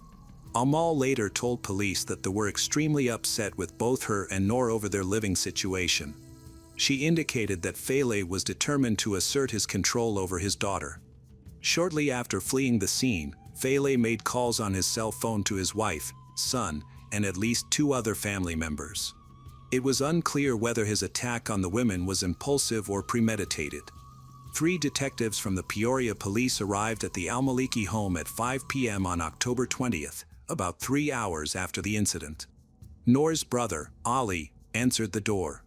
Amal later told police that they were extremely upset with both her and Noor over their living situation. She indicated that Fele was determined to assert his control over his daughter. Shortly after fleeing the scene, Fele made calls on his cell phone to his wife, son, and at least 2 other family members. It was unclear whether his attack on the women was impulsive or premeditated. 3 detectives from the Peoria police arrived at the Al-Maliki home at 5 p.m. on October 20th, about 3 hours after the incident. Noor's brother, Ali, answered the door.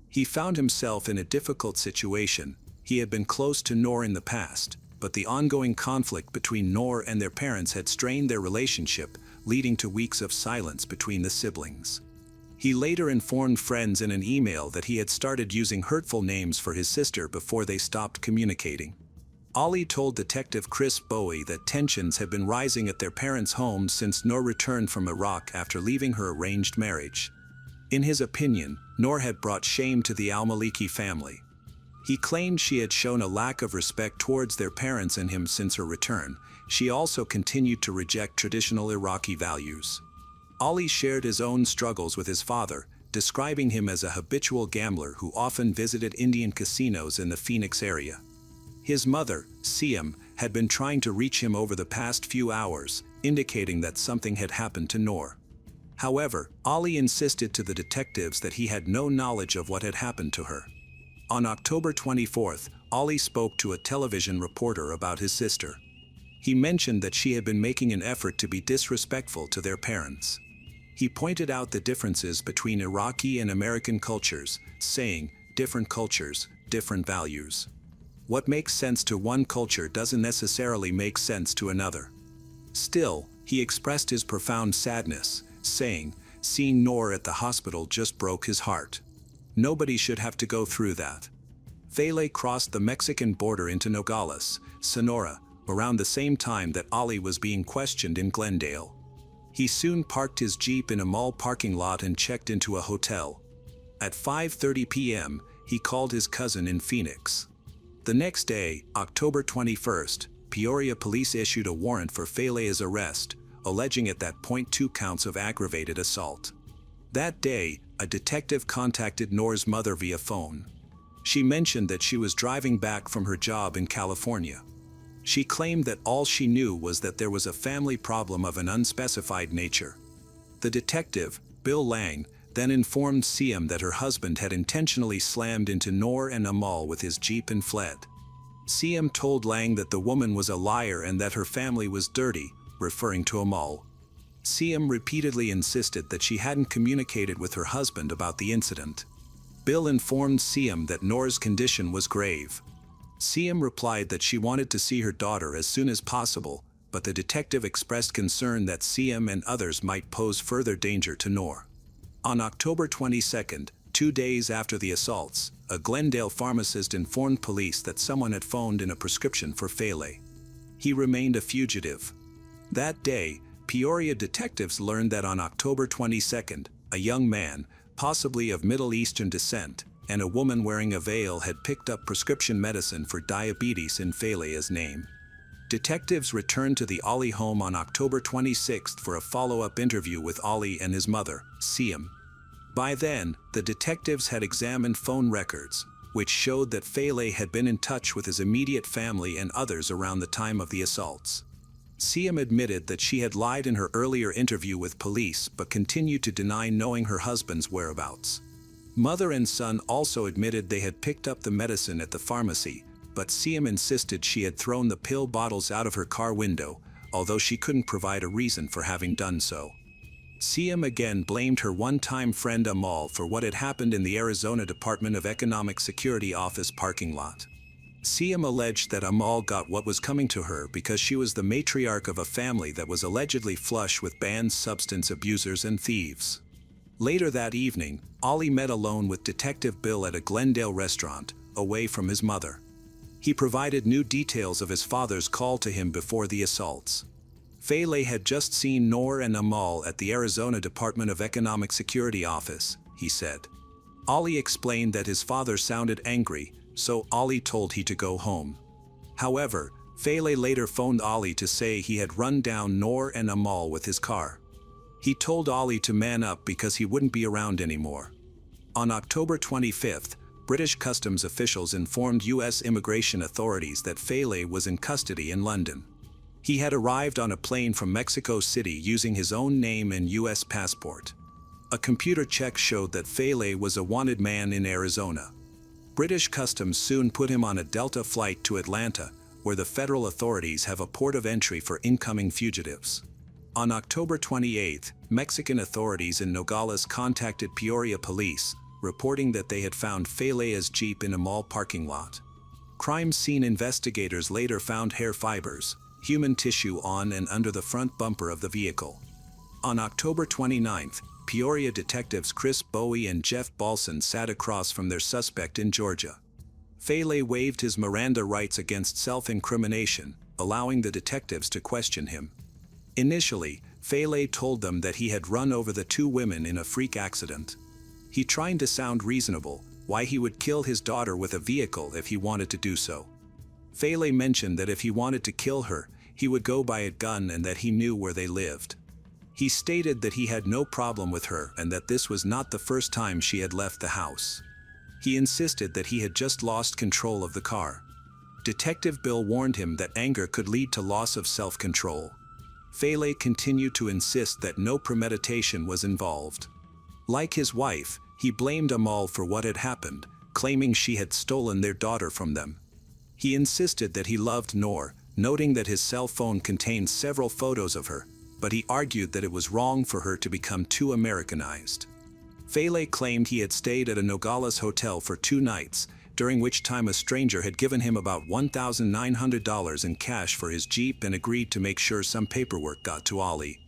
He found himself in a difficult situation. He had been close to Noor in the past, but the ongoing conflict between Noor and their parents had strained their relationship, leading to weeks of silence between the siblings. He later informed friends in an email that he had started using hurtful names for his sister before they stopped communicating. Ali told Detective Chris Bowie that tensions had been rising at their parents' home since Noor returned from Iraq after leaving her arranged marriage. In his opinion, Noor had brought shame to the Al-Maliki family. He claimed she had shown a lack of respect towards their parents and him since her return. She also continued to reject traditional Iraqi values. Ali shared his own struggles with his father, describing him as a habitual gambler who often visited Indian casinos in the Phoenix area. His mother, Siam, had been trying to reach him over the past few hours, indicating that something had happened to Noor. However, Ali insisted to the detectives that he had no knowledge of what had happened to her. On October 24th, Ali spoke to a television reporter about his sister. He mentioned that she had been making an effort to be disrespectful to their parents. He pointed out the differences between Iraqi and American cultures, saying, "Different cultures, different values. What makes sense to one culture doesn't necessarily make sense to another." Still, he expressed his profound sadness, saying, "Seeing Noor at the hospital just broke his heart. Nobody should have to go through that." Fele crossed the Mexican border into Nogales, Sonora, around the same time that Ali was being questioned in Glendale. He soon parked his Jeep in a mall parking lot and checked into a hotel. At 5:30 p.m., he called his cousin in Phoenix. The next day, October 21st, Peoria police issued a warrant for Fele's arrest, alleging at that point 2 counts of aggravated assault. That day, a detective contacted Noor's mother via phone. She mentioned that she was driving back from her job in California. She claimed that all she knew was that there was a family problem of an unspecified nature. The detective, Bill Lang, then informed Siam that her husband had intentionally slammed into Noor and Amal with his Jeep and fled. Siam told Lang that the woman was a liar and that her family was dirty, referring to Amal. Siam repeatedly insisted that she hadn't communicated with her husband about the incident. Bill informed Siam that Noor's condition was grave. Siam replied that she wanted to see her daughter as soon as possible, but the detective expressed concern that Siam and others might pose further danger to Noor. On October 22nd, 2 days after the assaults, a Glendale pharmacist informed police that someone had phoned in a prescription for Fele. He remained a fugitive. That day, Peoria detectives learned that on October 22nd, a young man, possibly of Middle Eastern descent, and a woman wearing a veil had picked up prescription medicine for diabetes in Fele's name. Detectives returned to the Ali home on October 26th for a follow-up interview with Ali and his mother, Siam. By then, the detectives had examined phone records, which showed that Fele had been in touch with his immediate family and others around the time of the assaults. Siam admitted that she had lied in her earlier interview with police but continued to deny knowing her husband's whereabouts. Mother and son also admitted they had picked up the medicine at the pharmacy, but Siam insisted she had thrown the pill bottles out of her car window, although she couldn't provide a reason for having done so. Siam again blamed her one-time friend Amal for what had happened in the Arizona Department of Economic Security office parking lot. Siam alleged that Amal got what was coming to her because she was the matriarch of a family that was allegedly flush with banned substance abusers and thieves. Later that evening, Ali met alone with Detective Bill at a Glendale restaurant, away from his mother. He provided new details of his father's call to him before the assaults. Fele had just seen Noor and Amal at the Arizona Department of Economic Security office, he said. Ali explained that his father sounded angry, so Ali told him to go home. However, Fele later phoned Ali to say he had run down Noor and Amal with his car. He told Ali to man up because he wouldn't be around anymore. On October 25th, British customs officials informed U.S. immigration authorities that Fele was in custody in London. He had arrived on a plane from Mexico City using his own name and U.S. passport. A computer check showed that Fele was a wanted man in Arizona. British Customs soon put him on a Delta flight to Atlanta, where the federal authorities have a port of entry for incoming fugitives. On October 28, Mexican authorities in Nogales contacted Peoria police, reporting that they had found Fele's Jeep in a mall parking lot. Crime scene investigators later found hair fibers, human tissue on and under the front bumper of the vehicle. On October 29, Peoria detectives Chris Bowie and Jeff Balson sat across from their suspect in Georgia. Fele waived his Miranda rights against self-incrimination, allowing the detectives to question him. Initially, Fele told them that he had run over the two women in a freak accident. He tried to sound reasonable, why he would kill his daughter with a vehicle if he wanted to do so. Fele mentioned that if he wanted to kill her, he would go buy a gun and that he knew where they lived. He stated that he had no problem with her and that this was not the first time she had left the house. He insisted that he had just lost control of the car. Detective Bill warned him that anger could lead to loss of self-control. Fele continued to insist that no premeditation was involved. Like his wife, he blamed Amal for what had happened, claiming she had stolen their daughter from them. He insisted that he loved Noor, noting that his cell phone contained several photos of her, but he argued that it was wrong for her to become too Americanized. Fele claimed he had stayed at a Nogales hotel for 2 nights, during which time a stranger had given him about $1,900 in cash for his Jeep and agreed to make sure some paperwork got to Ali.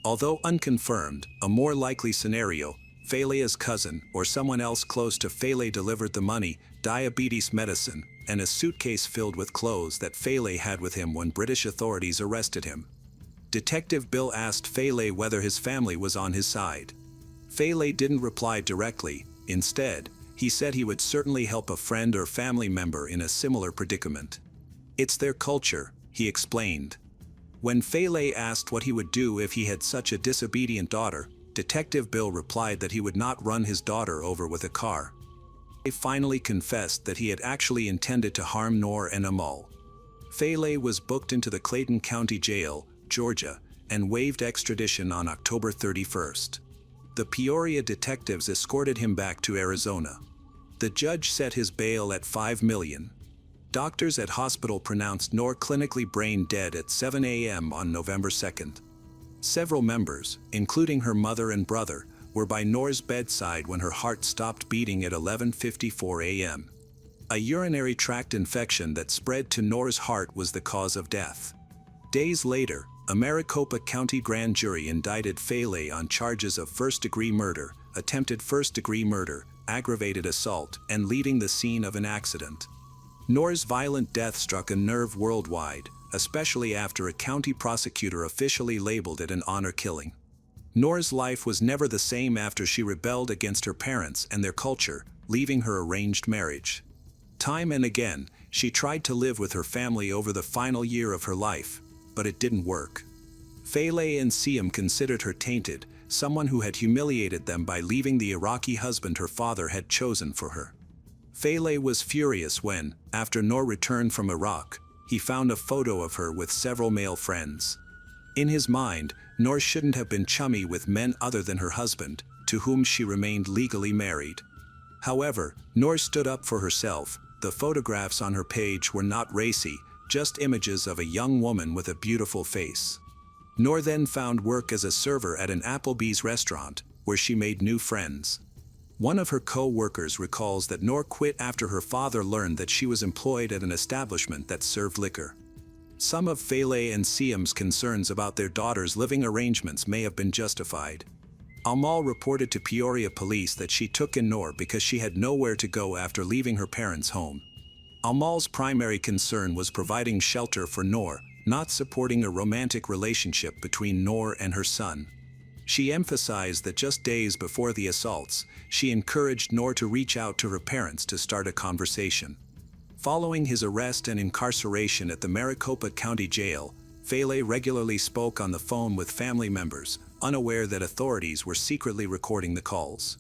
Although unconfirmed, a more likely scenario, Fele's cousin or someone else close to Fele delivered the money, diabetes medicine, and a suitcase filled with clothes that Fele had with him when British authorities arrested him. Detective Bill asked Fele whether his family was on his side. Fele didn't reply directly. Instead, he said he would certainly help a friend or family member in a similar predicament. It's their culture, he explained. When Fele asked what he would do if he had such a disobedient daughter, Detective Bill replied that he would not run his daughter over with a car. He finally confessed that he had actually intended to harm Noor and Amal. Fele was booked into the Clayton County Jail, Georgia, and waived extradition on October 31st. The Peoria detectives escorted him back to Arizona. The judge set his bail at $5 million. Doctors at hospital pronounced Noor clinically brain dead at 7 a.m. on November 2nd. Several members, including her mother and brother, were by Noor's bedside when her heart stopped beating at 11:54 a.m. A urinary tract infection that spread to Noor's heart was the cause of death. Days later, a Maricopa County grand jury indicted Fele on charges of first-degree murder, attempted first-degree murder, aggravated assault, and leaving the scene of an accident. Noor's violent death struck a nerve worldwide, especially after a county prosecutor officially labeled it an honor killing. Noor's life was never the same after she rebelled against her parents and their culture, leaving her arranged marriage. Time and again, she tried to live with her family over the final year of her life, but it didn't work. Fele and Siam considered her tainted, someone who had humiliated them by leaving the Iraqi husband her father had chosen for her. Fele was furious when, after Noor returned from Iraq, he found a photo of her with several male friends. In his mind, Noor shouldn't have been chummy with men other than her husband, to whom she remained legally married. However, Noor stood up for herself. The photographs on her page were not racy, just images of a young woman with a beautiful face. Noor then found work as a server at an Applebee's restaurant, where she made new friends. One of her co-workers recalls that Noor quit after her father learned that she was employed at an establishment that served liquor. Some of Fele and Siam's concerns about their daughter's living arrangements may have been justified. Amal reported to Peoria police that she took in Noor because she had nowhere to go after leaving her parents' home. Amal's primary concern was providing shelter for Noor, not supporting a romantic relationship between Noor and her son. She emphasized that just days before the assaults, she encouraged Noor to reach out to her parents to start a conversation. Following his arrest and incarceration at the Maricopa County Jail, Fele regularly spoke on the phone with family members, unaware that authorities were secretly recording the calls.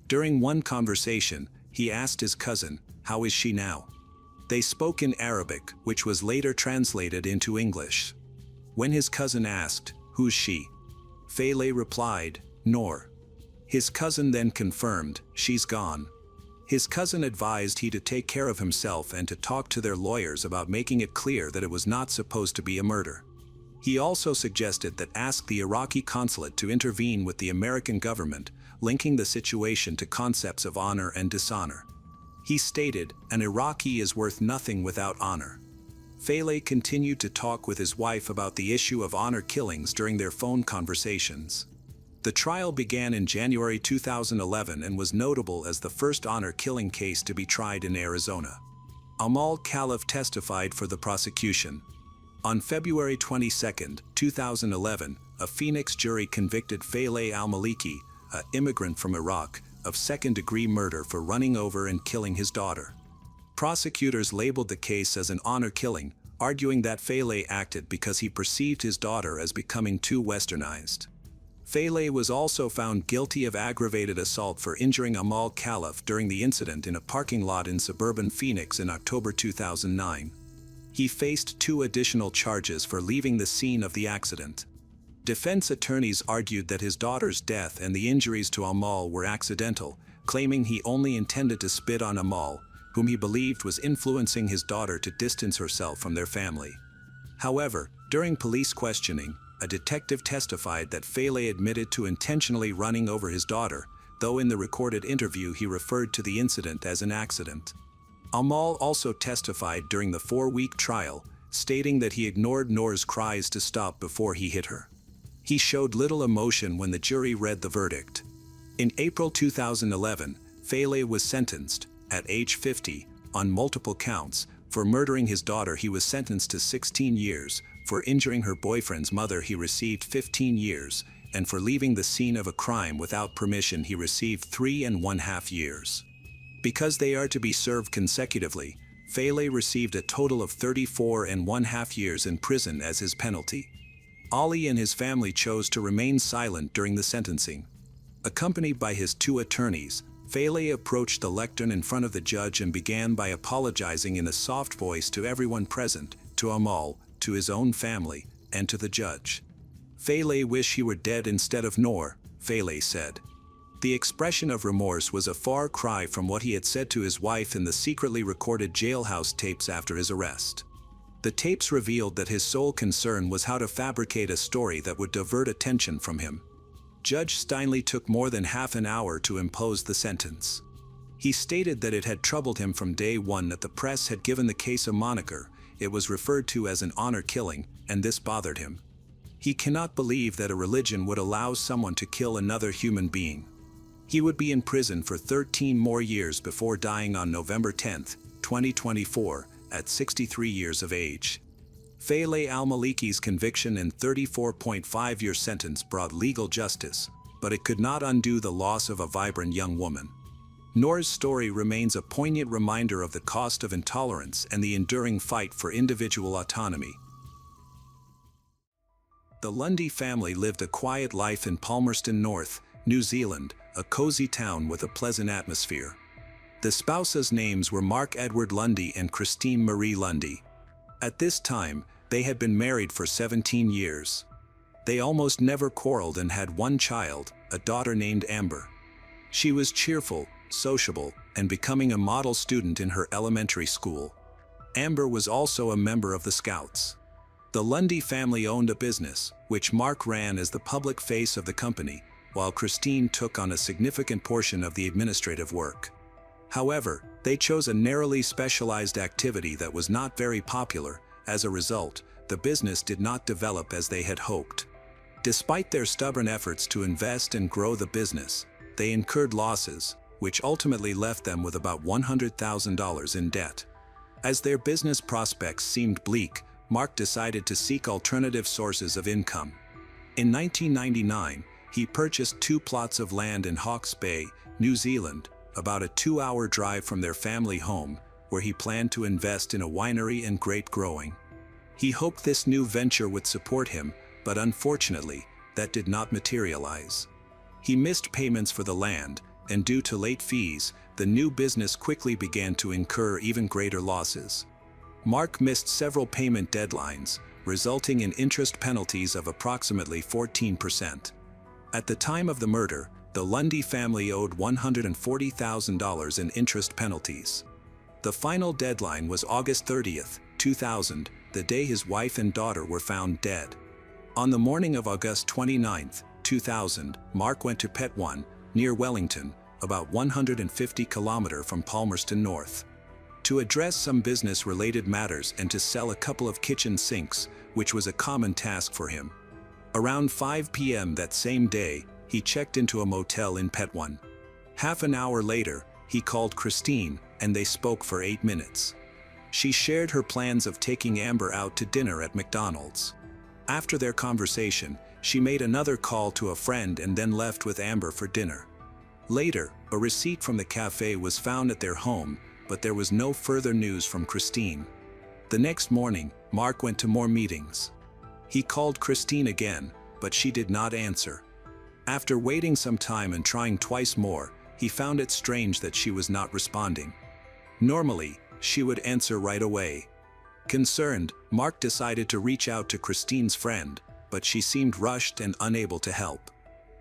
During one conversation, he asked his cousin, "How is she now?" They spoke in Arabic, which was later translated into English. When his cousin asked, "Who's she?" Fele replied, "Noor." His cousin then confirmed, "She's gone." His cousin advised he to take care of himself and to talk to their lawyers about making it clear that it was not supposed to be a murder. He also suggested that ask the Iraqi consulate to intervene with the American government, linking the situation to concepts of honor and dishonor. He stated, "An Iraqi is worth nothing without honor." Faleh continued to talk with his wife about the issue of honor killings during their phone conversations. The trial began in January 2011 and was notable as the first honor killing case to be tried in Arizona. Amal Khalaf testified for the prosecution. On February 22, 2011, a Phoenix jury convicted Faleh al-Maliki, an immigrant from Iraq, of second-degree murder for running over and killing his daughter. Prosecutors labeled the case as an honor killing, arguing that Faleh acted because he perceived his daughter as becoming too westernized. Faleh was also found guilty of aggravated assault for injuring Amal Khalaf during the incident in a parking lot in suburban Phoenix in October 2009. He faced 2 additional charges for leaving the scene of the accident. Defense attorneys argued that his daughter's death and the injuries to Amal were accidental, claiming he only intended to spit on Amal, whom he believed was influencing his daughter to distance herself from their family. However, during police questioning, a detective testified that Faleh admitted to intentionally running over his daughter, though in the recorded interview he referred to the incident as an accident. Amal also testified during the 4-week trial, stating that he ignored Noor's cries to stop before he hit her. He showed little emotion when the jury read the verdict. In April 2011, Faleh was sentenced, at age 50, on multiple counts. For murdering his daughter he was sentenced to 16 years, for injuring her boyfriend's mother he received 15 years, and for leaving the scene of a crime without permission he received 3.5 years. Because they are to be served consecutively, Faleh received a total of 34.5 years in prison as his penalty. Ali and his family chose to remain silent during the sentencing. Accompanied by his 2 attorneys, Faleh approached the lectern in front of the judge and began by apologizing in a soft voice to everyone present, to Amal, to his own family, and to the judge. "Faleh wish he were dead instead of Noor," Faleh said. The expression of remorse was a far cry from what he had said to his wife in the secretly recorded jailhouse tapes after his arrest. The tapes revealed that his sole concern was how to fabricate a story that would divert attention from him. Judge Steinle took more than half an hour to impose the sentence. He stated that it had troubled him from day one that the press had given the case a moniker. It was referred to as an honor killing, and this bothered him. He cannot believe that a religion would allow someone to kill another human being. He would be in prison for 13 more years before dying on November 10, 2024, at 63 years of age. Faleh al-Maliki's conviction and 34.5-year sentence brought legal justice, but it could not undo the loss of a vibrant young woman. Noor's story remains a poignant reminder of the cost of intolerance and the enduring fight for individual autonomy. The Lundy family lived a quiet life in Palmerston North, New Zealand, a cozy town with a pleasant atmosphere. The spouses' names were Mark Edward Lundy and Christine Marie Lundy. At this time, they had been married for 17 years. They almost never quarreled and had 1 child, a daughter named Amber. She was cheerful, sociable, and becoming a model student in her elementary school. Amber was also a member of the Scouts. The Lundy family owned a business, which Mark ran as the public face of the company, while Christine took on a significant portion of the administrative work. However, they chose a narrowly specialized activity that was not very popular. As a result, the business did not develop as they had hoped. Despite their stubborn efforts to invest and grow the business, they incurred losses, which ultimately left them with about $100,000 in debt. As their business prospects seemed bleak, Mark decided to seek alternative sources of income. In 1999, he purchased 2 plots of land in Hawke's Bay, New Zealand, about a 2-hour drive from their family home, where he planned to invest in a winery and grape growing. He hoped this new venture would support him, but unfortunately, that did not materialize. He missed payments for the land, and due to late fees, the new business quickly began to incur even greater losses. Mark missed several payment deadlines, resulting in interest penalties of approximately 14%. At the time of the murder, The Lundy family owed $140,000 in interest penalties. The final deadline was August 30, 2000, the day his wife and daughter were found dead. On the morning of August 29, 2000, Mark went to Pet 1, near Wellington, about 150 kilometers from Palmerston North, to address some business-related matters and to sell a couple of kitchen sinks, which was a common task for him. Around 5 p.m. that same day, he checked into a motel in Pet 1. Half an hour later, he called Christine, and they spoke for 8 minutes. She shared her plans of taking Amber out to dinner at McDonald's. After their conversation, she made another call to a friend and then left with Amber for dinner. Later, a receipt from the cafe was found at their home, but there was no further news from Christine. The next morning, Mark went to more meetings. He called Christine again, but she did not answer. After waiting some time and trying twice more, he found it strange that she was not responding. Normally, she would answer right away. Concerned, Mark decided to reach out to Christine's friend, but she seemed rushed and unable to help.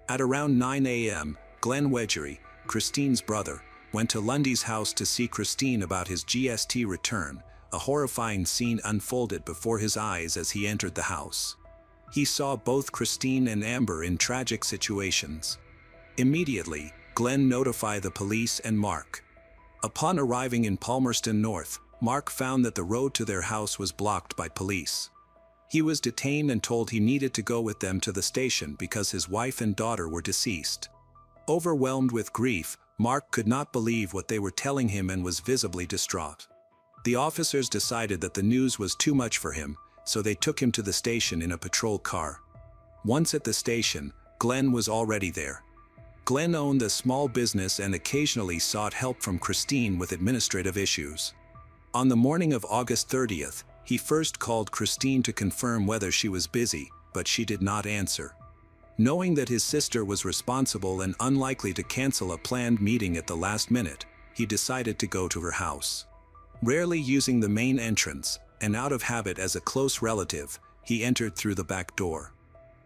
At around 9 a.m., Glenn Wedgery, Christine's brother, went to Lundy's house to see Christine about his GST return. A horrifying scene unfolded before his eyes as he entered the house. He saw both Christine and Amber in tragic situations. Immediately, Glenn notified the police and Mark. Upon arriving in Palmerston North, Mark found that the road to their house was blocked by police. He was detained and told he needed to go with them to the station because his wife and daughter were deceased. Overwhelmed with grief, Mark could not believe what they were telling him and was visibly distraught. The officers decided that the news was too much for him, so they took him to the station in a patrol car. Once at the station, Glenn was already there. Glenn owned a small business and occasionally sought help from Christine with administrative issues. On the morning of August 30th, he first called Christine to confirm whether she was busy, but she did not answer. Knowing that his sister was responsible and unlikely to cancel a planned meeting at the last minute, he decided to go to her house. Rarely using the main entrance, and out of habit as a close relative, he entered through the back door.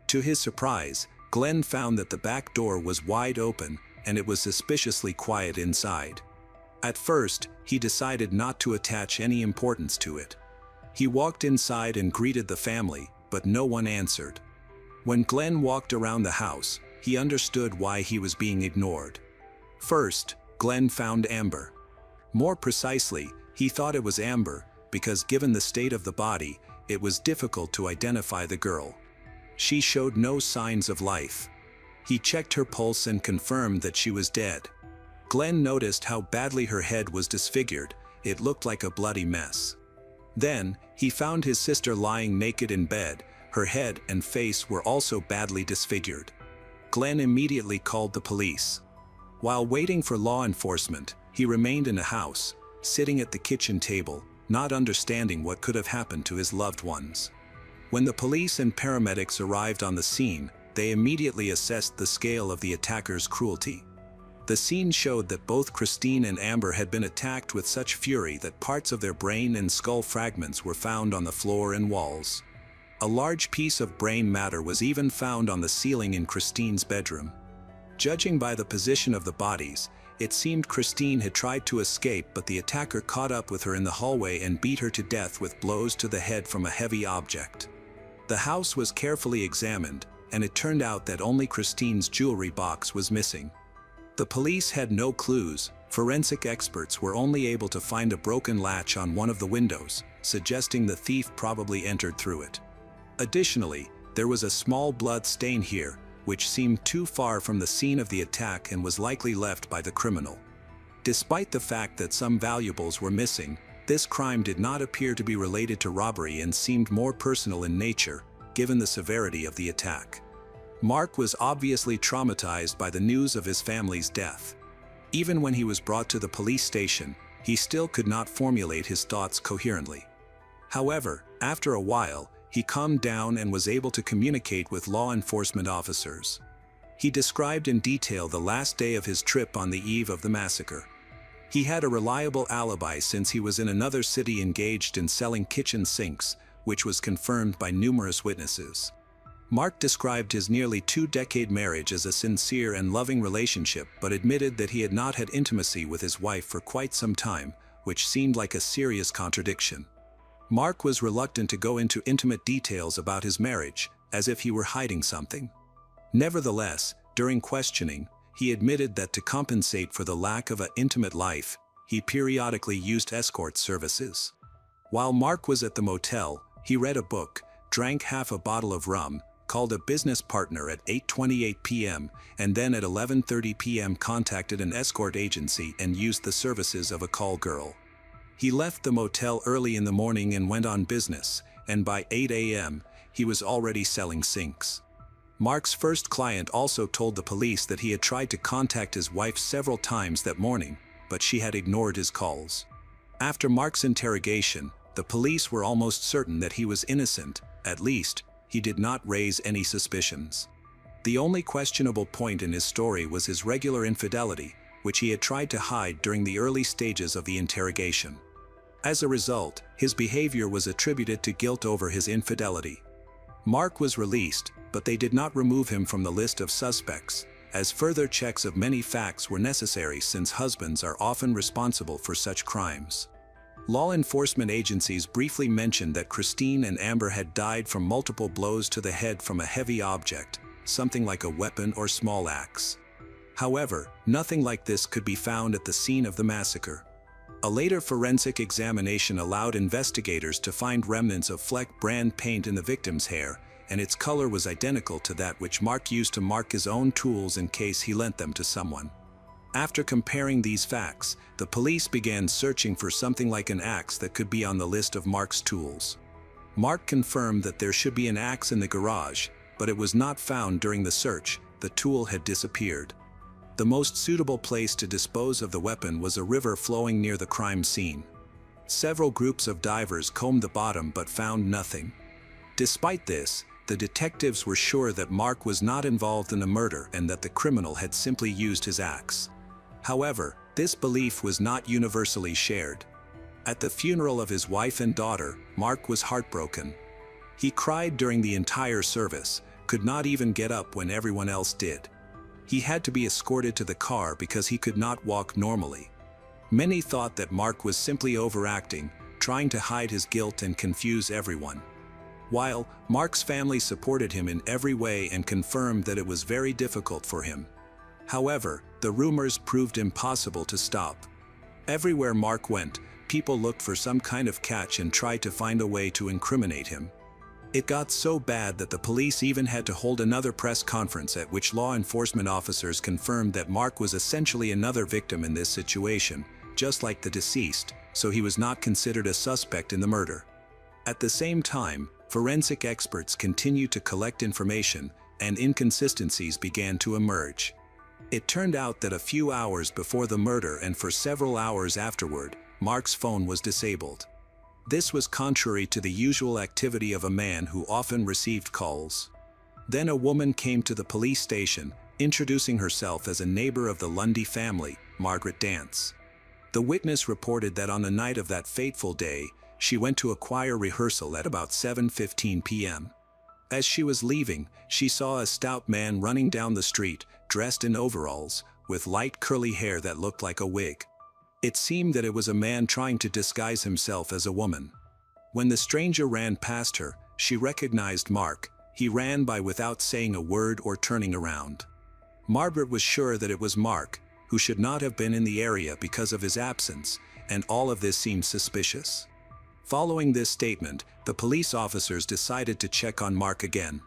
To his surprise, Glenn found that the back door was wide open and it was suspiciously quiet inside. At first, he decided not to attach any importance to it. He walked inside and greeted the family, but no one answered. When Glenn walked around the house, he understood why he was being ignored. First, Glenn found Amber. More precisely, he thought it was Amber, because given the state of the body, it was difficult to identify the girl. She showed no signs of life. He checked her pulse and confirmed that she was dead. Glenn noticed how badly her head was disfigured. It looked like a bloody mess. Then, he found his sister lying naked in bed. Her head and face were also badly disfigured. Glenn immediately called the police. While waiting for law enforcement, he remained in the house, sitting at the kitchen table, not understanding what could have happened to his loved ones. When the police and paramedics arrived on the scene, they immediately assessed the scale of the attacker's cruelty. The scene showed that both Christine and Amber had been attacked with such fury that parts of their brain and skull fragments were found on the floor and walls. A large piece of brain matter was even found on the ceiling in Christine's bedroom. Judging by the position of the bodies, it seemed Christine had tried to escape, but the attacker caught up with her in the hallway and beat her to death with blows to the head from a heavy object. The house was carefully examined, and it turned out that only Christine's jewelry box was missing. The police had no clues. Forensic experts were only able to find a broken latch on one of the windows, suggesting the thief probably entered through it. Additionally, there was a small blood stain here, which seemed too far from the scene of the attack and was likely left by the criminal. Despite the fact that some valuables were missing, this crime did not appear to be related to robbery and seemed more personal in nature, given the severity of the attack. Mark was obviously traumatized by the news of his family's death. Even when he was brought to the police station, he still could not formulate his thoughts coherently. However, after a while, he calmed down and was able to communicate with law enforcement officers. He described in detail the last day of his trip on the eve of the massacre. He had a reliable alibi since he was in another city engaged in selling kitchen sinks, which was confirmed by numerous witnesses. Mark described his nearly two-decade marriage as a sincere and loving relationship, but admitted that he had not had intimacy with his wife for quite some time, which seemed like a serious contradiction. Mark was reluctant to go into intimate details about his marriage, as if he were hiding something. Nevertheless, during questioning, he admitted that to compensate for the lack of an intimate life, he periodically used escort services. While Mark was at the motel, he read a book, drank half a bottle of rum, called a business partner at 8:28 p.m., and then at 11:30 p.m. contacted an escort agency and used the services of a call girl. He left the motel early in the morning and went on business, and by 8 a.m., he was already selling sinks. Mark's first client also told the police that he had tried to contact his wife several times that morning, but she had ignored his calls. After Mark's interrogation, the police were almost certain that he was innocent. At least, he did not raise any suspicions. The only questionable point in his story was his regular infidelity, which he had tried to hide during the early stages of the interrogation. As a result, his behavior was attributed to guilt over his infidelity. Mark was released, but they did not remove him from the list of suspects, as further checks of many facts were necessary since husbands are often responsible for such crimes. Law enforcement agencies briefly mentioned that Christine and Amber had died from multiple blows to the head from a heavy object, something like a weapon or small axe. However, nothing like this could be found at the scene of the massacre. A later forensic examination allowed investigators to find remnants of Fleck brand paint in the victim's hair, and its color was identical to that which Mark used to mark his own tools in case he lent them to someone. After comparing these facts, the police began searching for something like an axe that could be on the list of Mark's tools. Mark confirmed that there should be an axe in the garage, but it was not found during the search. The tool had disappeared. The most suitable place to dispose of the weapon was a river flowing near the crime scene. Several groups of divers combed the bottom but found nothing. Despite this, the detectives were sure that Mark was not involved in the murder and that the criminal had simply used his axe. However, this belief was not universally shared. At the funeral of his wife and daughter, Mark was heartbroken. He cried during the entire service, could not even get up when everyone else did. He had to be escorted to the car because he could not walk normally. Many thought that Mark was simply overacting, trying to hide his guilt and confuse everyone. While Mark's family supported him in every way and confirmed that it was very difficult for him. However, the rumors proved impossible to stop. Everywhere Mark went, people looked for some kind of catch and tried to find a way to incriminate him. It got so bad that the police even had to hold another press conference at which law enforcement officers confirmed that Mark was essentially another victim in this situation, just like the deceased, so he was not considered a suspect in the murder. At the same time, forensic experts continued to collect information, and inconsistencies began to emerge. It turned out that a few hours before the murder and for several hours afterward, Mark's phone was disabled. This was contrary to the usual activity of a man who often received calls. Then a woman came to the police station, introducing herself as a neighbor of the Lundy family, Margaret Dance. The witness reported that on the night of that fateful day, she went to a choir rehearsal at about 7:15 p.m. As she was leaving, she saw a stout man running down the street, dressed in overalls, with light curly hair that looked like a wig. It seemed that it was a man trying to disguise himself as a woman. When the stranger ran past her, she recognized Mark. He ran by without saying a word or turning around. Margaret was sure that it was Mark, who should not have been in the area because of his absence, and all of this seemed suspicious. Following this statement, the police officers decided to check on Mark again.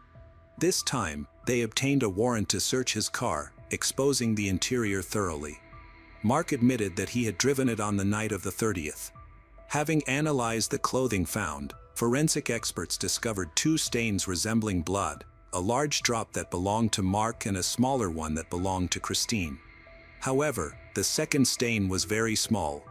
This time, they obtained a warrant to search his car, exposing the interior thoroughly. Mark admitted that he had driven it on the night of the 30th. Having analyzed the clothing found, forensic experts discovered two stains resembling blood, a large drop that belonged to Mark and a smaller one that belonged to Christine. However, the second stain was very small.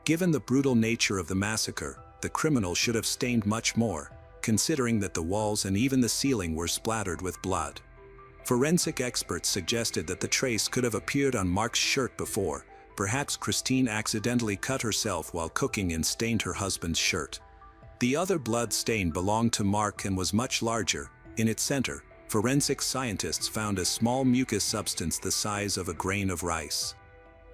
Given the brutal nature of the massacre, the criminal should have stained much more, considering that the walls and even the ceiling were splattered with blood. Forensic experts suggested that the trace could have appeared on Mark's shirt before. Perhaps Christine accidentally cut herself while cooking and stained her husband's shirt. The other blood stain belonged to Mark and was much larger, In its center, forensic scientists found a small mucus substance the size of a grain of rice.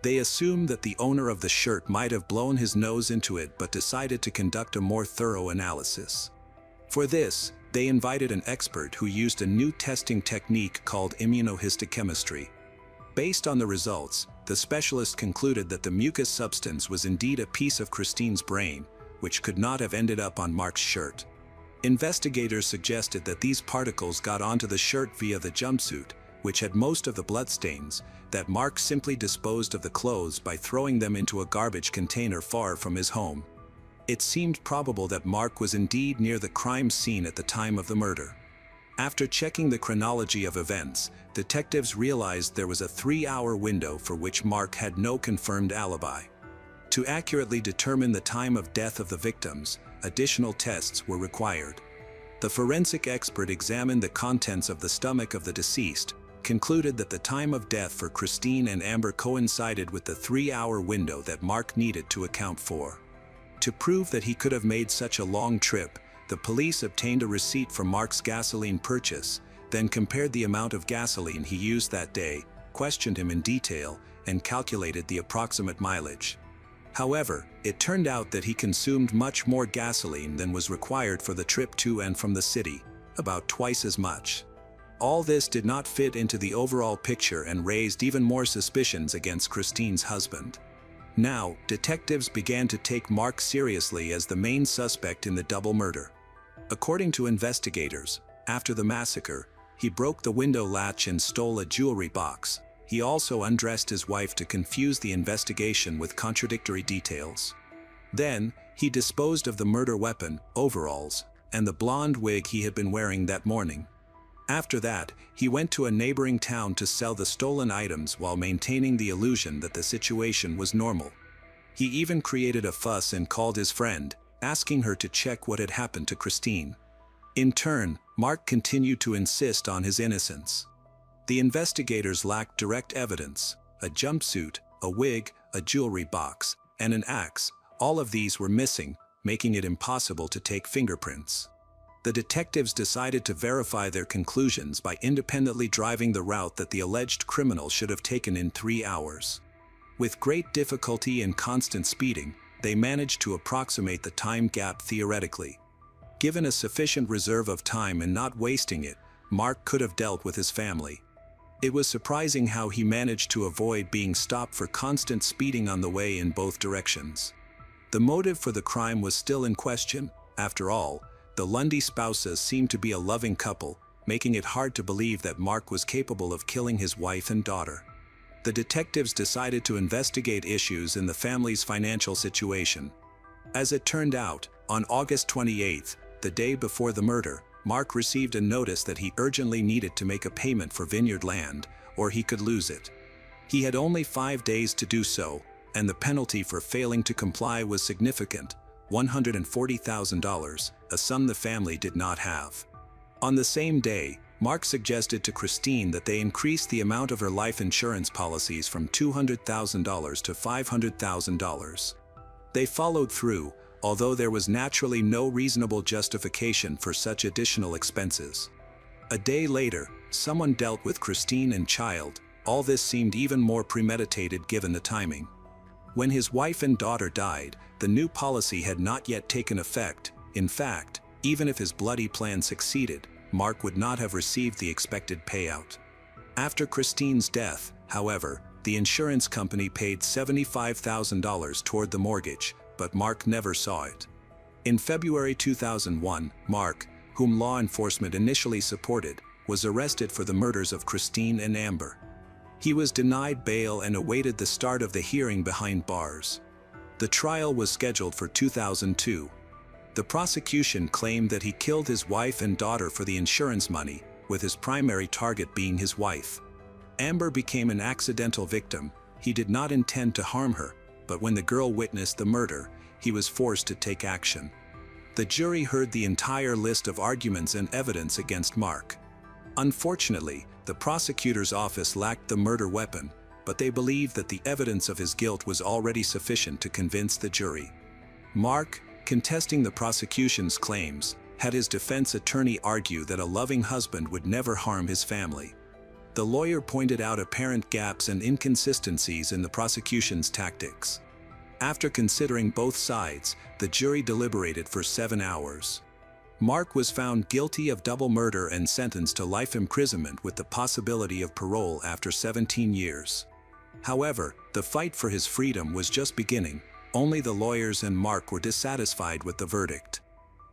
They assumed that the owner of the shirt might have blown his nose into it but decided to conduct a more thorough analysis. For this, they invited an expert who used a new testing technique called immunohistochemistry. Based on the results, the specialist concluded that the mucus substance was indeed a piece of Christine's brain, which could not have ended up on Mark's shirt. Investigators suggested that these particles got onto the shirt via the jumpsuit, which had most of the bloodstains, that Mark simply disposed of the clothes by throwing them into a garbage container far from his home. It seemed probable that Mark was indeed near the crime scene at the time of the murder. After checking the chronology of events, detectives realized there was a 3-hour window for which Mark had no confirmed alibi. To accurately determine the time of death of the victims, additional tests were required. The forensic expert examined the contents of the stomach of the deceased, concluded that the time of death for Christine and Amber coincided with the 3-hour window that Mark needed to account for. To prove that he could have made such a long trip, the police obtained a receipt for Mark's gasoline purchase, then compared the amount of gasoline he used that day, questioned him in detail, and calculated the approximate mileage. However, it turned out that he consumed much more gasoline than was required for the trip to and from the city, about twice as much. All this did not fit into the overall picture and raised even more suspicions against Christine's husband. Now, detectives began to take Mark seriously as the main suspect in the double murder. According to investigators, after the massacre, he broke the window latch and stole a jewelry box. He also undressed his wife to confuse the investigation with contradictory details. Then, he disposed of the murder weapon, overalls, and the blonde wig he had been wearing that morning. After that, he went to a neighboring town to sell the stolen items while maintaining the illusion that the situation was normal. He even created a fuss and called his friend, asking her to check what had happened to Christine. In turn, Mark continued to insist on his innocence. The investigators lacked direct evidence: a jumpsuit, a wig, a jewelry box, and an axe. All of these were missing, making it impossible to take fingerprints. The detectives decided to verify their conclusions by independently driving the route that the alleged criminal should have taken in 3 hours. With great difficulty and constant speeding, they managed to approximate the time gap theoretically. Given a sufficient reserve of time and not wasting it, Mark could have dealt with his family. It was surprising how he managed to avoid being stopped for constant speeding on the way in both directions. The motive for the crime was still in question. After all, the Lundy spouses seemed to be a loving couple, making it hard to believe that Mark was capable of killing his wife and daughter. The detectives decided to investigate issues in the family's financial situation. As it turned out, on August 28th, the day before the murder, Mark received a notice that he urgently needed to make a payment for vineyard land, or he could lose it. He had only 5 days to do so, and the penalty for failing to comply was significant: $140,000, a sum the family did not have. On the same day, Mark suggested to Christine that they increase the amount of her life insurance policies from $200,000 to $500,000. They followed through, although there was naturally no reasonable justification for such additional expenses. A day later, someone dealt with Christine and child. All this seemed even more premeditated given the timing. When his wife and daughter died, the new policy had not yet taken effect. In fact, even if his bloody plan succeeded, Mark would not have received the expected payout. After Christine's death, however, the insurance company paid $75,000 toward the mortgage, but Mark never saw it. In February 2001, Mark, whom law enforcement initially supported, was arrested for the murders of Christine and Amber. He was denied bail and awaited the start of the hearing behind bars. The trial was scheduled for 2002. The prosecution claimed that he killed his wife and daughter for the insurance money, with his primary target being his wife. Amber became an accidental victim. He did not intend to harm her, but when the girl witnessed the murder, he was forced to take action. The jury heard the entire list of arguments and evidence against Mark. Unfortunately, the prosecutor's office lacked the murder weapon, but they believed that the evidence of his guilt was already sufficient to convince the jury. Mark, contesting the prosecution's claims, had his defense attorney argue that a loving husband would never harm his family. The lawyer pointed out apparent gaps and inconsistencies in the prosecution's tactics. After considering both sides, the jury deliberated for 7 hours. Mark was found guilty of double murder and sentenced to life imprisonment with the possibility of parole after 17 years. However, the fight for his freedom was just beginning. Only the lawyers and Mark were dissatisfied with the verdict.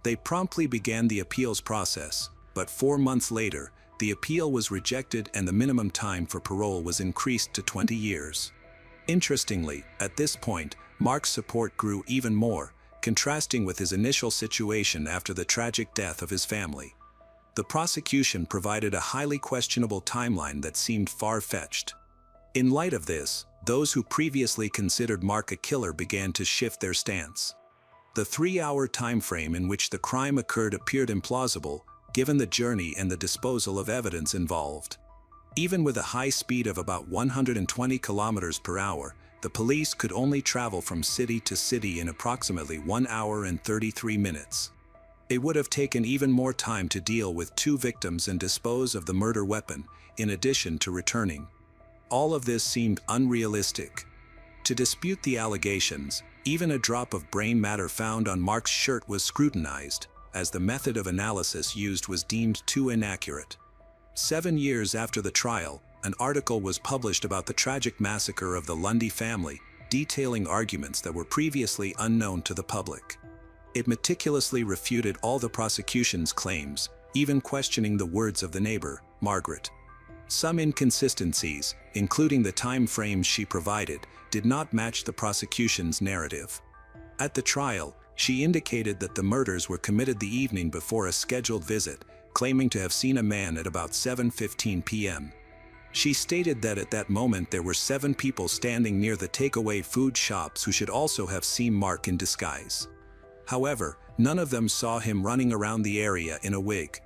They promptly began the appeals process, but 4 months later, the appeal was rejected and the minimum time for parole was increased to 20 years. Interestingly, at this point, Mark's support grew even more, contrasting with his initial situation after the tragic death of his family. The prosecution provided a highly questionable timeline that seemed far-fetched. In light of this, those who previously considered Mark a killer began to shift their stance. The 3-hour time frame in which the crime occurred appeared implausible, given the journey and the disposal of evidence involved. Even with a high speed of about 120 kilometers per hour, the police could only travel from city to city in approximately 1 hour and 33 minutes. It would have taken even more time to deal with 2 victims and dispose of the murder weapon, in addition to returning. All of this seemed unrealistic. To dispute the allegations, even a drop of brain matter found on Mark's shirt was scrutinized, as the method of analysis used was deemed too inaccurate. 7 years after the trial, an article was published about the tragic massacre of the Lundy family, detailing arguments that were previously unknown to the public. It meticulously refuted all the prosecution's claims, even questioning the words of the neighbor, Margaret. Some inconsistencies, including the time frames she provided, did not match the prosecution's narrative. At the trial, she indicated that the murders were committed the evening before a scheduled visit, claiming to have seen a man at about 7:15 p.m. She stated that at that moment there were 7 people standing near the takeaway food shops who should also have seen Mark in disguise. However, none of them saw him running around the area in a wig.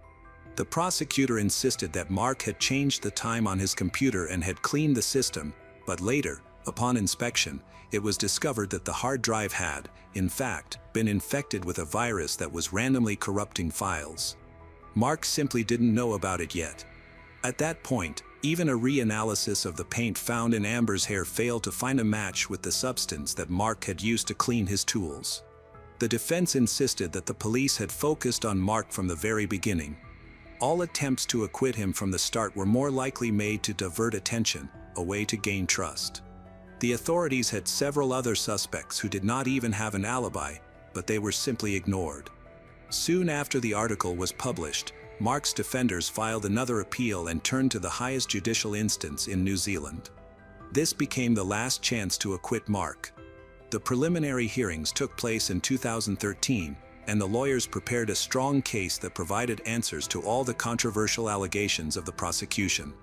The prosecutor insisted that Mark had changed the time on his computer and had cleaned the system, but later, upon inspection, it was discovered that the hard drive had, in fact, been infected with a virus that was randomly corrupting files. Mark simply didn't know about it yet. At that point, even a reanalysis of the paint found in Amber's hair failed to find a match with the substance that Mark had used to clean his tools. The defense insisted that the police had focused on Mark from the very beginning. All attempts to acquit him from the start were more likely made to divert attention, a way to gain trust. The authorities had several other suspects who did not even have an alibi, but they were simply ignored. Soon after the article was published, Mark's defenders filed another appeal and turned to the highest judicial instance in New Zealand. This became the last chance to acquit Mark. The preliminary hearings took place in 2013, and the lawyers prepared a strong case that provided answers to all the controversial allegations of the prosecution.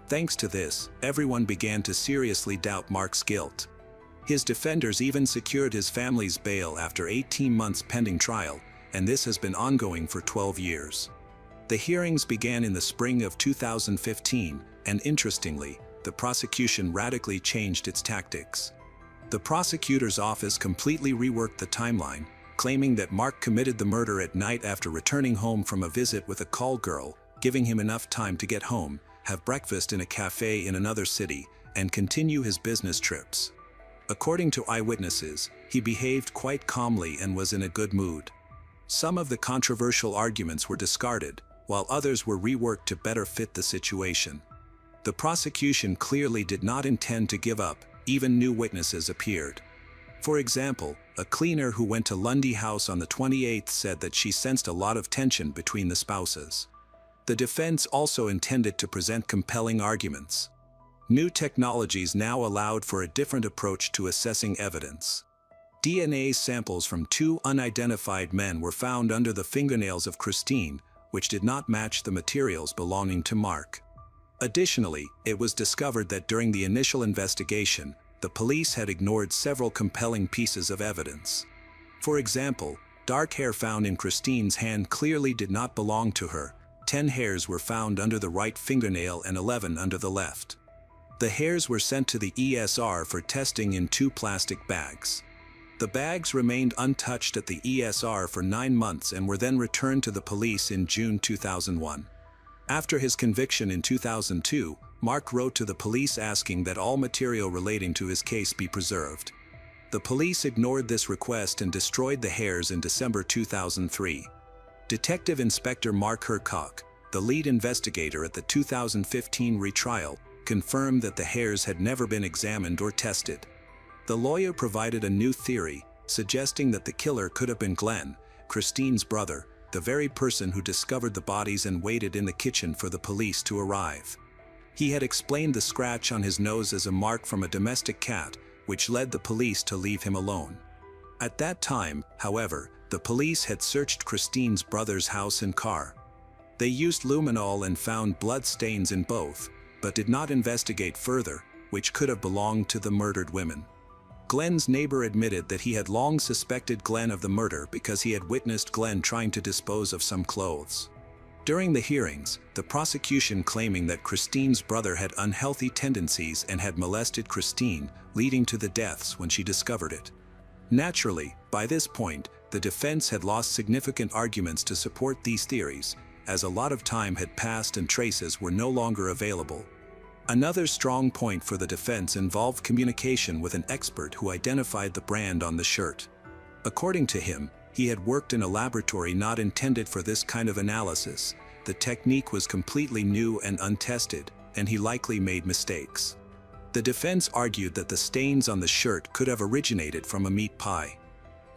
Thanks to this, everyone began to seriously doubt Mark's guilt. His defenders even secured his family's bail after 18 months pending trial, and this has been ongoing for 12 years. The hearings began in the spring of 2015, and interestingly, the prosecution radically changed its tactics. The prosecutor's office completely reworked the timeline, claiming that Mark committed the murder at night after returning home from a visit with a call girl, giving him enough time to get home, have breakfast in a cafe in another city, and continue his business trips. According to eyewitnesses, he behaved quite calmly and was in a good mood. Some of the controversial arguments were discarded, while others were reworked to better fit the situation. The prosecution clearly did not intend to give up. Even new witnesses appeared. For example, a cleaner who went to Lundy House on the 28th said that she sensed a lot of tension between the spouses. The defense also intended to present compelling arguments. New technologies now allowed for a different approach to assessing evidence. DNA samples from 2 unidentified men were found under the fingernails of Christine, which did not match the materials belonging to Mark. Additionally, it was discovered that during the initial investigation, the police had ignored several compelling pieces of evidence. For example, dark hair found in Christine's hand clearly did not belong to her. 10 hairs were found under the right fingernail and 11 under the left. The hairs were sent to the ESR for testing in 2 plastic bags. The bags remained untouched at the ESR for 9 months and were then returned to the police in June 2001. After his conviction in 2002, Mark wrote to the police asking that all material relating to his case be preserved. The police ignored this request and destroyed the hairs in December 2003. Detective Inspector Mark Hercock, the lead investigator at the 2015 retrial, confirmed that the hairs had never been examined or tested. The lawyer provided a new theory, suggesting that the killer could have been Glenn, Christine's brother, the very person who discovered the bodies and waited in the kitchen for the police to arrive. He had explained the scratch on his nose as a mark from a domestic cat, which led the police to leave him alone. At that time, however, the police had searched Christine's brother's house and car. They used luminol and found blood stains in both, but did not investigate further, which could have belonged to the murdered women. Glenn's neighbor admitted that he had long suspected Glenn of the murder because he had witnessed Glenn trying to dispose of some clothes. During the hearings, the prosecution claiming that Christine's brother had unhealthy tendencies and had molested Christine, leading to the deaths when she discovered it. Naturally, by this point, the defense had lost significant arguments to support these theories, as a lot of time had passed and traces were no longer available. Another strong point for the defense involved communication with an expert who identified the brand on the shirt. According to him, he had worked in a laboratory not intended for this kind of analysis. The technique was completely new and untested, and he likely made mistakes. The defense argued that the stains on the shirt could have originated from a meat pie.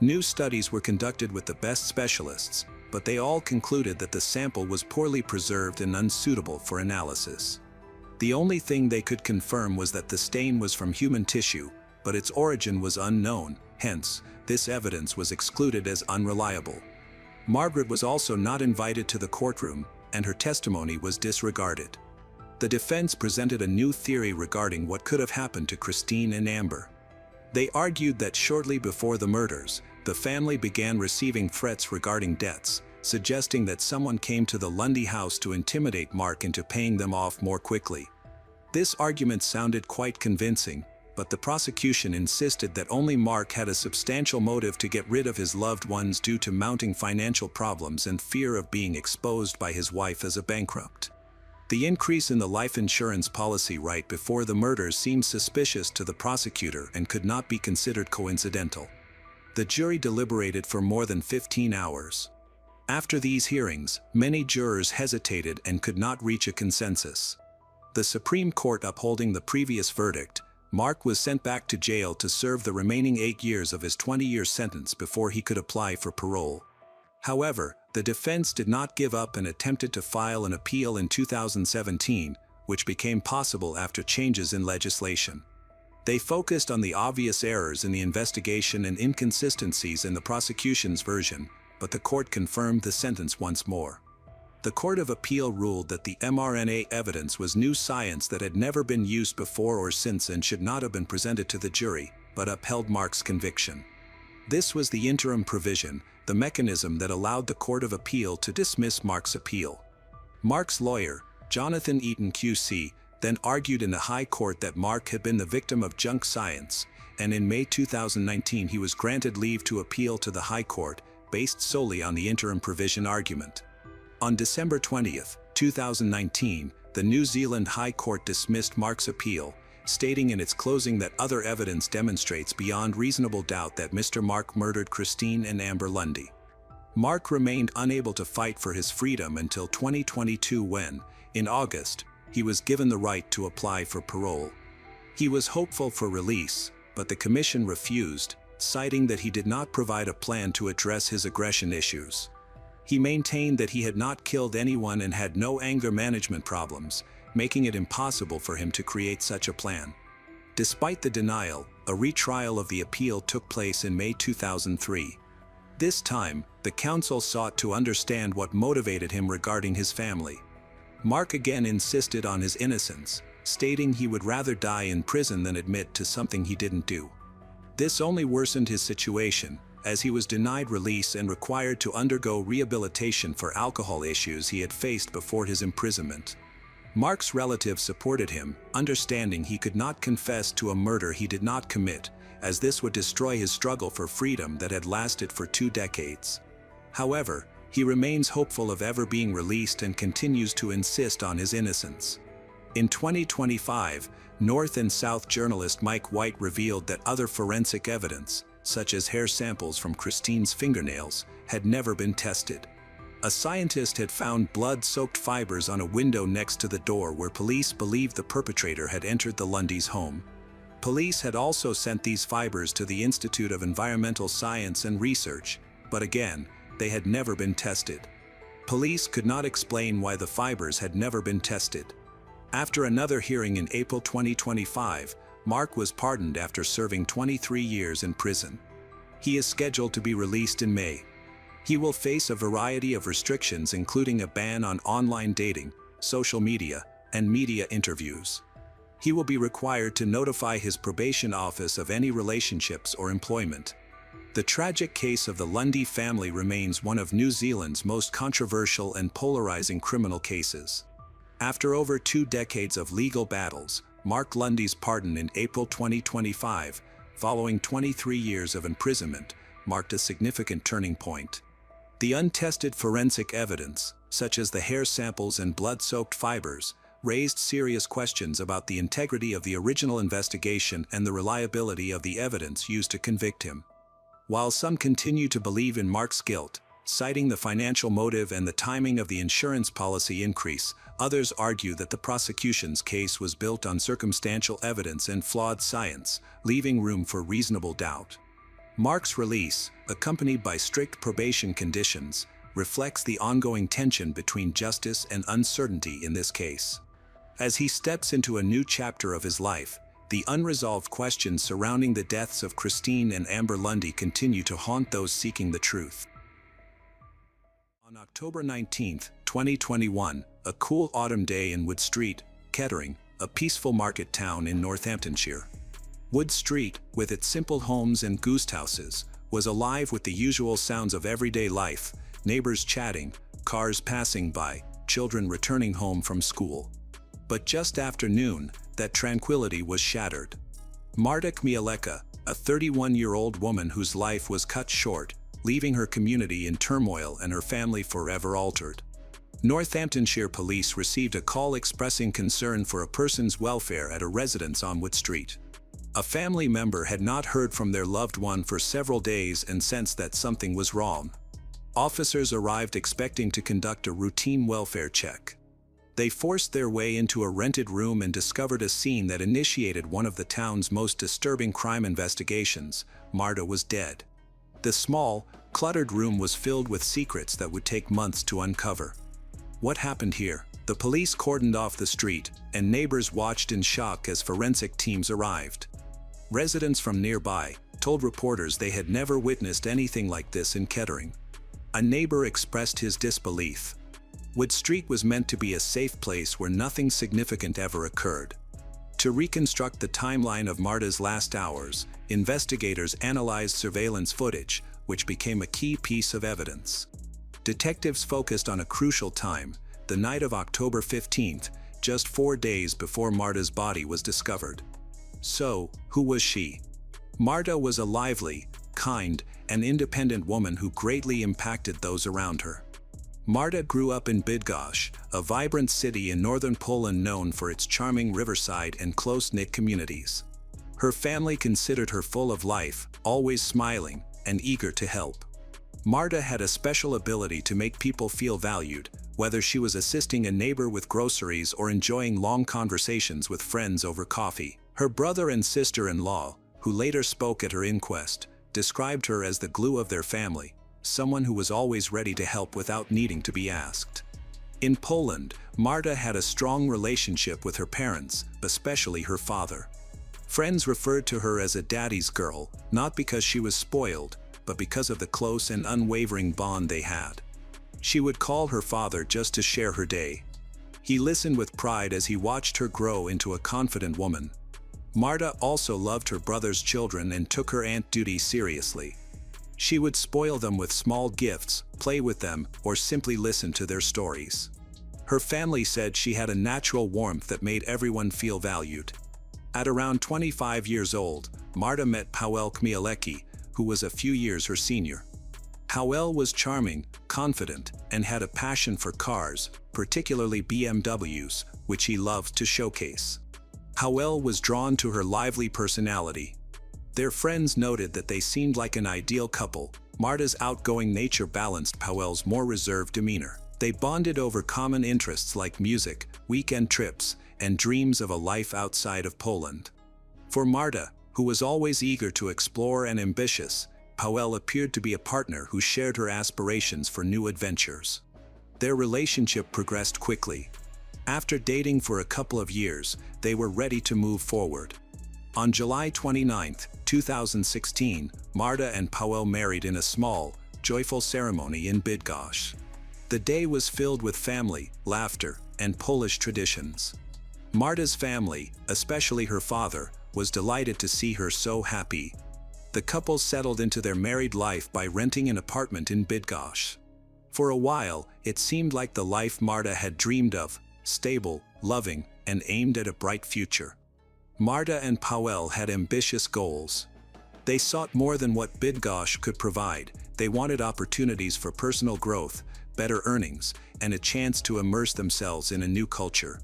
New studies were conducted with the best specialists, but they all concluded that the sample was poorly preserved and unsuitable for analysis. The only thing they could confirm was that the stain was from human tissue, but its origin was unknown, hence, this evidence was excluded as unreliable. Margaret was also not invited to the courtroom, and her testimony was disregarded. The defense presented a new theory regarding what could have happened to Christine and Amber. They argued that shortly before the murders, the family began receiving threats regarding debts, suggesting that someone came to the Lundy house to intimidate Mark into paying them off more quickly. This argument sounded quite convincing, but the prosecution insisted that only Mark had a substantial motive to get rid of his loved ones due to mounting financial problems and fear of being exposed by his wife as a bankrupt. The increase in the life insurance policy right before the murders seemed suspicious to the prosecutor and could not be considered coincidental. The jury deliberated for more than 15 hours. After these hearings, many jurors hesitated and could not reach a consensus. The Supreme Court upholding the previous verdict, Mark was sent back to jail to serve the remaining 8 years of his 20-year sentence before he could apply for parole. However, the defense did not give up and attempted to file an appeal in 2017, which became possible after changes in legislation. They focused on the obvious errors in the investigation and inconsistencies in the prosecution's version, but the court confirmed the sentence once more. The Court of Appeal ruled that the mRNA evidence was new science that had never been used before or since and should not have been presented to the jury, but upheld Mark's conviction. This was the interim provision, the mechanism that allowed the Court of Appeal to dismiss Mark's appeal. Mark's lawyer, Jonathan Eaton QC, then argued in the High Court that Mark had been the victim of junk science, and in May 2019 he was granted leave to appeal to the High Court, based solely on the interim provision argument. On December 20, 2019, the New Zealand High Court dismissed Mark's appeal, stating in its closing that other evidence demonstrates beyond reasonable doubt that Mr. Mark murdered Christine and Amber Lundy. Mark remained unable to fight for his freedom until 2022 when, in August, he was given the right to apply for parole. He was hopeful for release, but the commission refused, citing that he did not provide a plan to address his aggression issues. He maintained that he had not killed anyone and had no anger management problems, making it impossible for him to create such a plan. Despite the denial, a retrial of the appeal took place in May 2003. This time, the counsel sought to understand what motivated him regarding his family. Mark again insisted on his innocence, stating he would rather die in prison than admit to something he didn't do. This only worsened his situation, as he was denied release and required to undergo rehabilitation for alcohol issues he had faced before his imprisonment. Mark's relatives supported him, understanding he could not confess to a murder he did not commit, as this would destroy his struggle for freedom that had lasted for 2 decades. However, he remains hopeful of ever being released and continues to insist on his innocence. In 2025, North and South journalist Mike White revealed that other forensic evidence, such as hair samples from Christine's fingernails, had never been tested. A scientist had found blood-soaked fibers on a window next to the door where police believed the perpetrator had entered the Lundys' home. Police had also sent these fibers to the Institute of Environmental Science and Research, but again, they had never been tested. Police could not explain why the fibers had never been tested. After another hearing in April 2025, Mark was pardoned after serving 23 years in prison. He is scheduled to be released in May. He will face a variety of restrictions, including a ban on online dating, social media, and media interviews. He will be required to notify his probation office of any relationships or employment. The tragic case of the Lundy family remains one of New Zealand's most controversial and polarizing criminal cases. After over 2 decades of legal battles, Mark Lundy's pardon in April 2025, following 23 years of imprisonment, marked a significant turning point. The untested forensic evidence, such as the hair samples and blood-soaked fibers, raised serious questions about the integrity of the original investigation and the reliability of the evidence used to convict him. While some continue to believe in Mark's guilt, citing the financial motive and the timing of the insurance policy increase, others argue that the prosecution's case was built on circumstantial evidence and flawed science, leaving room for reasonable doubt. Mark's release, accompanied by strict probation conditions, reflects the ongoing tension between justice and uncertainty in this case. As he steps into a new chapter of his life, the unresolved questions surrounding the deaths of Christine and Amber Lundy continue to haunt those seeking the truth. On October 19, 2021, a cool autumn day in Wood Street, Kettering, a peaceful market town in Northamptonshire. Wood Street, with its simple homes and ghost houses, was alive with the usual sounds of everyday life: neighbors chatting, cars passing by, children returning home from school. But just after noon, that tranquility was shattered. Marta Kmieleka, a 31-year-old woman whose life was cut short, leaving her community in turmoil and her family forever altered. Northamptonshire police received a call expressing concern for a person's welfare at a residence on Wood Street. A family member had not heard from their loved one for several days and sensed that something was wrong. Officers arrived expecting to conduct a routine welfare check. They forced their way into a rented room and discovered a scene that initiated one of the town's most disturbing crime investigations. Marta was dead. The small, cluttered room was filled with secrets that would take months to uncover. What happened here? The police cordoned off the street, and neighbors watched in shock as forensic teams arrived. Residents from nearby told reporters they had never witnessed anything like this in Kettering. A neighbor expressed his disbelief. Wood Street was meant to be a safe place where nothing significant ever occurred. To reconstruct the timeline of Marta's last hours, investigators analyzed surveillance footage, which became a key piece of evidence. Detectives focused on a crucial time, the night of October 15th, just 4 days before Marta's body was discovered. So, who was she? Marta was a lively, kind, and independent woman who greatly impacted those around her. Marta grew up in Bydgoszcz, a vibrant city in northern Poland known for its charming riverside and close-knit communities. Her family considered her full of life, always smiling, and eager to help. Marta had a special ability to make people feel valued, whether she was assisting a neighbor with groceries or enjoying long conversations with friends over coffee. Her brother and sister-in-law, who later spoke at her inquest, described her as the glue of their family, someone who was always ready to help without needing to be asked. In Poland, Marta had a strong relationship with her parents, especially her father. Friends referred to her as a daddy's girl, not because she was spoiled, but because of the close and unwavering bond they had. She would call her father just to share her day. He listened with pride as he watched her grow into a confident woman. Marta also loved her brother's children and took her aunt duty seriously. She would spoil them with small gifts, play with them, or simply listen to their stories. Her family said she had a natural warmth that made everyone feel valued. At around 25 years old, Marta met Powell Kmialecki, who was a few years her senior. Powell was charming, confident, and had a passion for cars, particularly BMWs, which he loved to showcase. Powell was drawn to her lively personality. Their friends noted that they seemed like an ideal couple. Marta's outgoing nature balanced Powell's more reserved demeanor. They bonded over common interests like music, weekend trips, and dreams of a life outside of Poland. For Marta, who was always eager to explore and ambitious, Powell appeared to be a partner who shared her aspirations for new adventures. Their relationship progressed quickly. After dating for a couple of years, they were ready to move forward. On July 29, 2016, Marta and Powell married in a small, joyful ceremony in Bydgoszcz. The day was filled with family, laughter, and Polish traditions. Marta's family, especially her father, was delighted to see her so happy. The couple settled into their married life by renting an apartment in Bydgoszcz. For a while, it seemed like the life Marta had dreamed of, stable, loving, and aimed at a bright future. Marta and Powell had ambitious goals. They sought more than what Bydgoszcz could provide. They wanted opportunities for personal growth, better earnings, and a chance to immerse themselves in a new culture.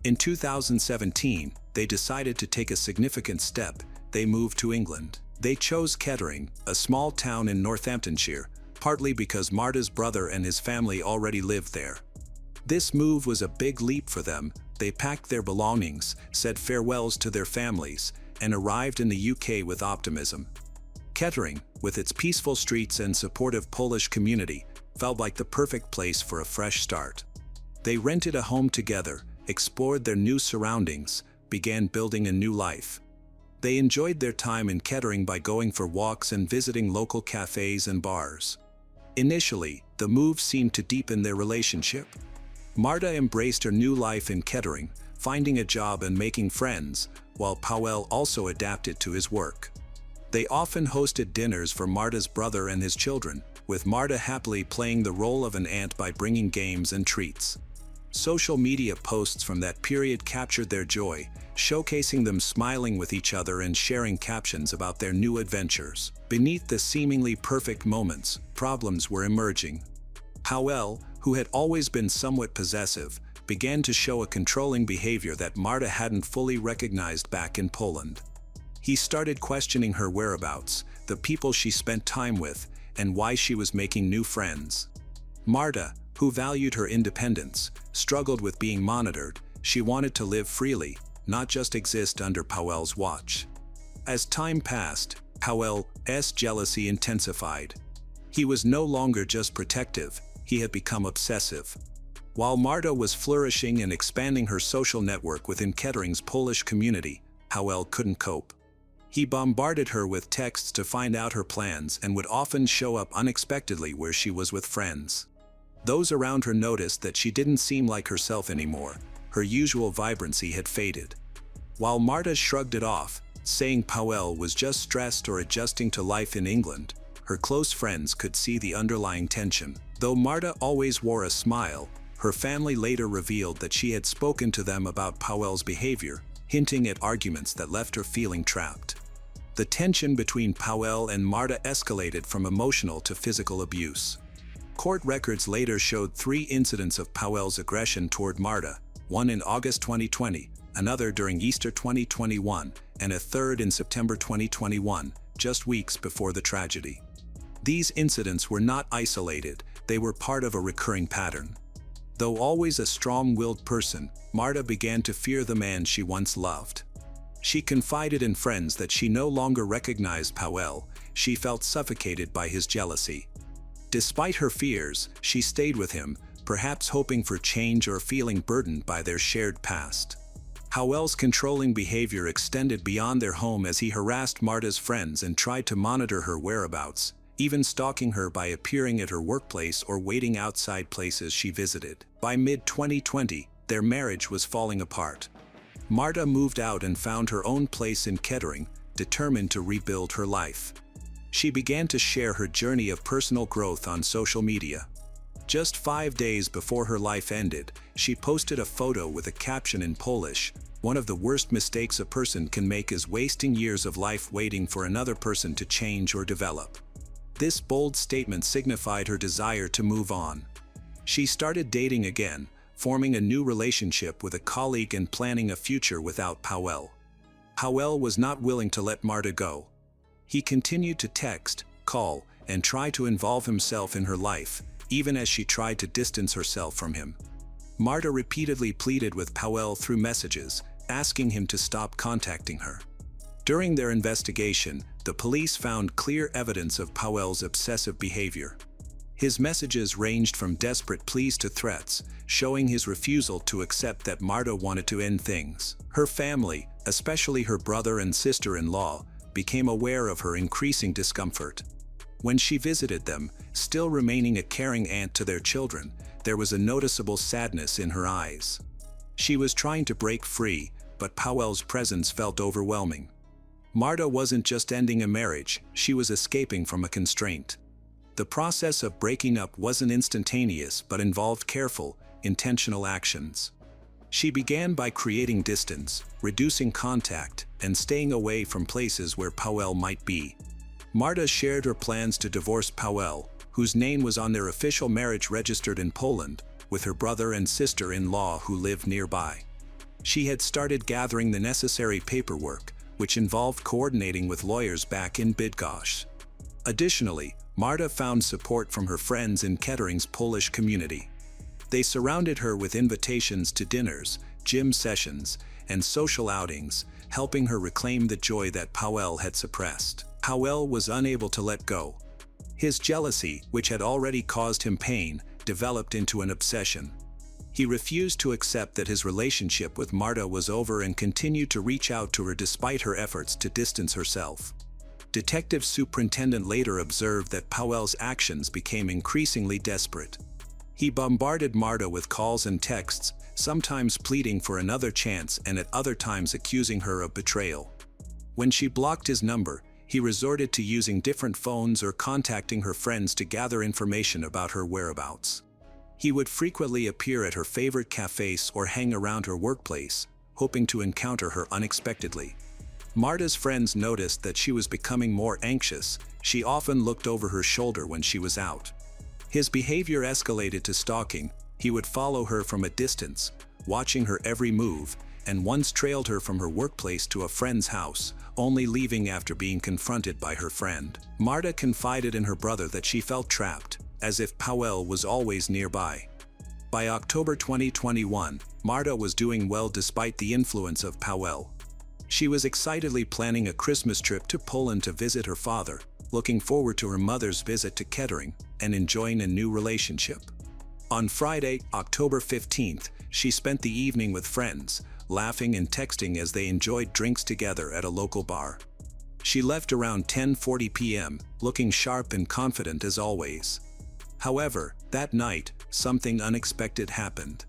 In 2017, they decided to take a significant step. They moved to England. They chose Kettering, a small town in Northamptonshire, partly because Marta's brother and his family already lived there. This move was a big leap for them. They packed their belongings, said farewells to their families, and arrived in the UK with optimism. Kettering, with its peaceful streets and supportive Polish community, felt like the perfect place for a fresh start. They rented a home together, explored their new surroundings, began building a new life. They enjoyed their time in Kettering by going for walks and visiting local cafes and bars. Initially, the move seemed to deepen their relationship. Marta embraced her new life in Kettering, finding a job and making friends, while Powell also adapted to his work. They often hosted dinners for Marta's brother and his children, with Marta happily playing the role of an aunt by bringing games and treats. Social media posts from that period captured their joy, showcasing them smiling with each other and sharing captions about their new adventures. Beneath the seemingly perfect moments, problems were emerging. Powell, who had always been somewhat possessive, began to show a controlling behavior that Marta hadn't fully recognized back in Poland. He started questioning her whereabouts, the people she spent time with, and why she was making new friends. Marta, who valued her independence, struggled with being monitored. She wanted to live freely, not just exist under Powell's watch. As time passed, Powell's jealousy intensified. He was no longer just protective, he had become obsessive. While Marta was flourishing and expanding her social network within Kettering's Polish community, Powell couldn't cope. He bombarded her with texts to find out her plans and would often show up unexpectedly where she was with friends. Those around her noticed that she didn't seem like herself anymore. Her usual vibrancy had faded. While Marta shrugged it off, saying Powell was just stressed or adjusting to life in England, her close friends could see the underlying tension. Though Marta always wore a smile, her family later revealed that she had spoken to them about Powell's behavior, hinting at arguments that left her feeling trapped. The tension between Powell and Marta escalated from emotional to physical abuse. Court records later showed 3 incidents of Powell's aggression toward Marta, one in August 2020, another during Easter 2021, and a third in September 2021, just weeks before the tragedy. These incidents were not isolated, they were part of a recurring pattern. Though always a strong-willed person, Marta began to fear the man she once loved. She confided in friends that she no longer recognized Powell. She felt suffocated by his jealousy. Despite her fears, she stayed with him, perhaps hoping for change or feeling burdened by their shared past. Powell's controlling behavior extended beyond their home as he harassed Marta's friends and tried to monitor her whereabouts, even stalking her by appearing at her workplace or waiting outside places she visited. By mid-2020, their marriage was falling apart. Marta moved out and found her own place in Kettering, determined to rebuild her life. She began to share her journey of personal growth on social media. Just 5 days before her life ended, she posted a photo with a caption in Polish, One of the worst mistakes a person can make is wasting years of life waiting for another person to change or develop. This bold statement signified her desire to move on. She started dating again, forming a new relationship with a colleague and planning a future without Powell. Powell was not willing to let Marta go. He continued to text, call, and try to involve himself in her life, even as she tried to distance herself from him. Marta repeatedly pleaded with Powell through messages, asking him to stop contacting her. During their investigation, the police found clear evidence of Powell's obsessive behavior. His messages ranged from desperate pleas to threats, showing his refusal to accept that Marta wanted to end things. Her family, especially her brother and sister-in-law, became aware of her increasing discomfort. When she visited them, still remaining a caring aunt to their children, there was a noticeable sadness in her eyes. She was trying to break free, but Powell's presence felt overwhelming. Marta wasn't just ending a marriage, she was escaping from a constraint. The process of breaking up wasn't instantaneous but involved careful, intentional actions. She began by creating distance, reducing contact, and staying away from places where Powell might be. Marta shared her plans to divorce Powell, whose name was on their official marriage registered in Poland, with her brother and sister-in-law who lived nearby. She had started gathering the necessary paperwork, which involved coordinating with lawyers back in Bydgoszcz. Additionally, Marta found support from her friends in Kettering's Polish community. They surrounded her with invitations to dinners, gym sessions, and social outings, helping her reclaim the joy that Powell had suppressed. Powell was unable to let go. His jealousy, which had already caused him pain, developed into an obsession. He refused to accept that his relationship with Marta was over and continued to reach out to her despite her efforts to distance herself. Detective Superintendent later observed that Powell's actions became increasingly desperate. He bombarded Marta with calls and texts, sometimes pleading for another chance and at other times accusing her of betrayal. When she blocked his number, he resorted to using different phones or contacting her friends to gather information about her whereabouts. He would frequently appear at her favorite cafes or hang around her workplace, hoping to encounter her unexpectedly. Marta's friends noticed that she was becoming more anxious. She often looked over her shoulder when she was out. His behavior escalated to stalking. He would follow her from a distance, watching her every move, and once trailed her from her workplace to a friend's house, only leaving after being confronted by her friend. Marta confided in her brother that she felt trapped, as if Powell was always nearby. By October 2021, Marta was doing well despite the influence of Powell. She was excitedly planning a Christmas trip to Poland to visit her father, looking forward to her mother's visit to Kettering, and enjoying a new relationship. On Friday, October 15th, she spent the evening with friends, laughing and texting as they enjoyed drinks together at a local bar. She left around 10:40 p.m., looking sharp and confident as always. However, that night, something unexpected happened.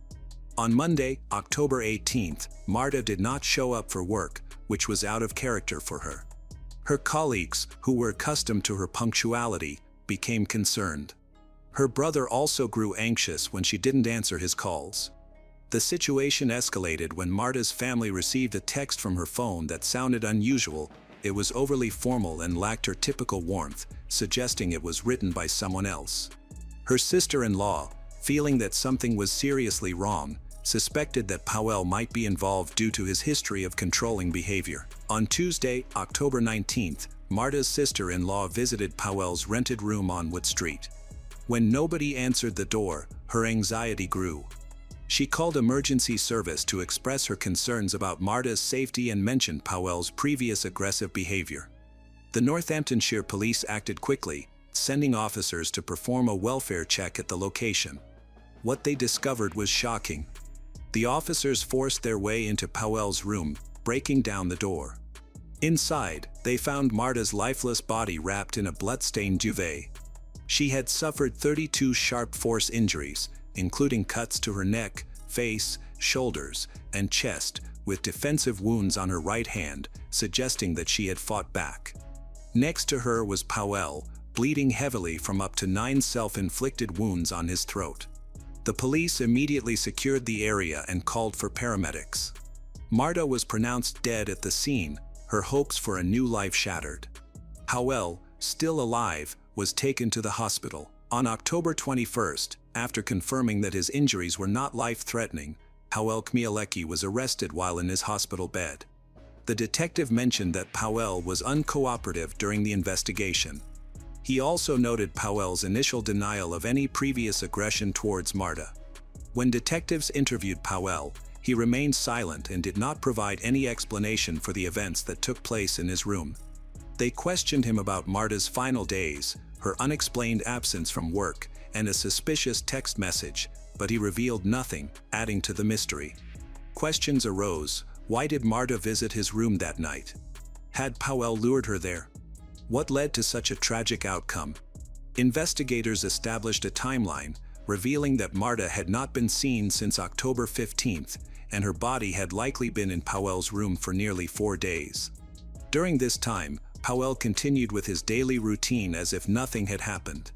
On Monday, October 18th, Marta did not show up for work, which was out of character for her. Her colleagues, who were accustomed to her punctuality, became concerned. Her brother also grew anxious when she didn't answer his calls. The situation escalated when Marta's family received a text from her phone that sounded unusual. It was overly formal and lacked her typical warmth, suggesting it was written by someone else. Her sister-in-law, feeling that something was seriously wrong, suspected that Powell might be involved due to his history of controlling behavior. On Tuesday, October 19th, Marta's sister-in-law visited Powell's rented room on Wood Street. When nobody answered the door, her anxiety grew. She called emergency service to express her concerns about Marta's safety and mentioned Powell's previous aggressive behavior. The Northamptonshire police acted quickly, sending officers to perform a welfare check at the location. What they discovered was shocking. The officers forced their way into Powell's room, breaking down the door. Inside, they found Marta's lifeless body wrapped in a blood-stained duvet. She had suffered 32 sharp force injuries, including cuts to her neck, face, shoulders, and chest, with defensive wounds on her right hand, suggesting that she had fought back. Next to her was Powell, bleeding heavily from up to 9 self-inflicted wounds on his throat. The police immediately secured the area and called for paramedics. Marta was pronounced dead at the scene, her hopes for a new life shattered. Howell, still alive, was taken to the hospital. On October 21st, after confirming that his injuries were not life-threatening, Powell Kmielewski was arrested while in his hospital bed. The detective mentioned that Powell was uncooperative during the investigation. He also noted Powell's initial denial of any previous aggression towards Marta. When detectives interviewed Powell, he remained silent and did not provide any explanation for the events that took place in his room. They questioned him about Marta's final days, her unexplained absence from work, and a suspicious text message, but he revealed nothing, adding to the mystery. Questions arose. Why did Marta visit his room that night? Had Powell lured her there? What led to such a tragic outcome? Investigators established a timeline, revealing that Marta had not been seen since October 15th, and her body had likely been in Powell's room for nearly 4 days. During this time, Powell continued with his daily routine as if nothing had happened.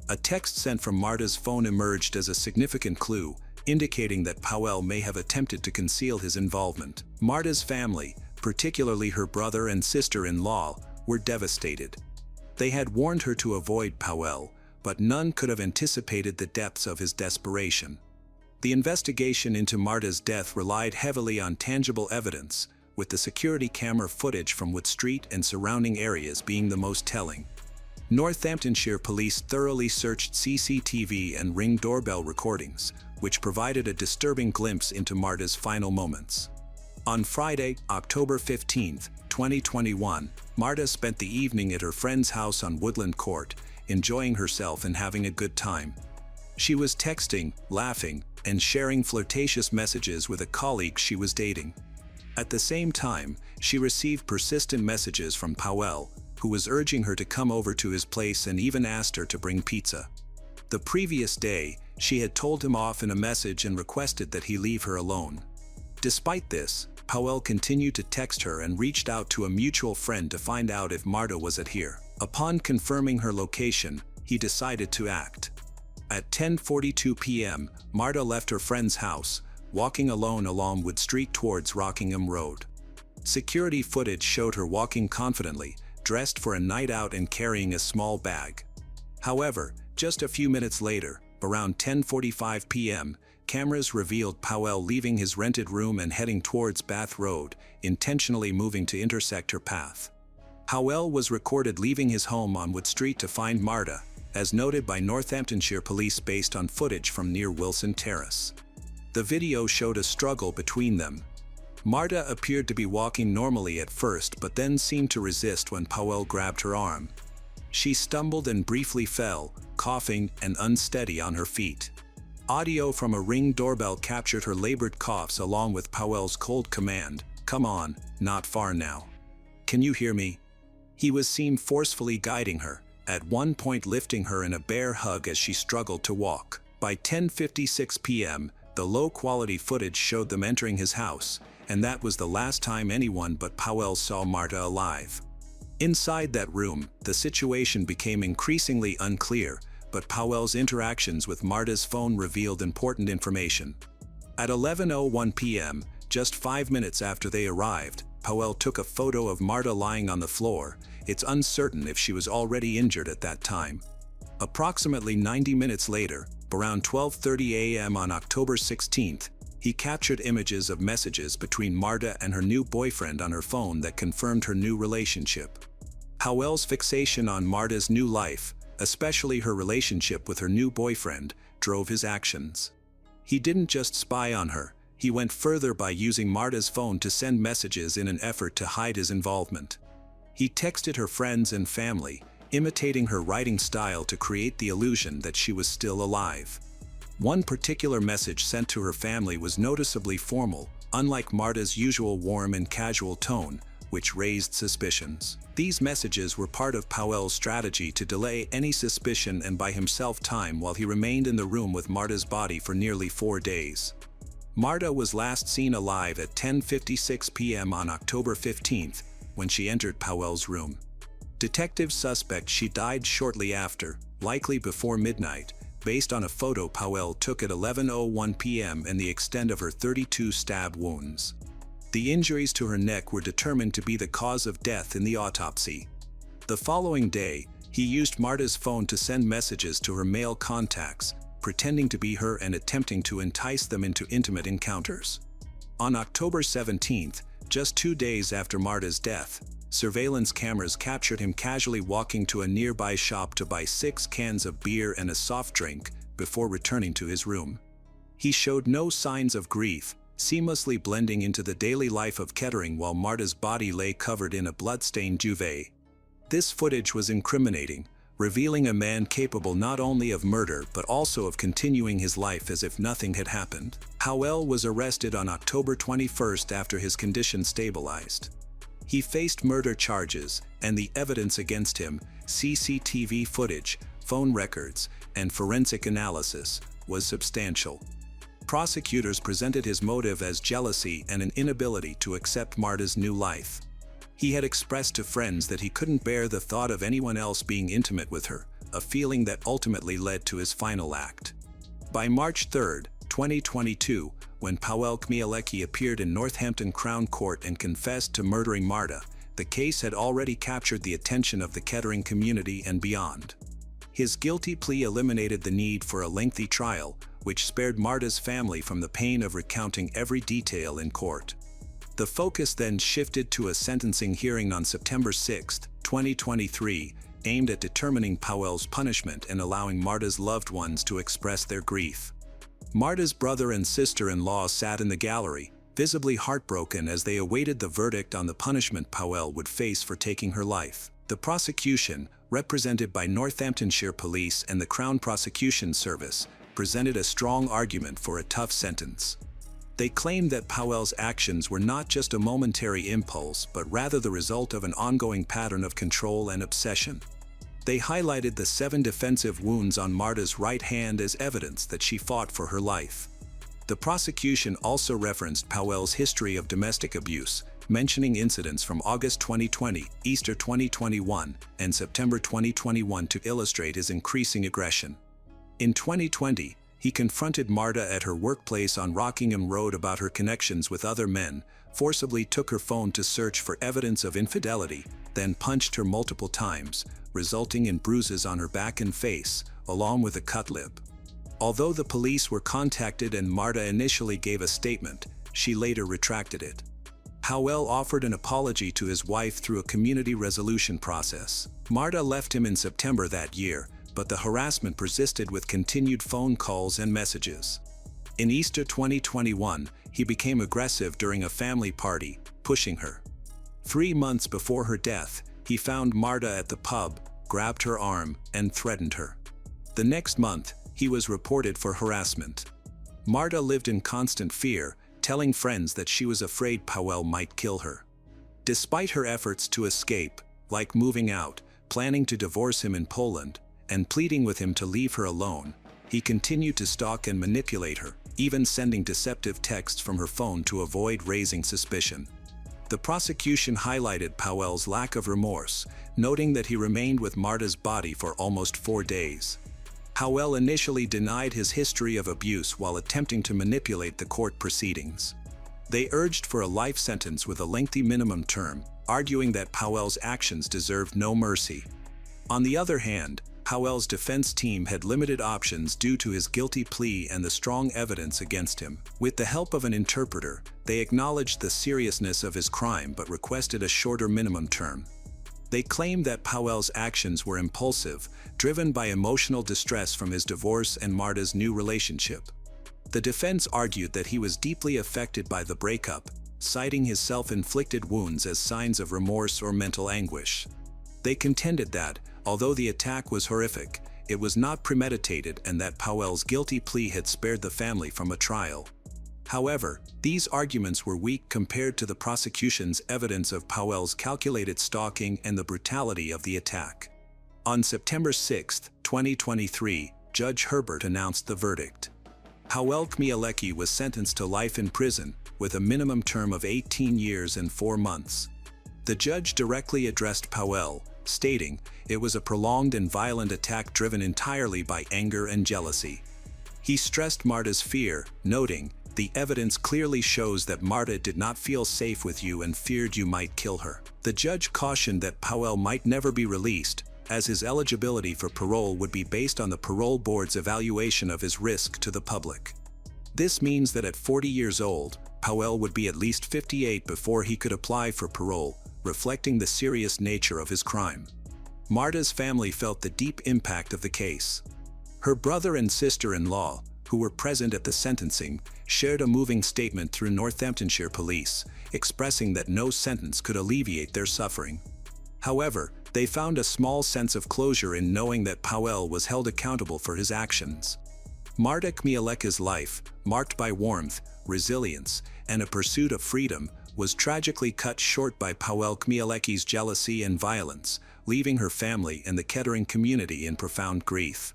A text sent from Marta's phone emerged as a significant clue, indicating that Powell may have attempted to conceal his involvement. Marta's family, particularly her brother and sister-in-law, were devastated. They had warned her to avoid Powell, but none could have anticipated the depths of his desperation. The investigation into Marta's death relied heavily on tangible evidence, with the security camera footage from Wood Street and surrounding areas being the most telling. Northamptonshire police thoroughly searched CCTV and Ring doorbell recordings, which provided a disturbing glimpse into Marta's final moments. On Friday, October 15, 2021, Marta spent the evening at her friend's house on Woodland Court, enjoying herself and having a good time. She was texting, laughing, and sharing flirtatious messages with a colleague she was dating. At the same time, she received persistent messages from Powell, who was urging her to come over to his place and even asked her to bring pizza. The previous day, she had told him off in a message and requested that he leave her alone. Despite this, Powell continued to text her and reached out to a mutual friend to find out if Marta was at here. Upon confirming her location, he decided to act. At 10:42 p.m., Marta left her friend's house, walking alone along Wood Street towards Rockingham Road. Security footage showed her walking confidently, dressed for a night out and carrying a small bag. However, just a few minutes later, around 10:45 p.m., cameras revealed Powell leaving his rented room and heading towards Bath Road, intentionally moving to intersect her path. Powell was recorded leaving his home on Wood Street to find Marta, as noted by Northamptonshire police based on footage from near Wilson Terrace. The video showed a struggle between them. Marta appeared to be walking normally at first but then seemed to resist when Powell grabbed her arm. She stumbled and briefly fell, coughing and unsteady on her feet. Audio from a Ring doorbell captured her labored coughs along with Powell's cold command, "Come on, not far now. Can you hear me?" He was seen forcefully guiding her, at one point lifting her in a bear hug as she struggled to walk. By 10:56 p.m., the low-quality footage showed them entering his house, and that was the last time anyone but Powell saw Marta alive. Inside that room, the situation became increasingly unclear, but Powell's interactions with Marta's phone revealed important information. At 11:01 p.m., just 5 minutes after they arrived, Powell took a photo of Marta lying on the floor. It's uncertain if she was already injured at that time. Approximately 90 minutes later, around 12:30 a.m. on October 16th, he captured images of messages between Marta and her new boyfriend on her phone that confirmed her new relationship. Powell's fixation on Marta's new life, especially her relationship with her new boyfriend, drove his actions. He didn't just spy on her, he went further by using Marta's phone to send messages in an effort to hide his involvement. He texted her friends and family, imitating her writing style to create the illusion that she was still alive. One particular message sent to her family was noticeably formal, unlike Marta's usual warm and casual tone, which raised suspicions. These messages were part of Powell's strategy to delay any suspicion and buy himself time while he remained in the room with Marta's body for nearly 4 days. Marta was last seen alive at 10:56 p.m. on October 15th, when she entered Powell's room. Detectives suspect she died shortly after, likely before midnight, based on a photo Powell took at 11:01 p.m. and the extent of her 32 stab wounds. The injuries to her neck were determined to be the cause of death in the autopsy. The following day, he used Marta's phone to send messages to her male contacts, pretending to be her and attempting to entice them into intimate encounters. On October 17th, just 2 days after Marta's death, surveillance cameras captured him casually walking to a nearby shop to buy 6 cans of beer and a soft drink before returning to his room. He showed no signs of grief, seamlessly blending into the daily life of Kettering while Marta's body lay covered in a blood-stained duvet. This footage was incriminating, revealing a man capable not only of murder but also of continuing his life as if nothing had happened. Howell was arrested on October 21st after his condition stabilized. He faced murder charges, and the evidence against him, CCTV footage, phone records, and forensic analysis, was substantial. Prosecutors presented his motive as jealousy and an inability to accept Marta's new life. He had expressed to friends that he couldn't bear the thought of anyone else being intimate with her, a feeling that ultimately led to his final act. By March 3, 2022, when Powell Kmielewski appeared in Northampton Crown Court and confessed to murdering Marta, the case had already captured the attention of the Kettering community and beyond. His guilty plea eliminated the need for a lengthy trial, which spared Marta's family from the pain of recounting every detail in court. The focus then shifted to a sentencing hearing on September 6, 2023, aimed at determining Powell's punishment and allowing Marta's loved ones to express their grief. Marta's brother and sister-in-law sat in the gallery, visibly heartbroken as they awaited the verdict on the punishment Powell would face for taking her life. The prosecution, represented by Northamptonshire Police and the Crown Prosecution Service, presented a strong argument for a tough sentence. They claimed that Powell's actions were not just a momentary impulse but rather the result of an ongoing pattern of control and obsession. They highlighted the 7 defensive wounds on Marta's right hand as evidence that she fought for her life. The prosecution also referenced Powell's history of domestic abuse, mentioning incidents from August 2020, Easter 2021, and September 2021 to illustrate his increasing aggression. In 2020, he confronted Marta at her workplace on Rockingham Road about her connections with other men, forcibly took her phone to search for evidence of infidelity, then punched her multiple times, resulting in bruises on her back and face, along with a cut lip. Although the police were contacted and Marta initially gave a statement, she later retracted it. Powell offered an apology to his wife through a community resolution process. Marta left him in September that year, but the harassment persisted with continued phone calls and messages. In Easter 2021, he became aggressive during a family party, pushing her. 3 months before her death, he found Marta at the pub, grabbed her arm, and threatened her. The next month, he was reported for harassment. Marta lived in constant fear, telling friends that she was afraid Powell might kill her. Despite her efforts to escape, like moving out, planning to divorce him in Poland, and pleading with him to leave her alone, he continued to stalk and manipulate her, even sending deceptive texts from her phone to avoid raising suspicion. The prosecution highlighted Powell's lack of remorse, noting that he remained with Marta's body for almost 4 days. Powell initially denied his history of abuse while attempting to manipulate the court proceedings. They urged for a life sentence with a lengthy minimum term, arguing that Powell's actions deserved no mercy. On the other hand, Powell's defense team had limited options due to his guilty plea and the strong evidence against him. With the help of an interpreter, they acknowledged the seriousness of his crime but requested a shorter minimum term. They claimed that Powell's actions were impulsive, driven by emotional distress from his divorce and Marta's new relationship. The defense argued that he was deeply affected by the breakup, citing his self-inflicted wounds as signs of remorse or mental anguish. They contended that, although the attack was horrific, it was not premeditated and that Powell's guilty plea had spared the family from a trial. However, these arguments were weak compared to the prosecution's evidence of Powell's calculated stalking and the brutality of the attack. On September 6, 2023, Judge Herbert announced the verdict. Powell Kmielewski was sentenced to life in prison, with a minimum term of 18 years and 4 months. The judge directly addressed Powell, stating, "It was a prolonged and violent attack driven entirely by anger and jealousy." He stressed Marta's fear, noting, The evidence clearly shows that Marta did not feel safe with you and feared you might kill her. The judge cautioned that Powell might never be released, as his eligibility for parole would be based on the parole board's evaluation of his risk to the public. This means that at 40 years old, Powell would be at least 58 before he could apply for parole, reflecting the serious nature of his crime. Marta's family felt the deep impact of the case. Her brother and sister-in-law, who were present at the sentencing, shared a moving statement through Northamptonshire Police, expressing that no sentence could alleviate their suffering. However, they found a small sense of closure in knowing that Powell was held accountable for his actions. Marta Chmielewski's life, marked by warmth, resilience, and a pursuit of freedom, was tragically cut short by Powell Chmielewski's jealousy and violence, leaving her family and the Kettering community in profound grief.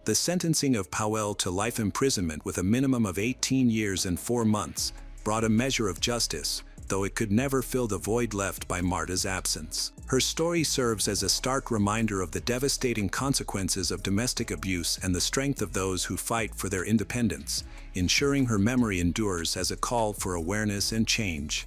The sentencing of Powell to life imprisonment with a minimum of 18 years and 4 months brought a measure of justice, though it could never fill the void left by Marta's absence. Her story serves as a stark reminder of the devastating consequences of domestic abuse and the strength of those who fight for their independence, ensuring her memory endures as a call for awareness and change.